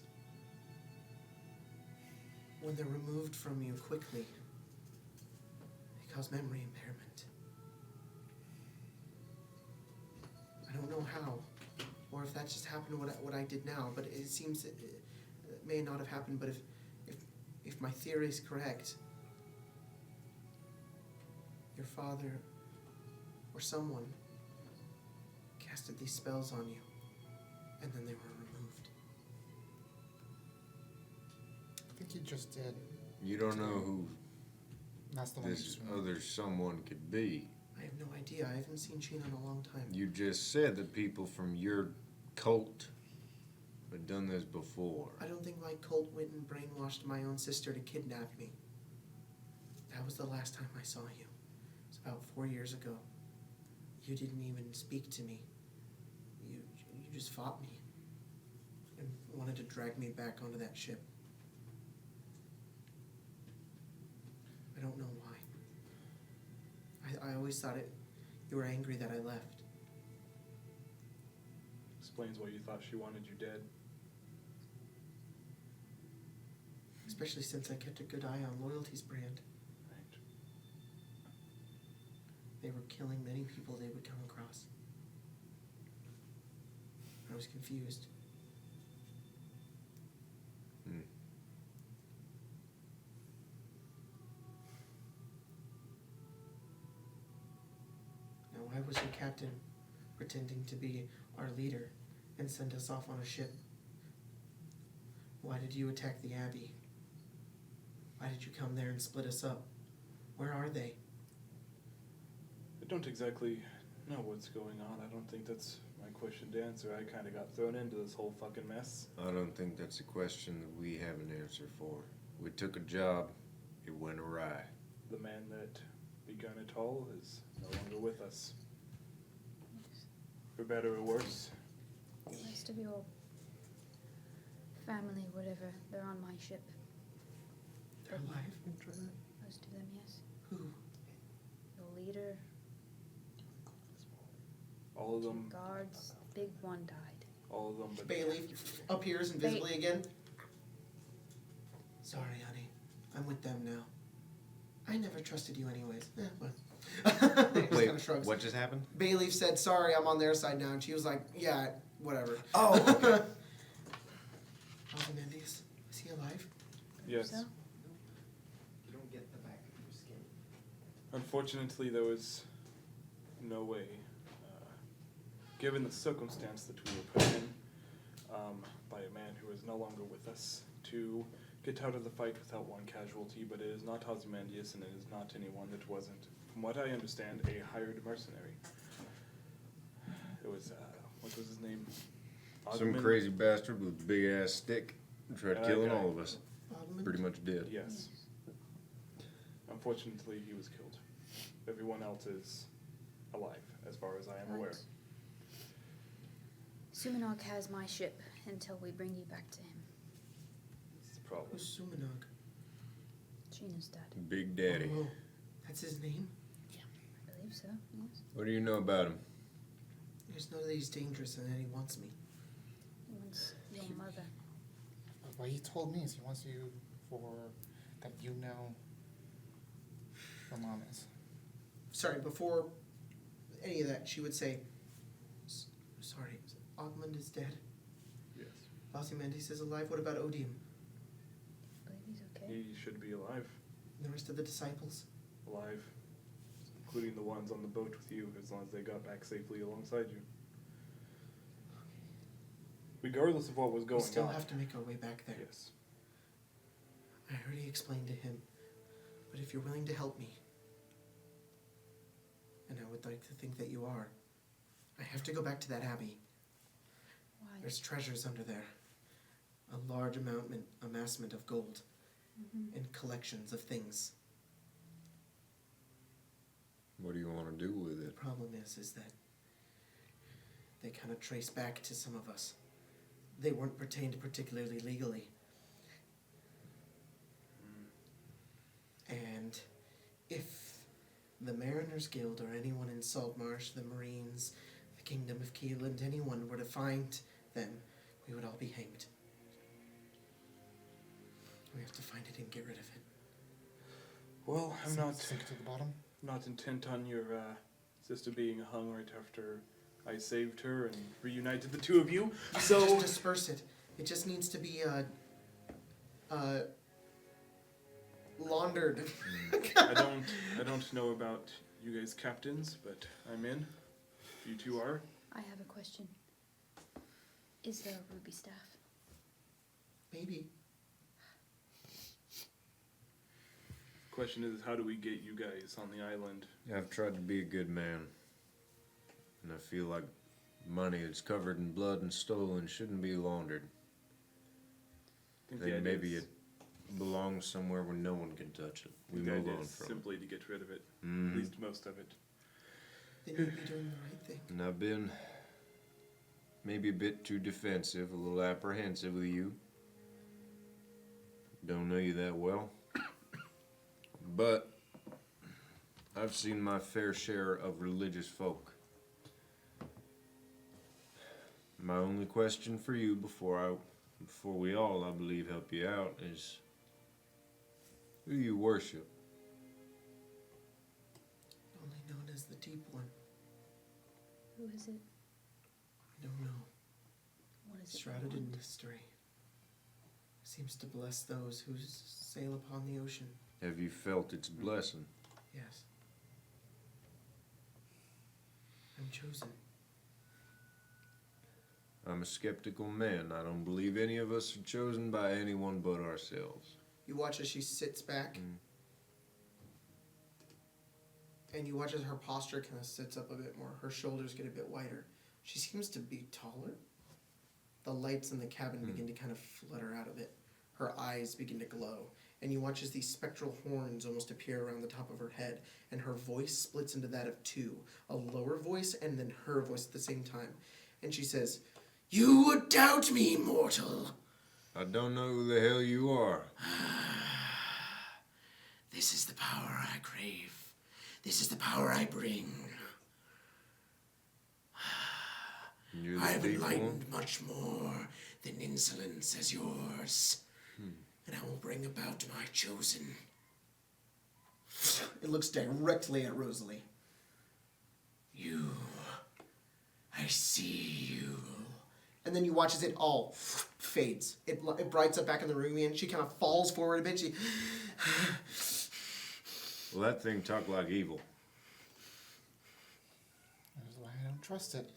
When they're removed from you quickly, they cause memory impairment. I don't know how, or if that just happened what I did now, but it seems it may not have happened. But if my theory is correct, your father or someone casted these spells on you, and then they were removed. I think you just did. You don't know who That's the one you this just other someone could be. I have no idea. I haven't seen Sheena in a long time. You just said that people from your cult had done this before. I don't think my cult went and brainwashed my own sister to kidnap me. That was the last time I saw you. It was about 4 years ago. You didn't even speak to me. You just fought me and wanted to drag me back onto that ship. I don't know why. I always thought you were angry that I left. Explains why you thought she wanted you dead. Especially since I kept a good eye on Loyalty's brand. Right. They were killing many people they would come across. I was confused. Now, why was your captain pretending to be our leader and send us off on a ship? Why did you attack the Abbey? Why did you come there and split us up? Where are they? I don't exactly know what's going on. I don't think that's my question to answer. I kind of got thrown into this whole fucking mess. I don't think that's a question that we have an answer for. We took a job, it went awry. The man that begun it all is no longer with us. For better or worse. Most of your family, whatever, they're on my ship. They're alive? Most of them, yes. Who? Your leader, All of 2 them. guards, the big one died. All of them, but Bailey appears invisibly again. Sorry, honey. I'm with them now. I never trusted you anyways. Well. Just Wait, kinda shrugs. what just happened? Bailey said, sorry, I'm on their side now. And she was like, yeah, whatever. Oh, okay. Ozymandias, is he alive? yes. So? You don't get the back of your skin. Unfortunately, there was no way, given the circumstance that we were put in by a man who is no longer with us, to get out of the fight without one casualty, but it is not Ozymandias and it is not anyone that wasn't, from what I understand, a hired mercenary. It was, what was his name? Some Ogman? crazy bastard with a big ass stick tried killing guy. all of us. Oddman? Pretty much did. Yes. Unfortunately, he was killed. Everyone else is alive, as far as I am aware. Right. Sumanog has my ship until we bring you back to him. That's the problem. Who's Sumanog? Gina's dad. Big Daddy. Oh, that's his name? I believe so, yes. What do you know about him? I just know that he's dangerous and that he wants me. He wants your mother. What he told me is he wants you for that you know where Mom is. Sorry, before any of that, she would say, sorry, Ogmund is dead. Yes. Ozymandias is alive. What about Odium? I believe he's okay. He should be alive. And the rest of the disciples? Alive. Including the ones on the boat with you, as long as they got back safely alongside you. Regardless of what was going We still on. have to make our way back there. Yes. I already explained to him. But if you're willing to help me, and I would like to think that you are, I have to go back to that abbey. Why? There's treasures under there. A large amassment of gold Mhm. and collections of things. What do you want to do with The it? problem is that they kind of trace back to some of us. They weren't pertained particularly legally. And if the Mariners Guild or anyone in Saltmarsh, the Marines, the Kingdom of Keeland, anyone were to find them, we would all be hanged. We have to find it and get rid of it. Well, I'm not Sink to the bottom. not intent on your sister being hung right after I saved her and reunited the two of you. So Just disperse it. It just needs to be laundered. I don't know about you guys captains, but I'm in. You two are. I have a question. Is there a ruby staff? Maybe. Question is, how do we get you guys on the island? I've tried to be a good man. And I feel like money that's covered in blood and stolen shouldn't be laundered. I I the think idea maybe is- it belongs somewhere where no one can touch it. We the move idea on is from it. simply to get rid of it. Mhm. At least most of it. then you'd be doing the right thing. And I've been maybe a bit too defensive, a little apprehensive with you. Don't know you that well. But I've seen my fair share of religious folk. My only question for you before we all, I believe, help you out is, who do you worship? Only known as the Deep One. Who is it? I don't know. What is it? Shrouded in mystery. Seems to bless those who sail upon the ocean. Have you felt its blessing? Yes. I'm chosen. I'm a skeptical man. I don't believe any of us are chosen by anyone but ourselves. You watch as she sits back. And you watch as her posture kind of sits up a bit more. Her shoulders get a bit wider. She seems to be taller. The lights in the cabin begin to kind of flutter out of it. Her eyes begin to glow. And you watch as these spectral horns almost appear around the top of her head. And her voice splits into that of two. A lower voice and then her voice at the same time. And she says, "You would doubt me, mortal. I don't know who the hell you are. This is the power I crave. This is the power I bring. You're I the have deep enlightened one. much more than insolence as yours. And I will bring about my chosen." It looks directly at Rosalie. "You. I see you." And then you watch as it all fades. It brights up back in the room again. She kind of falls forward a bit. She... Well, that thing talked like evil. That's why I don't trust it.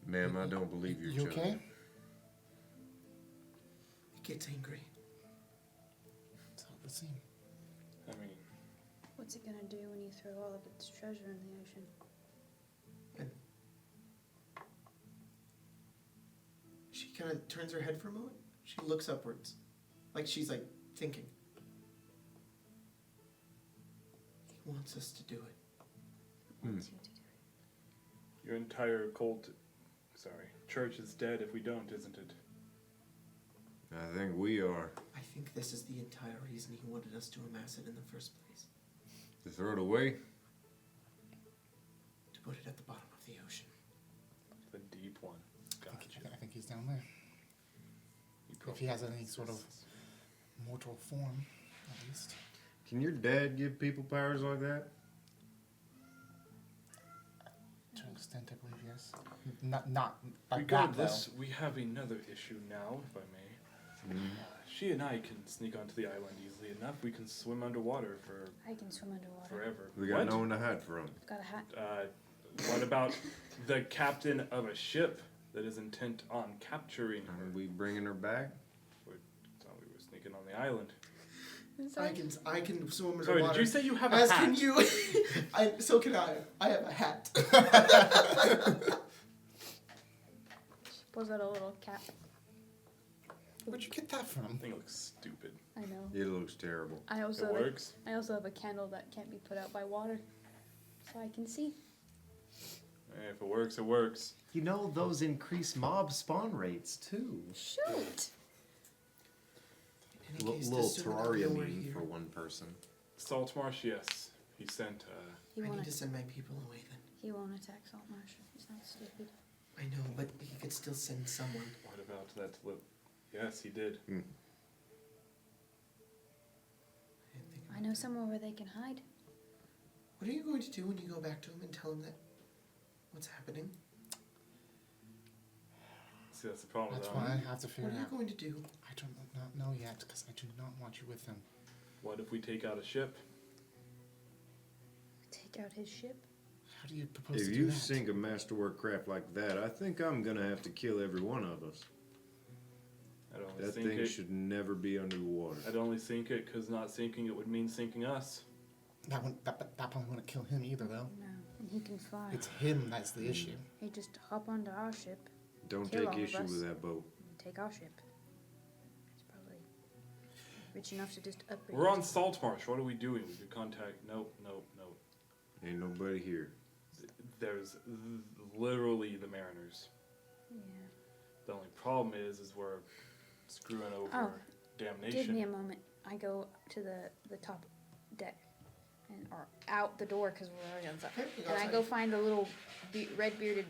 Ma'am, I don't believe you're You chosen. okay? It gets angry. That's how it would seem. I mean, What's it gonna do when you throw all of its treasure in the ocean? And she kind of turns her head for a moment. She looks upwards. Like she's like thinking. He wants us to do it. Wants you to do it. your entire church is dead if we don't, isn't it? I think we are. I think this is the entire reason he wanted us to amass it in the first place. To throw it away? To put it at the bottom of the ocean. The deep one. Gotcha. I think he's down there. You If he has any sort of mortal form, at least. Can your dad give people powers like that? To an extent, I believe, yes. Not like Regarding that, this, we have another issue now, if I may. She and I can sneak onto the island easily enough. We can swim underwater for I can swim underwater. forever. We got What? no one to hide from. I've got a hat. What about the captain of a ship that is intent on capturing her? Are we bringing her back? We thought we were sneaking on the island. I can swim underwater. Sorry, did you say you have a As hat? can you. So can I. I have a hat. Pulls out a little cap. Where'd you get that I from? think it looks stupid. I know. It looks terrible. I also It have works. I also have a candle that can't be put out by water, so I can see. Hey, if it works, it works. You know, those increase mob spawn rates, too. Shoot! In any case, Little the sooner that we know we're terrarium here, for one person. Saltmarsh, yes. He sent, He I need won't. to send my people away then. He won't attack Saltmarsh. He's not stupid. I know, but he could still send someone. what about that Yes, he did. I didn't think I about know that. somewhere where they can hide. What are you going to do when you go back to him and tell him that what's happening? See, that's the problem That's with why that. I have to figure What are it you out. going to do? I do not know yet, because I do not want you with him. What if we take out a ship? Take out his ship. How do you propose If to do you that? sink a masterwork craft like that, I think I'm gonna have to kill every one of us. I'd only That sink thing it. should never be under the water. I'd only sink it because not sinking it would mean sinking us. That probably wouldn't kill him either, though. No, and he can fly. It's him that's the issue. He just hop onto our ship Don't Kill all take of issue us. with that boat. and take our ship. He's probably rich enough to just upgrade. We're on his- Saltmarsh. What are we doing? We could contact. Nope. Ain't nobody here. There's literally the mariners. Yeah. The only problem is we're screwing over Oh, damnation. Give me a moment. I go to the top deck, or out the door because we're already on top. Okay, you go And I outside. go find the little red bearded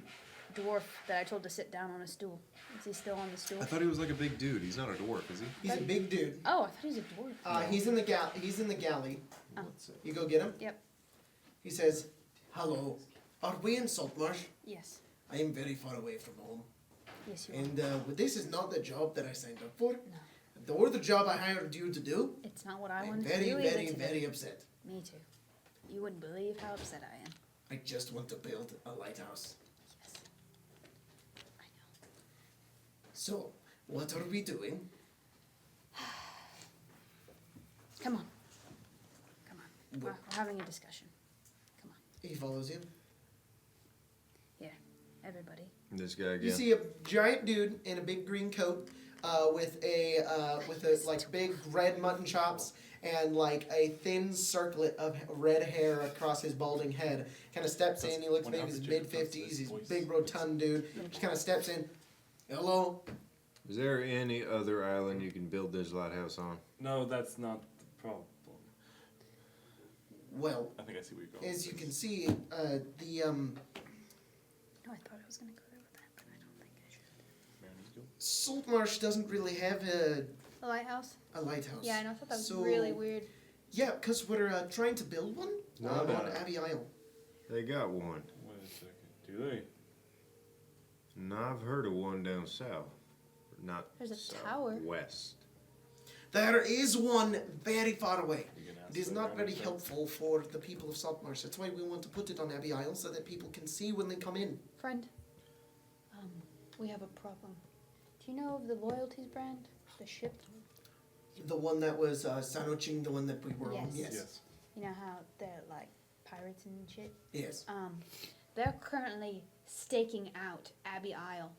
dwarf that I told to sit down on a stool. Is he still on the stool? I thought he was like a big dude. He's not a dwarf, is he? He's a big dude. Oh, I thought he was a dwarf. He's in the He's in the galley. Oh. You go get him. Yep. He says, "Hello, are we in Saltmarsh? Yes. I am very far away from home, Yes, you are. and this is not the job that I signed up for. Or the job I hired you to do. It's not what I I'm wanted very, to do either very, today. very upset. Me too. You wouldn't believe how upset I am. I just want to build a lighthouse. Yes. I know. So, what are we doing? Come on. Come on. We're having a discussion. Come on. He follows you. Here, everybody. This guy You again. see a giant dude in a big green coat, with a like big red mutton chops and like a thin circlet of red hair across his balding head. Kind of steps in. He looks When maybe he's Alfred mid Jacobs does 50s. this He's a voice. big rotund dude. Just kind of steps in. Hello. Is there any other island you can build this lighthouse on? No, that's not the problem. Well, I think I see where you're going. as you with can this. see, the No, I thought I was gonna go there with that, but I don't think I should. Mariners Guild? Saltmarsh doesn't really have The lighthouse? a lighthouse. Yeah, I know. I thought that was So- really weird. Yeah, because we're trying to build one No, on no. Abbey Isle. They got one. Wait a second. Do they? No, I've heard of one down south. Not There's a south, tower. west. There is one very far away. You can ask It is the not very mariners. helpful for the people of Saltmarsh. That's why we want to put it on Abbey Isle so that people can see when they come in. Friend, we have a problem. Do you know of the Loyalties brand? The ship? The one that was Sanoching, the one that we were on. Yes. Yes. Yes. You know how they're like pirates and shit? Yes. They're currently staking out Abbey Isle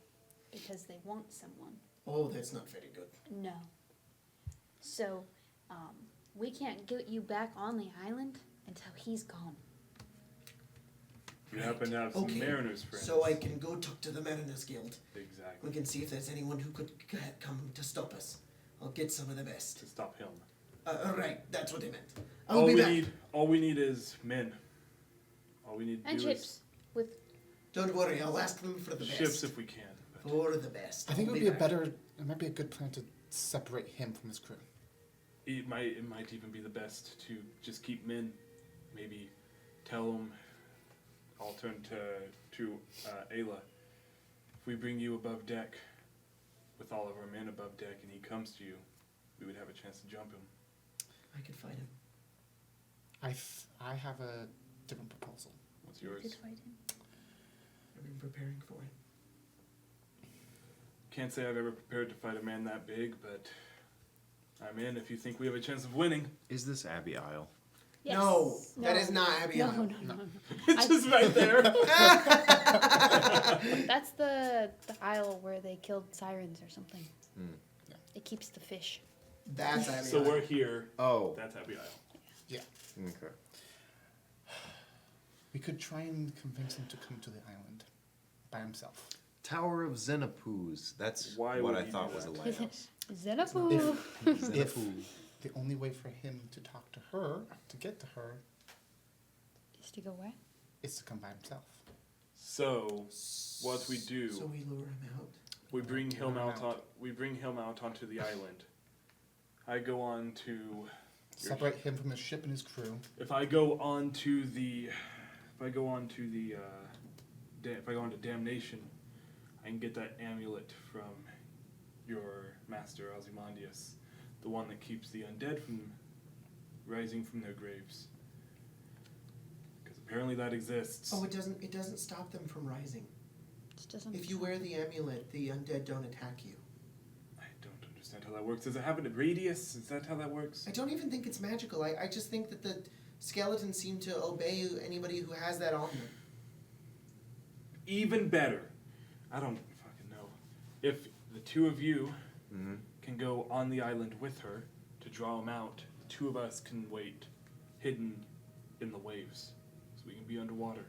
because they want someone. Oh, that's not very good. No. So, we can't get you back on the island until he's gone. You happen to have some Okay. mariners friends. So I can go talk to the Mariners Guild. Exactly. We can see if there's anyone who could come to stop us. I'll get some of the best. To stop him. Right, that's what I meant. I'll be back. All we need is men. All we need to And do ships with Don't worry, I'll ask them for the is best. ships if we can. But For the best. I think it I'll would be a back. better, it might be a good plan to separate him from his crew. it might even be the best to just keep men. Maybe tell them. I'll turn to Ayla. If we bring you above deck, with all of our men above deck, and he comes to you, we would have a chance to jump him. I could fight him. I have a different proposal. What's you yours? could fight him. I've been preparing for it. Can't say I've ever prepared to fight a man that big, but I'm in if you think we have a chance of winning. Is this Abbey Isle? Yes. No, that is not Abbey No, Isle. no, no. It's just right there. That's the isle where they killed sirens or something. Hmm. It keeps the fish. That's Abbey So Isle. we're here. Oh. That's Abbey Isle. Yeah. Okay. We could try and convince him to come to the island by himself. Tower of Xenopus. That's Why what would I he thought do was a that? lighthouse. Xenopoo. If Xenopus. the only way for him to talk to her, to get to her, Is to go where? is to come by himself. So what we do, So we lure him out. we bring him Lure him out. out. We bring him out onto the island. I go on to. Separate him from his ship and his crew. If I go on to the, if I go on to damnation, I can get that amulet from your master Ozymandias, the one that keeps the undead from rising from their graves. Because apparently that exists. Oh, it doesn't stop them from rising. Just doesn't. If you wear the amulet, the undead don't attack you. I don't understand how that works. Does it have a radius? Is that how that works? I don't even think it's magical. I just think that the skeletons seem to obey anybody who has that on them. Even better. I don't fucking know. If the two of you Mm-hmm. can go on the island with her to draw him out, the two of us can wait hidden in the waves. So We can be underwater.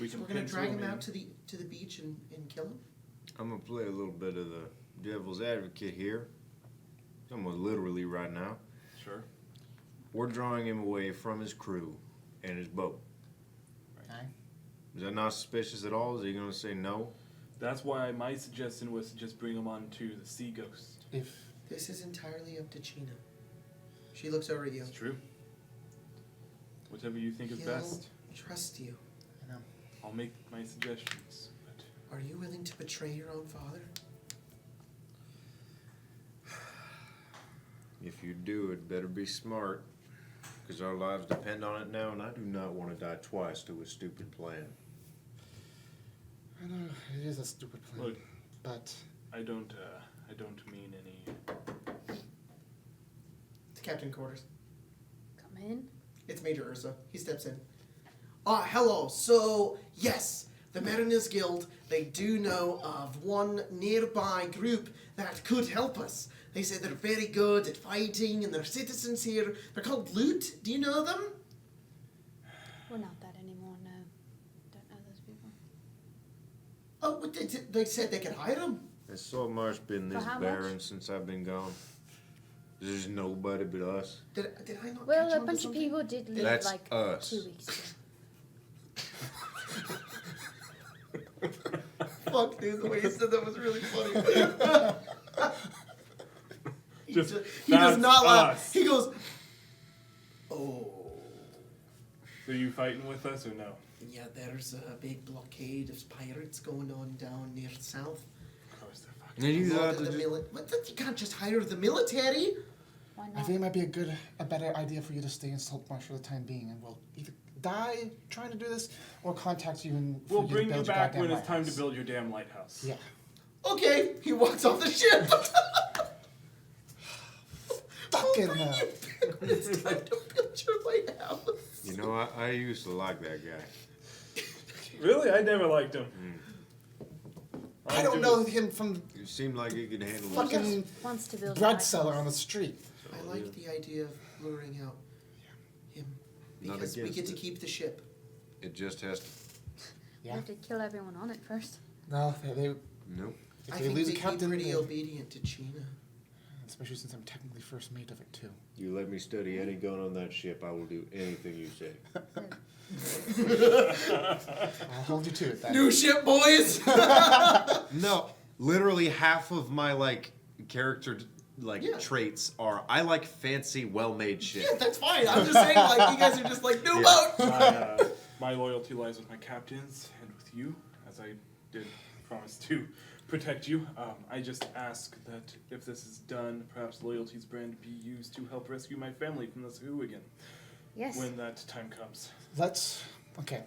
We So can we're gonna pencil drag him in. out to the beach and kill him. I'm gonna play a little bit of the devil's advocate here. Almost literally right now. Sure. We're drawing him away from his crew and his boat. Okay. Is that not suspicious at all? Is he gonna say no? That's why my suggestion was to just bring him on to the Sea Ghost. If This is entirely up to Gina. She looks over at you. It's true. Whatever you think is He'll best, trust you. I know. I'll make my suggestions. But Are you willing to betray your own father? If you do, it better be smart. Because our lives depend on it now, and I do not want to die twice to a stupid plan. I know it is a stupid plan, Look. but I don't mean any. To Captain Quarters. Come in. It's Major Ursa. He steps in. Hello. So, yes, the Mariners Guild, they do know of one nearby group that could help us. They say they're very good at fighting and they're citizens here. They're called Loot. Do you know them? We're not that anymore, no. Don't know those people. Oh, but they said they could hire them. Has Saltmarsh been For this how barren much? since I've been gone? There's nobody but us. Did I not Well, catch a on to bunch of something? people did leave That's like us. 2 weeks ago. Fuck, dude, the way he said that was really funny. he Just- he does that's not laugh. us. He goes, oh. So you fighting with us or no? Yeah, there's a big blockade of pirates going on down near south. Of course they're fucking. And you A lot have of to the just... you can't just hire the military. Why I not? think it might be a better idea for you to stay in Saltmarsh for the time being, and we'll either die trying to do this, or contact you and for We'll you to bring you build your back goddamn when it's time to lighthouse. build your damn lighthouse. Yeah. Okay, he walks off the ship. Fucking I'll bring hell. you back when it's time to build your lighthouse. You know, I used to like that guy. Really? I never liked him. I don't know him from You seemed like he could handle He it. fucking just wants to build a bread lighthouse. seller on the street. I like the idea of luring out him Not because we against get to it. keep the ship. It just has to... You Yeah. have to kill everyone on it first. No, they Nope. if I they think lose they'd a be captain, pretty they- obedient to Gina. especially since I'm technically first mate of it too. You let me study any gun on that ship, I will do anything you say. I'll hold you to it then. New ship, boys. No, literally half of my, like, character, like, Yeah. traits are, I like fancy, well-made shit. Yeah, that's fine. I'm just saying, like, you guys are just like, new Yeah. boat. My loyalty lies with my captains and with you, as I did promise to protect you. I just ask that if this is done, perhaps loyalty's brand be used to help rescue my family from this hooligan Yes. when that time comes. Okay.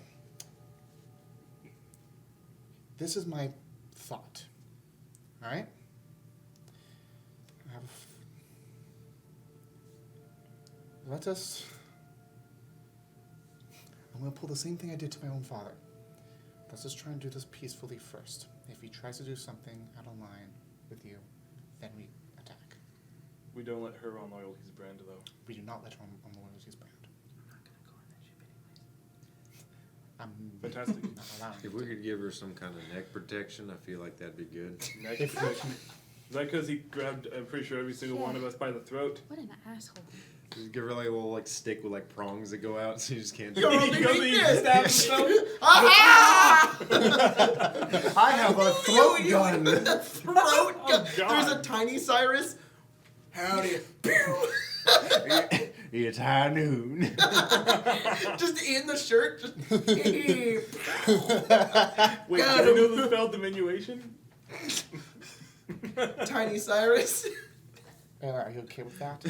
This is my thought. Alright? Let us. I'm gonna pull the same thing I did to my own father. Let's just try and do this peacefully first. If he tries to do something out of line with you, then we attack. We don't let her on loyalty's brand, though. We do not let her on the loyalties brand. I'm Fantastic. not allowing If you we to. could give her some kind of neck protection, I feel like that'd be good. Next If- question. Is that because he grabbed, I'm pretty sure, every single one of us by the throat? What an asshole. Just give her like a little like stick with like prongs that go out, so you just can't. You're He only goes and like he this. stabs himself. Aha! I have a throat You gun! with the throat gun. God. There's a tiny Cyrus. Howdy. Pew! It's high noon. Just in the shirt. Just Wait, Got do you him. know the spell diminution? Tiny Cyrus. Are you okay with that?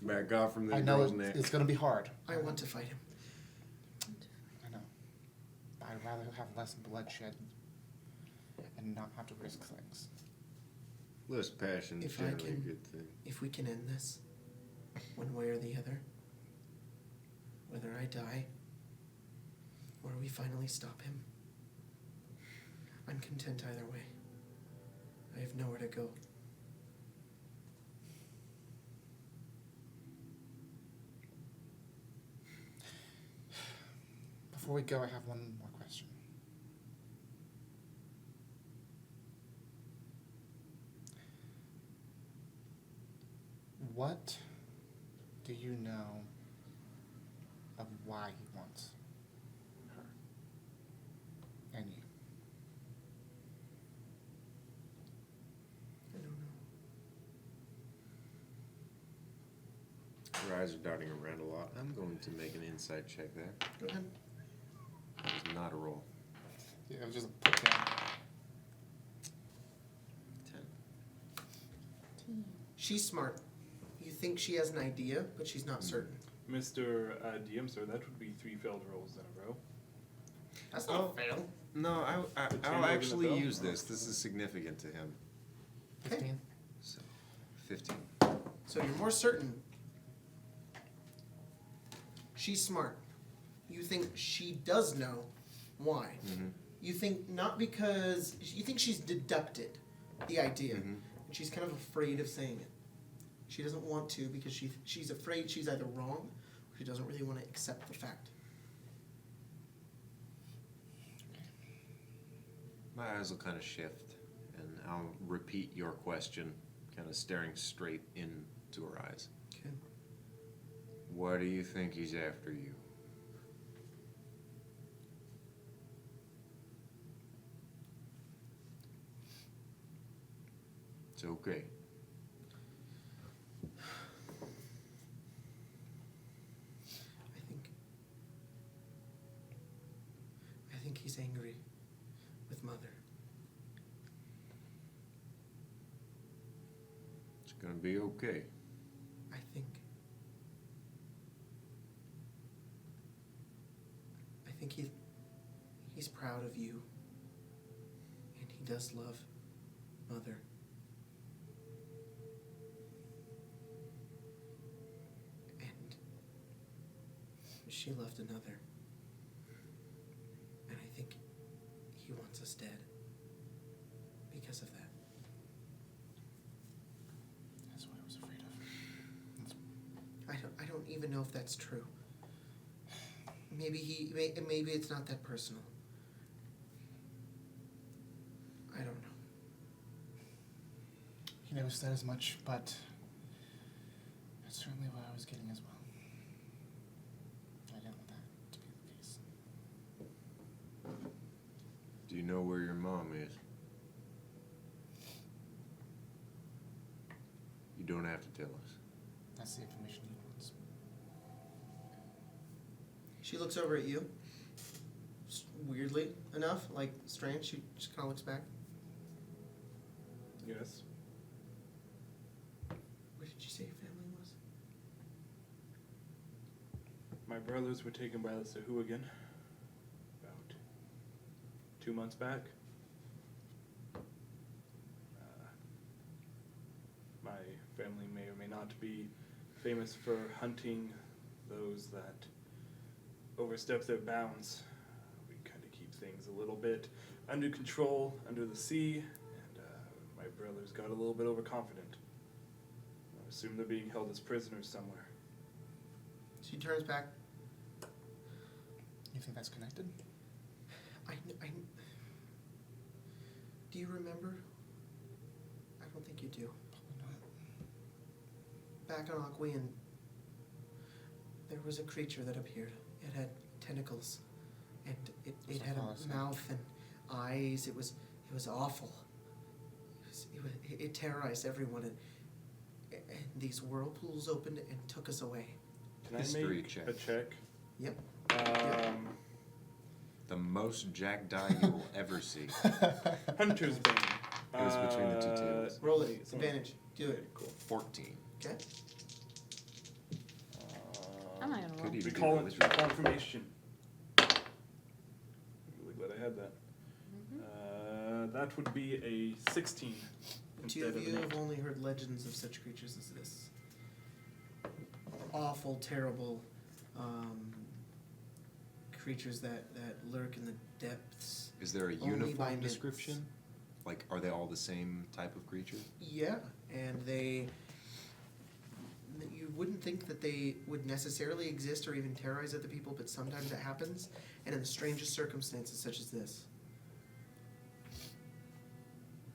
Back off from I this know girl's neck. it's gonna be hard. I want to fight him. I know. I'd rather have less bloodshed and not have to risk things. Less passion is If I generally a can- good thing. If we can end this, one way or the other, whether I die or we finally stop him, I'm content either way. I have nowhere to go. Before Before we go, I have one more question. What do you know of why he wants her and you? I don't know. Your eyes are darting around a lot. I'm going to make an insight check there. Go ahead. That was not a roll. Yeah, it was just a put down. 10. She's smart. You think she has an idea, but she's not certain. Mr. DM, sir, that would be 3 failed rolls in a row. That's not fail. No, The tin I'll over the actually bell? use this. This is significant to him. 15. So, 15. So you're more certain. She's smart. You think she does know why. Mm-hmm. You think not because you think she's deducted the idea, Mhm. and she's kind of afraid of saying it. She doesn't want to because she's afraid she's either wrong or she doesn't really want to accept the fact. My eyes will kind of shift, and I'll repeat your question, kind of staring straight into her eyes. Okay. Why do you think he's after you? It's okay. I think he's angry with Mother. It's gonna be okay. I think he's proud of you. And he does love Mother. And she loved another. And I think he wants us dead because of that. That's what I was afraid of. I don't even know if that's true. Maybe maybe it's not that personal. I don't know. He never said as much, but that's certainly what I was getting as well. I didn't want that to be the case. Do you know where your mom is? You don't have to tell us. That's the information he wants. She looks over at you. Weirdly enough, like strange, she just kind of looks back. Yes. Where did you say your family was? My brothers were taken by the Sahuagin about 2 months back. My family may or may not be famous for hunting those that overstep their bounds. We kind of keep things a little bit under control under the sea, and my brothers got a little bit overconfident. I assume they're being held as prisoners somewhere. She turns back. You think that's connected? Do you remember? I don't think you do. Probably not. Back on Aquayan, there was a creature that appeared. It had tentacles, and it had a mouth and eyes. It was awful. It terrorized everyone, and these whirlpools opened and took us away. Can History I make check. a check? Yep. The most jack die you will ever see. Hunter's Bane. Goes between the two tables. Roll it. Advantage. Do it. Cool. 14. Okay. I'm not gonna roll. Could even Recall be it. wizard. Recall information. I'm really glad I had that. That would be a 16 Two instead of of you an have 8. only heard legends of such creatures as this. Awful, terrible creatures that lurk in the depths. Is there a Only by uniform myths. description? Like, are they all the same type of creature? Yeah, and that you wouldn't think that they would necessarily exist or even terrorize other people, but sometimes it happens, and in the strangest circumstances such as this.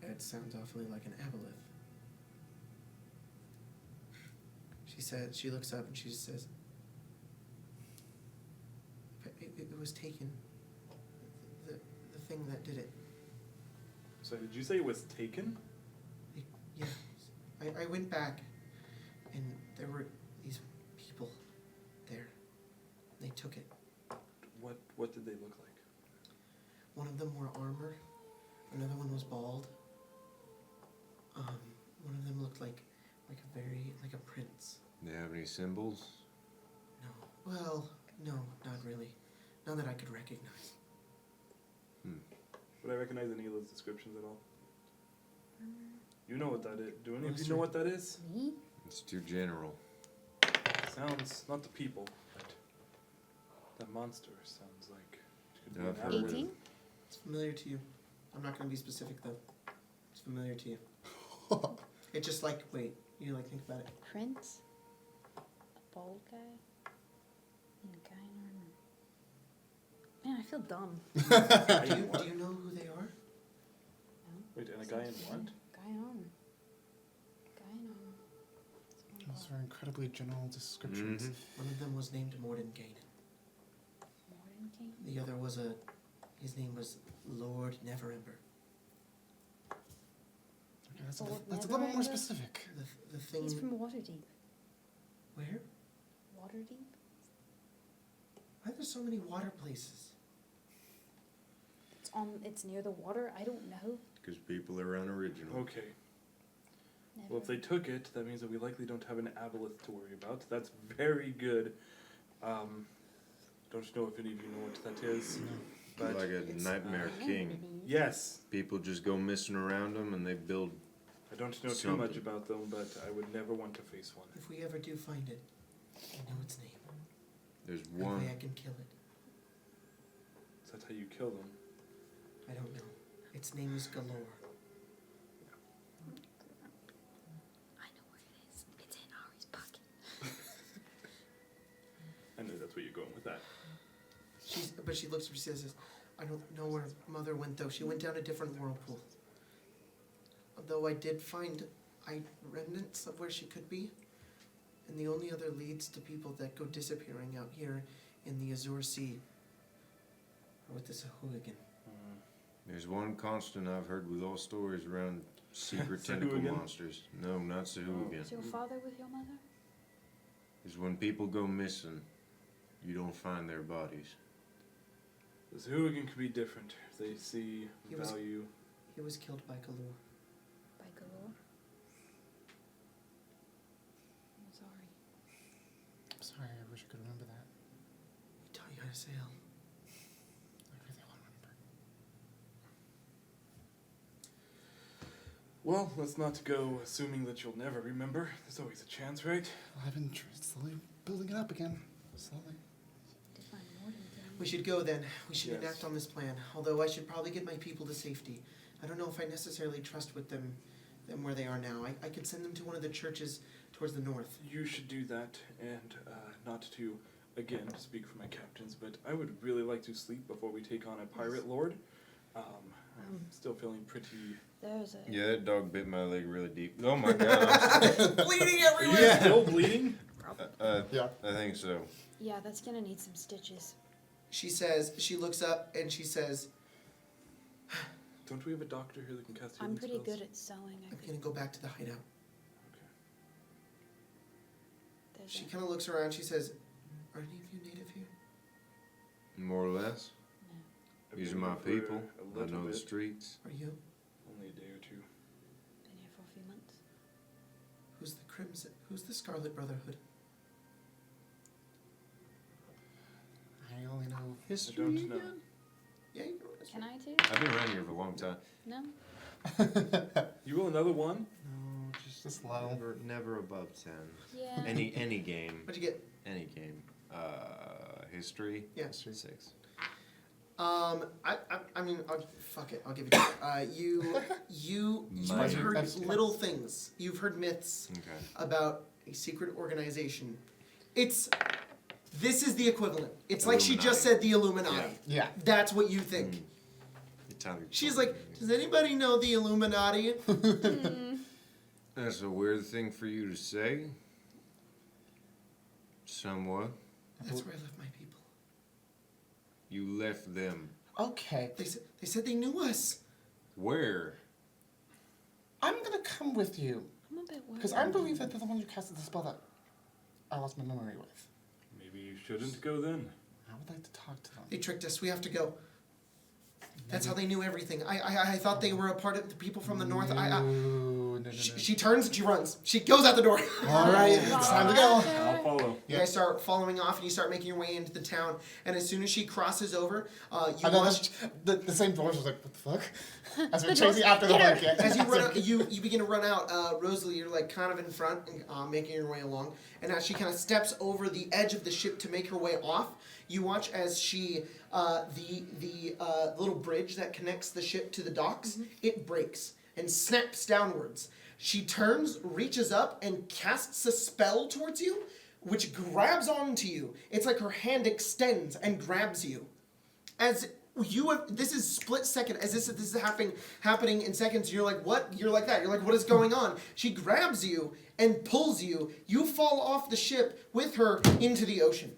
It sounds awfully like an aboleth. She looks up and she just says, it was taken. The thing that did it. So did you say it was taken? Yeah. I went back, and there were these people there. They took it. What did they look like? One of them wore armor. Another one was bald. One of them looked like a prince. Do they have any symbols? No. Well, no, not really. None that I could recognize. Would I recognize any of those descriptions at all? You know what that is. Do any of you That's know right. what that is? Me? It's too general. Sounds, not the people, but that monster sounds like it could be I've an heard of aberration. 18? It's familiar to you. I'm not going to be specific, though. It's familiar to you. It's just like, wait, you think about it. Prince? A bald guy? And a guy in armor. Man, I feel dumb. Do you know who they are? Wait, and a guy in what? Guy in armor. Guy in armor. Those are incredibly general descriptions. One of them was named Mordenkainen. Morton King? The other was his name was Lord Neverember. Okay, that's a, Old that's a little more Neverember? specific. The thing. He's from Waterdeep. Where? Waterdeep? Why are there so many water places? It's near the water? I don't know. Because people are unoriginal. Okay. Never. Well, if they took it, that means that we likely don't have an aboleth to worry about. That's very good. Don't know if any of you know what that is. But Like a it's- nightmare king. yes, People just go missing around them and they build. I don't know too much Something. about them, but I would never want to face one. If we ever do find it, I know its name. There's That one. way I can kill it. Is that how you kill them? I don't know. Its name is Galore. I know where it is. It's in Ari's pocket. I knew that's where you're going with that. But she looks. She says, this, "I don't know where Mother went though. She went down a different whirlpool. Although I did find remnants of where she could be, and the only other leads to people that go disappearing out here in the Azure Sea are with this hooligan. There's one constant I've heard with all stories around secret tentacle Sahuagin? monsters. No, not Sahuagin. Is your father with your mother? Is when people go missing, you don't find their bodies. The hooligan could be different. If they see He was- value. He was killed by Galore. By Galore? I'm sorry. I'm sorry, I wish I could remember that. He taught you how to sail. I really want to remember. Well, let's not go assuming that you'll never remember. There's always a chance, right? Well, I've been slowly building it up again. Slowly. To find Morton King. We should go then. We should Yes. enact on this plan. Although I should probably get my people to safety. I don't know if I necessarily trust with them where they are now. I could send them to one of the churches towards the north. You should do that, and not to, again, speak for my captains, but I would really like to sleep before we take on a pirate lord. I'm still feeling pretty... There's a. Yeah, that dog bit my leg really deep. Oh my god. Bleeding Are everywhere! you still bleeding? Yeah. I think so. Yeah, that's gonna need some stitches. She looks up and she says, Don't we have a doctor here that can cast I'm healing pretty spells? good at sewing. I I'm could. gonna go back to the hideout. Okay. There's She a, kind of looks around. She says, "Are any of you native here?" More or less. no. I've These are been my here for people. a I little know the bit. streets. Are you? Only a day or two. Been here for a few months. Who's the Crimson? Who's the Scarlet Brotherhood? I only know I don't know. Yeah, you know what Can I too? I've been around here for a long time. No? You will another one? No, Just low. never above 10. Yeah. Any game. What'd you get? Any game. History. Yeah. 6. I mean, fuck it. I'll give it to you. You've My- heard I've- little things. You've heard myths Okay. about a secret organization. This is the equivalent. It's like she Illuminati. just said the Illuminati. Yeah. That's what you think. Italian. She's like, does anybody know the Illuminati? That's a weird thing for you to say. Somewhat. That's where I left my people. You left them. Okay. They said they knew us. Where? I'm gonna come with you. I'm a bit worried. Because I believe that they're the ones who casted the spell that I lost my memory with. Maybe you shouldn't go then. I would like to talk to them. They tricked us. We have to go. That's how they knew everything. I thought they were a part of the people from the north. No. She turns and she runs. She goes out the door. All right, it's time to go. I'll follow. You guys start following off and you start making your way into the town. And as soon as she crosses over, you I know watch, the same voice was like, what the fuck? As we're The chasing doors- after the get her. blanket. as you run out, you begin to run out. Rosalie, you're like kind of in front, making your way along. And as she kind of steps over the edge of the ship to make her way off, you watch as she the little bridge that connects the ship to the docks, it breaks and snaps downwards. She turns, reaches up, and casts a spell towards you, which grabs onto you. It's like her hand extends and grabs you. As you have, this is split second. As this is happening in seconds. You're like, what? You're like that. You're like, what is going on? She grabs you and pulls you. You fall off the ship with her into the ocean.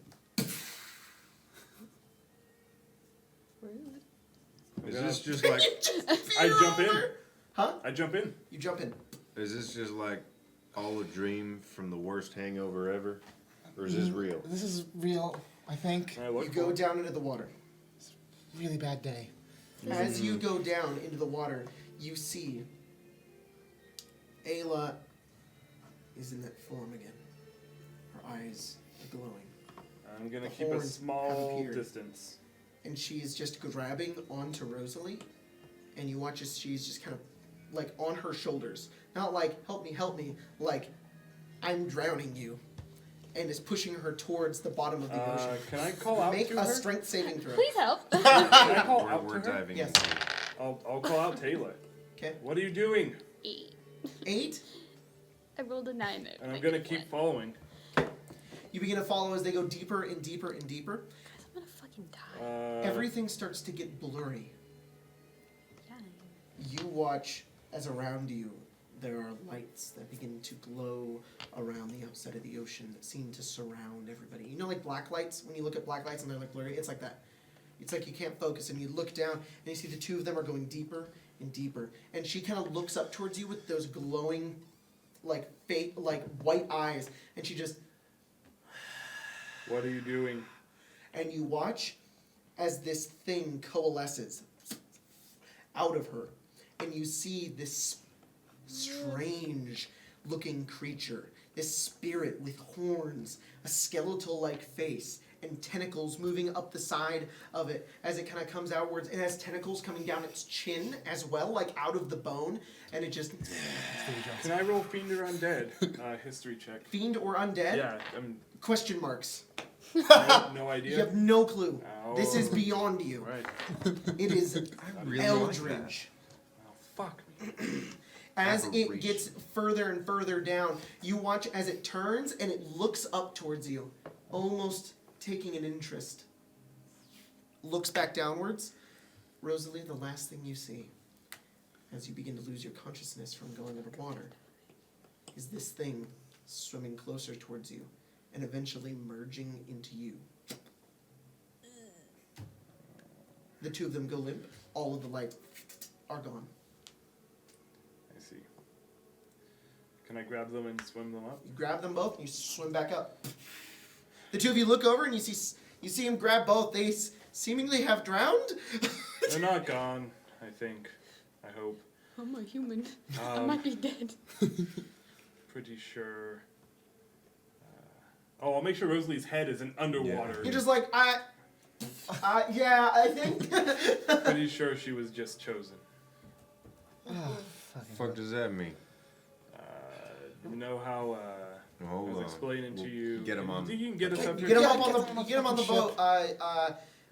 Is this just like? I jump in. Huh? I jump in. You jump in. Is this just like all a dream from the worst hangover ever, or is this real? This is real, I think. I look You go for it. down into the water. Really bad day. As you go down into the water, you see Ayla is in that form again. Her eyes are glowing. I'm gonna The keep a horns have small appeared. distance. And she is just grabbing onto Rosalie, and you watch as she's just kind of like on her shoulders, not like help me, like I'm drowning you, and is pushing her towards the bottom of the ocean. Can I call out Make to a her? strength saving throw. Please help. Can I call We're, out we're to her? diving Yes. into it. I'll call out Taylor. Okay, What are you doing? 8. I rolled a 9 there. And I'm gonna keep following. You begin to follow as they go deeper and deeper and deeper. I'm gonna fucking die. Everything starts to get blurry. Yeah. You watch as around you there are lights that begin to glow around the outside of the ocean that seem to surround everybody. You know, like black lights? When you look at black lights and they're like blurry, it's like that. It's like you can't focus, and you look down and you see the two of them are going deeper and deeper. And she kind of looks up towards you with those glowing, like white eyes, and she just. What are you doing? And you watch as this thing coalesces out of her, and you see this strange looking creature, this spirit with horns, a skeletal like face, and tentacles moving up the side of it as it kind of comes outwards. It has tentacles coming down its chin as well, like out of the bone, and it just. Can I roll Fiend or Undead? History check. Fiend or undead? Yeah, Question marks. no You idea. have no clue. Oh. This is beyond you. Right. It is really like eldritch. Oh, fuck me. As it Aberration. gets further and further down, you watch as it turns and it looks up towards you, almost taking an interest. Looks back downwards. Rosalie, the last thing you see, as you begin to lose your consciousness from going underwater, is this thing swimming closer towards you and eventually merging into you. The two of them go limp. All of the lights are gone. I see. Can I grab them and swim them up? You grab them both and you swim back up. The two of you look over and you see him grab both. They seemingly have drowned. They're not gone, I think. I hope. I'm a human. I Um, might be dead. Pretty sure. I'll make sure Rosalie's head isn't underwater. You're just like, yeah, I think. Pretty sure she was just chosen. Fuck does that mean? You know how I Hold was on. explaining to We'll you. get him you on. think you can get us up You here? get him Yeah, up on get the them on you get him on the fucking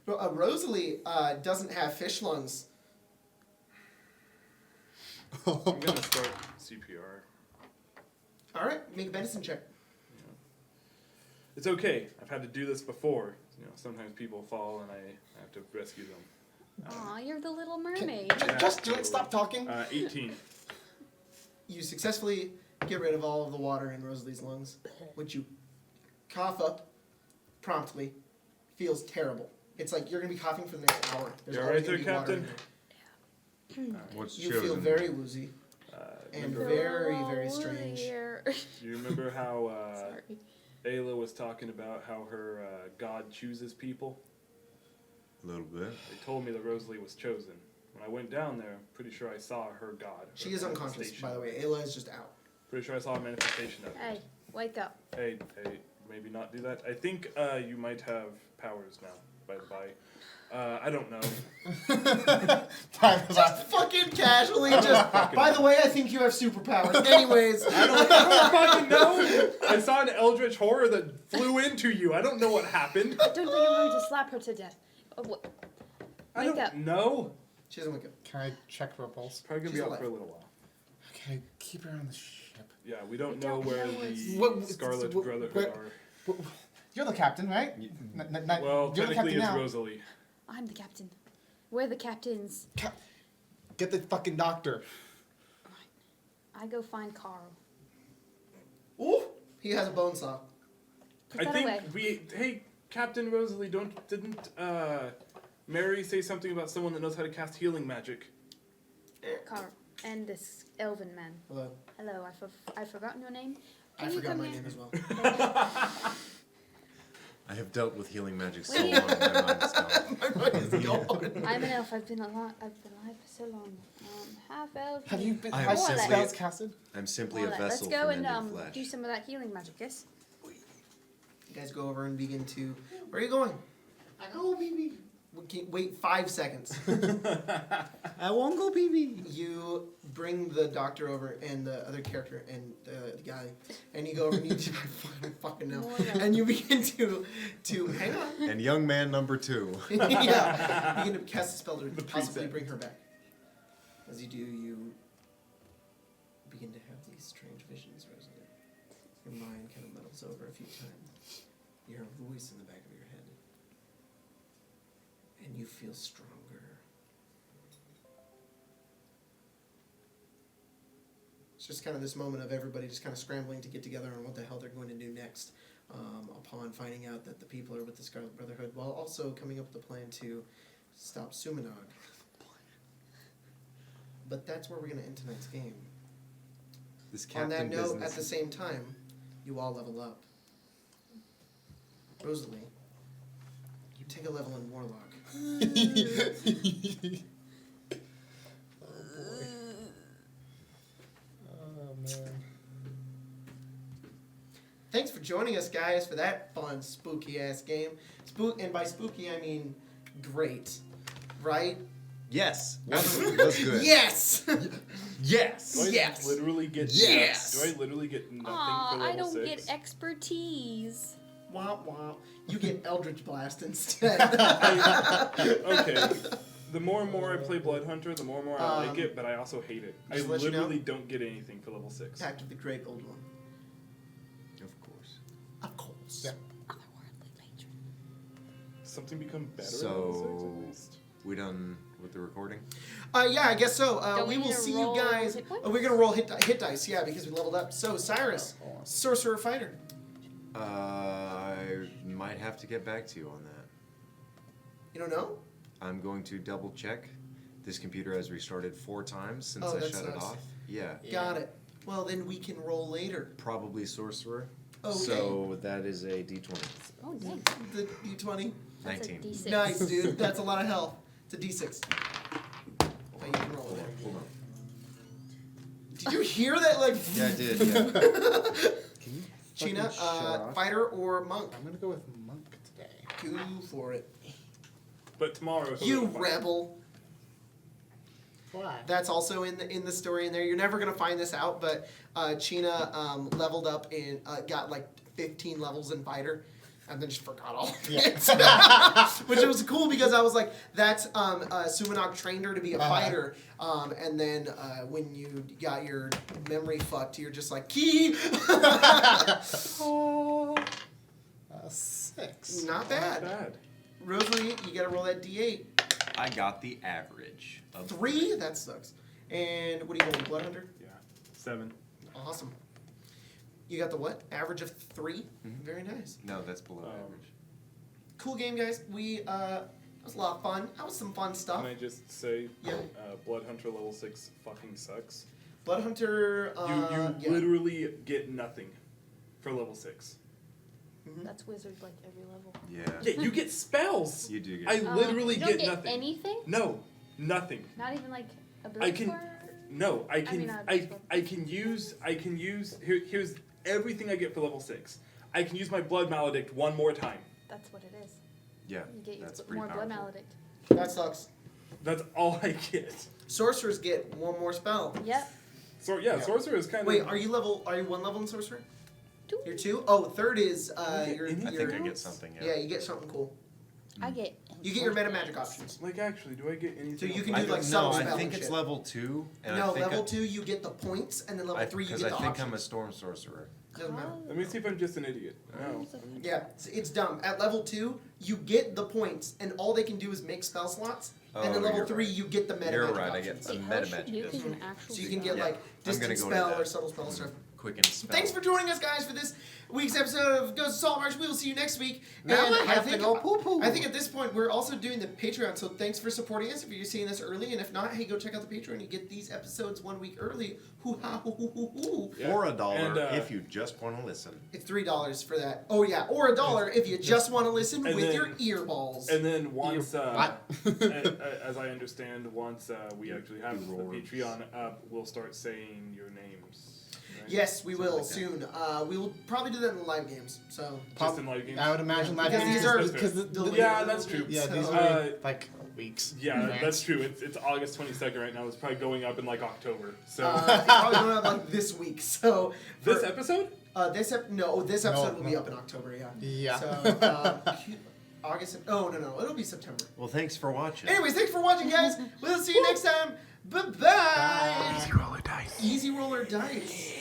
boat. Rosalie doesn't have fish lungs. I'm gonna start CPR. All right, make a medicine check. It's okay. I've had to do this before. You know, sometimes people fall and I have to rescue them. Aw, you're the little mermaid. Just do it. Stop talking. 18. You successfully get rid of all of the water in Rosalie's lungs, which you cough up promptly. Feels terrible. It's like you're gonna be coughing for the next hour. There's You always alright gonna there, be water in Captain? there. What's You feel chosen? very woozy and Remember, very, very strange. do you remember how Sorry. Ayla was talking about how her God chooses people? A little bit. They told me that Rosalie was chosen. When I went down there, pretty sure I saw her God. She her is unconscious, manifestation. by the way. Ayla is just out. Pretty sure I saw a manifestation of it. Hey, wake up. Hey, maybe not do that. I think you might have powers now, by the by. I don't know. Just fucking casually, just. By the way, I think you have superpowers. Anyways, I don't fucking know. I saw an eldritch horror that flew into you. I don't know what happened. I don't think I'm going to slap her to death. I Wake don't up. know. she doesn't wake up. Can I check her pulse? Probably gonna She's be out alive. for a little while. Okay, keep her on the ship. Yeah, we don't I know don't where know the What- Scarlet what- Brotherhood what- are. You're the captain, right? Well, you're the technically captain it's now. Rosalie. I'm the captain. We're the captains. Get the fucking doctor. I go find Carl. Ooh, he has a bone saw. Put I that think away. hey, Captain Rosalie, didn't Mary say something about someone that knows how to cast healing magic? Carl and this elven man. Hello. Hello, I've forgotten your name. I Can you forgot come my here? name as well. I have dealt with healing magic so Wait. long, my mind is gone. My mind is gone. I'm an elf. I've been alive for so long. Half elf. Have you been I had am simply- spells casted? I'm simply a Let's vessel go for and mending flesh. do some of that healing magic, yes? You guys go over and begin to. Where are you going? I go, baby. Wait 5 seconds. I won't go pee. You bring the doctor over and the other character and the guy, and you go over and you I fucking know, and you begin to hang on. And young man number 2. Yeah, you begin to cast a spell to The possibly preset. bring her back. As you do, you begin to have these strange visions, Rosalie. Your mind kind of muddles over a few times. You hear a voice in the back of your head, and you feel stronger. It's just kind of this moment of everybody just kind of scrambling to get together on what the hell they're going to do next, upon finding out that the people are with the Scarlet Brotherhood, while also coming up with a plan to stop Sumanog. But that's where we're going to end tonight's game. This On that captain note, business. at the same time, you all level up. Rosalie, you take a level in Warlock. Oh man. Thanks for joining us, guys, for that fun, spooky-ass game. And by spooky, I mean great. Right? Yes. Was good. Yes! Yes. Do I Yes. literally get Yes. Do I literally get nothing Aw, for level I don't 6? get expertise. Womp womp. You get Eldritch Blast instead. Okay. The more and more I play Blood Hunter, the more and more I like it, but I also hate it. I just to let you know- literally don't get anything for level 6. Pact of the Great Old One. Of course. Of course. Yeah. Otherworldly patron. Something become better at level 6 So, at least? we done with the recording? Yeah, I guess so. Don't We we will need to see you roll guys. hit points? We're going to roll hit dice, yeah, because we leveled up. So, Cyrus, Hold on. Sorcerer Fighter. I might have to get back to you on that. You don't know? I'm going to double check. This computer has restarted 4 times since Oh, I that shut it sucks. off. Yeah. Got it. Well, then we can roll later. Probably sorcerer. Okay. So that is a d20. Oh, dang. The D20. That's 19. a D6. Nice, dude. That's a lot of health. It's a D6. Oh, you can roll it there. Hold on. Did you hear that? Like, Yeah, I did. Yeah. Can you China, fucking shut off? fighter or monk? I'm gonna go with monk today. Go for it. But tomorrow... so You we'll fight. rebel. Why? That's also in the story in there. You're never gonna find this out, but China leveled up and got like 15 levels in fighter, and then just forgot all of it. Which was cool because I was like, that's Sumanog trained her to be a fighter, and then when you got your memory fucked, you're just like key. A 6. Not bad. Bad. Rosalie, you gotta roll that D8. I got the average of 3? That sucks. And what are you rolling, Blood Hunter? Yeah. 7. Awesome. You got the what? Average of 3? Very nice. No, that's below average. Cool game, guys. That was a lot of fun. That was some fun stuff. Can I just say, Yeah. Blood Hunter level 6 fucking sucks. Blood Hunter, You yeah. literally get nothing for level 6. That's wizard like every level. Yeah. Yeah, you get spells. You do get I spells. literally you don't get nothing. anything? No, nothing. Not even like I ability can- score? No, I can. mean, I can use. Here's everything I get for level 6. I can use my blood maledict one more time. That's what it is. Yeah, You get your that's pretty more powerful. blood maledict. That sucks. That's all I get. Sorcerers get one more spell. Yep. So yeah, sorcerer is kind Wait, of. are you one level in sorcerer? 2. You're 2? Oh, third is get your. anything I think I get something. Yeah, you get something cool. I get. You get your meta magic options. Like actually, do I get anything? So you else? can I do, like, don't subtle know. I spell think and it's shit. level 2, and No, I think level 2 you get the points, and then level 3 you because get I the think options. I'm a storm sorcerer. Doesn't matter. Let me see if I'm just an idiot. No. Yeah, it's dumb. At level 2, you get the points, and all they can do is make spell slots. And then Oh, level you're 3, right. you get the meta You're magic right. I options. get a Wait, meta how should magic. you disc. an actual So you can get Yeah, like I'm distant gonna go to spell that. or subtle spell stuff. Quick and spell. Thanks for joining us, guys, for this week's episode of Ghosts of Saltmarsh. We will see you next week. Now and I have to go poo-poo. I think at this point we're also doing the Patreon, so thanks for supporting us. If you're seeing this early, and if not, hey, go check out the Patreon. You get these episodes 1 week early. Hoo ha hoo hoo hoo hoo. Yeah. Or $1 And, if you just want to listen. It's $3 for that. Oh yeah, or $1 if you just want to listen And with then- your earballs. And then once, What? as I understand, once we actually have the roars. Patreon up, we'll start saying your names. Right? Yes, we Something will like that. soon. We will probably do that in the live games. So Just in live games. I would imagine live Because games these are because delayed Yeah, a little that's bit, true. yeah, these so- are like weeks. Yeah, in advance. that's true. It's August 22nd right now. It's probably going up in like October. So it's probably going up like this week. So this for- episode? this episode will be no. up in October. Yeah. Yeah. So August. Oh no, it'll be September. Well, thanks for watching. Anyways, thanks for watching, guys. We'll see you next time. Bye bye. Easy roller dice. Easy roller dice.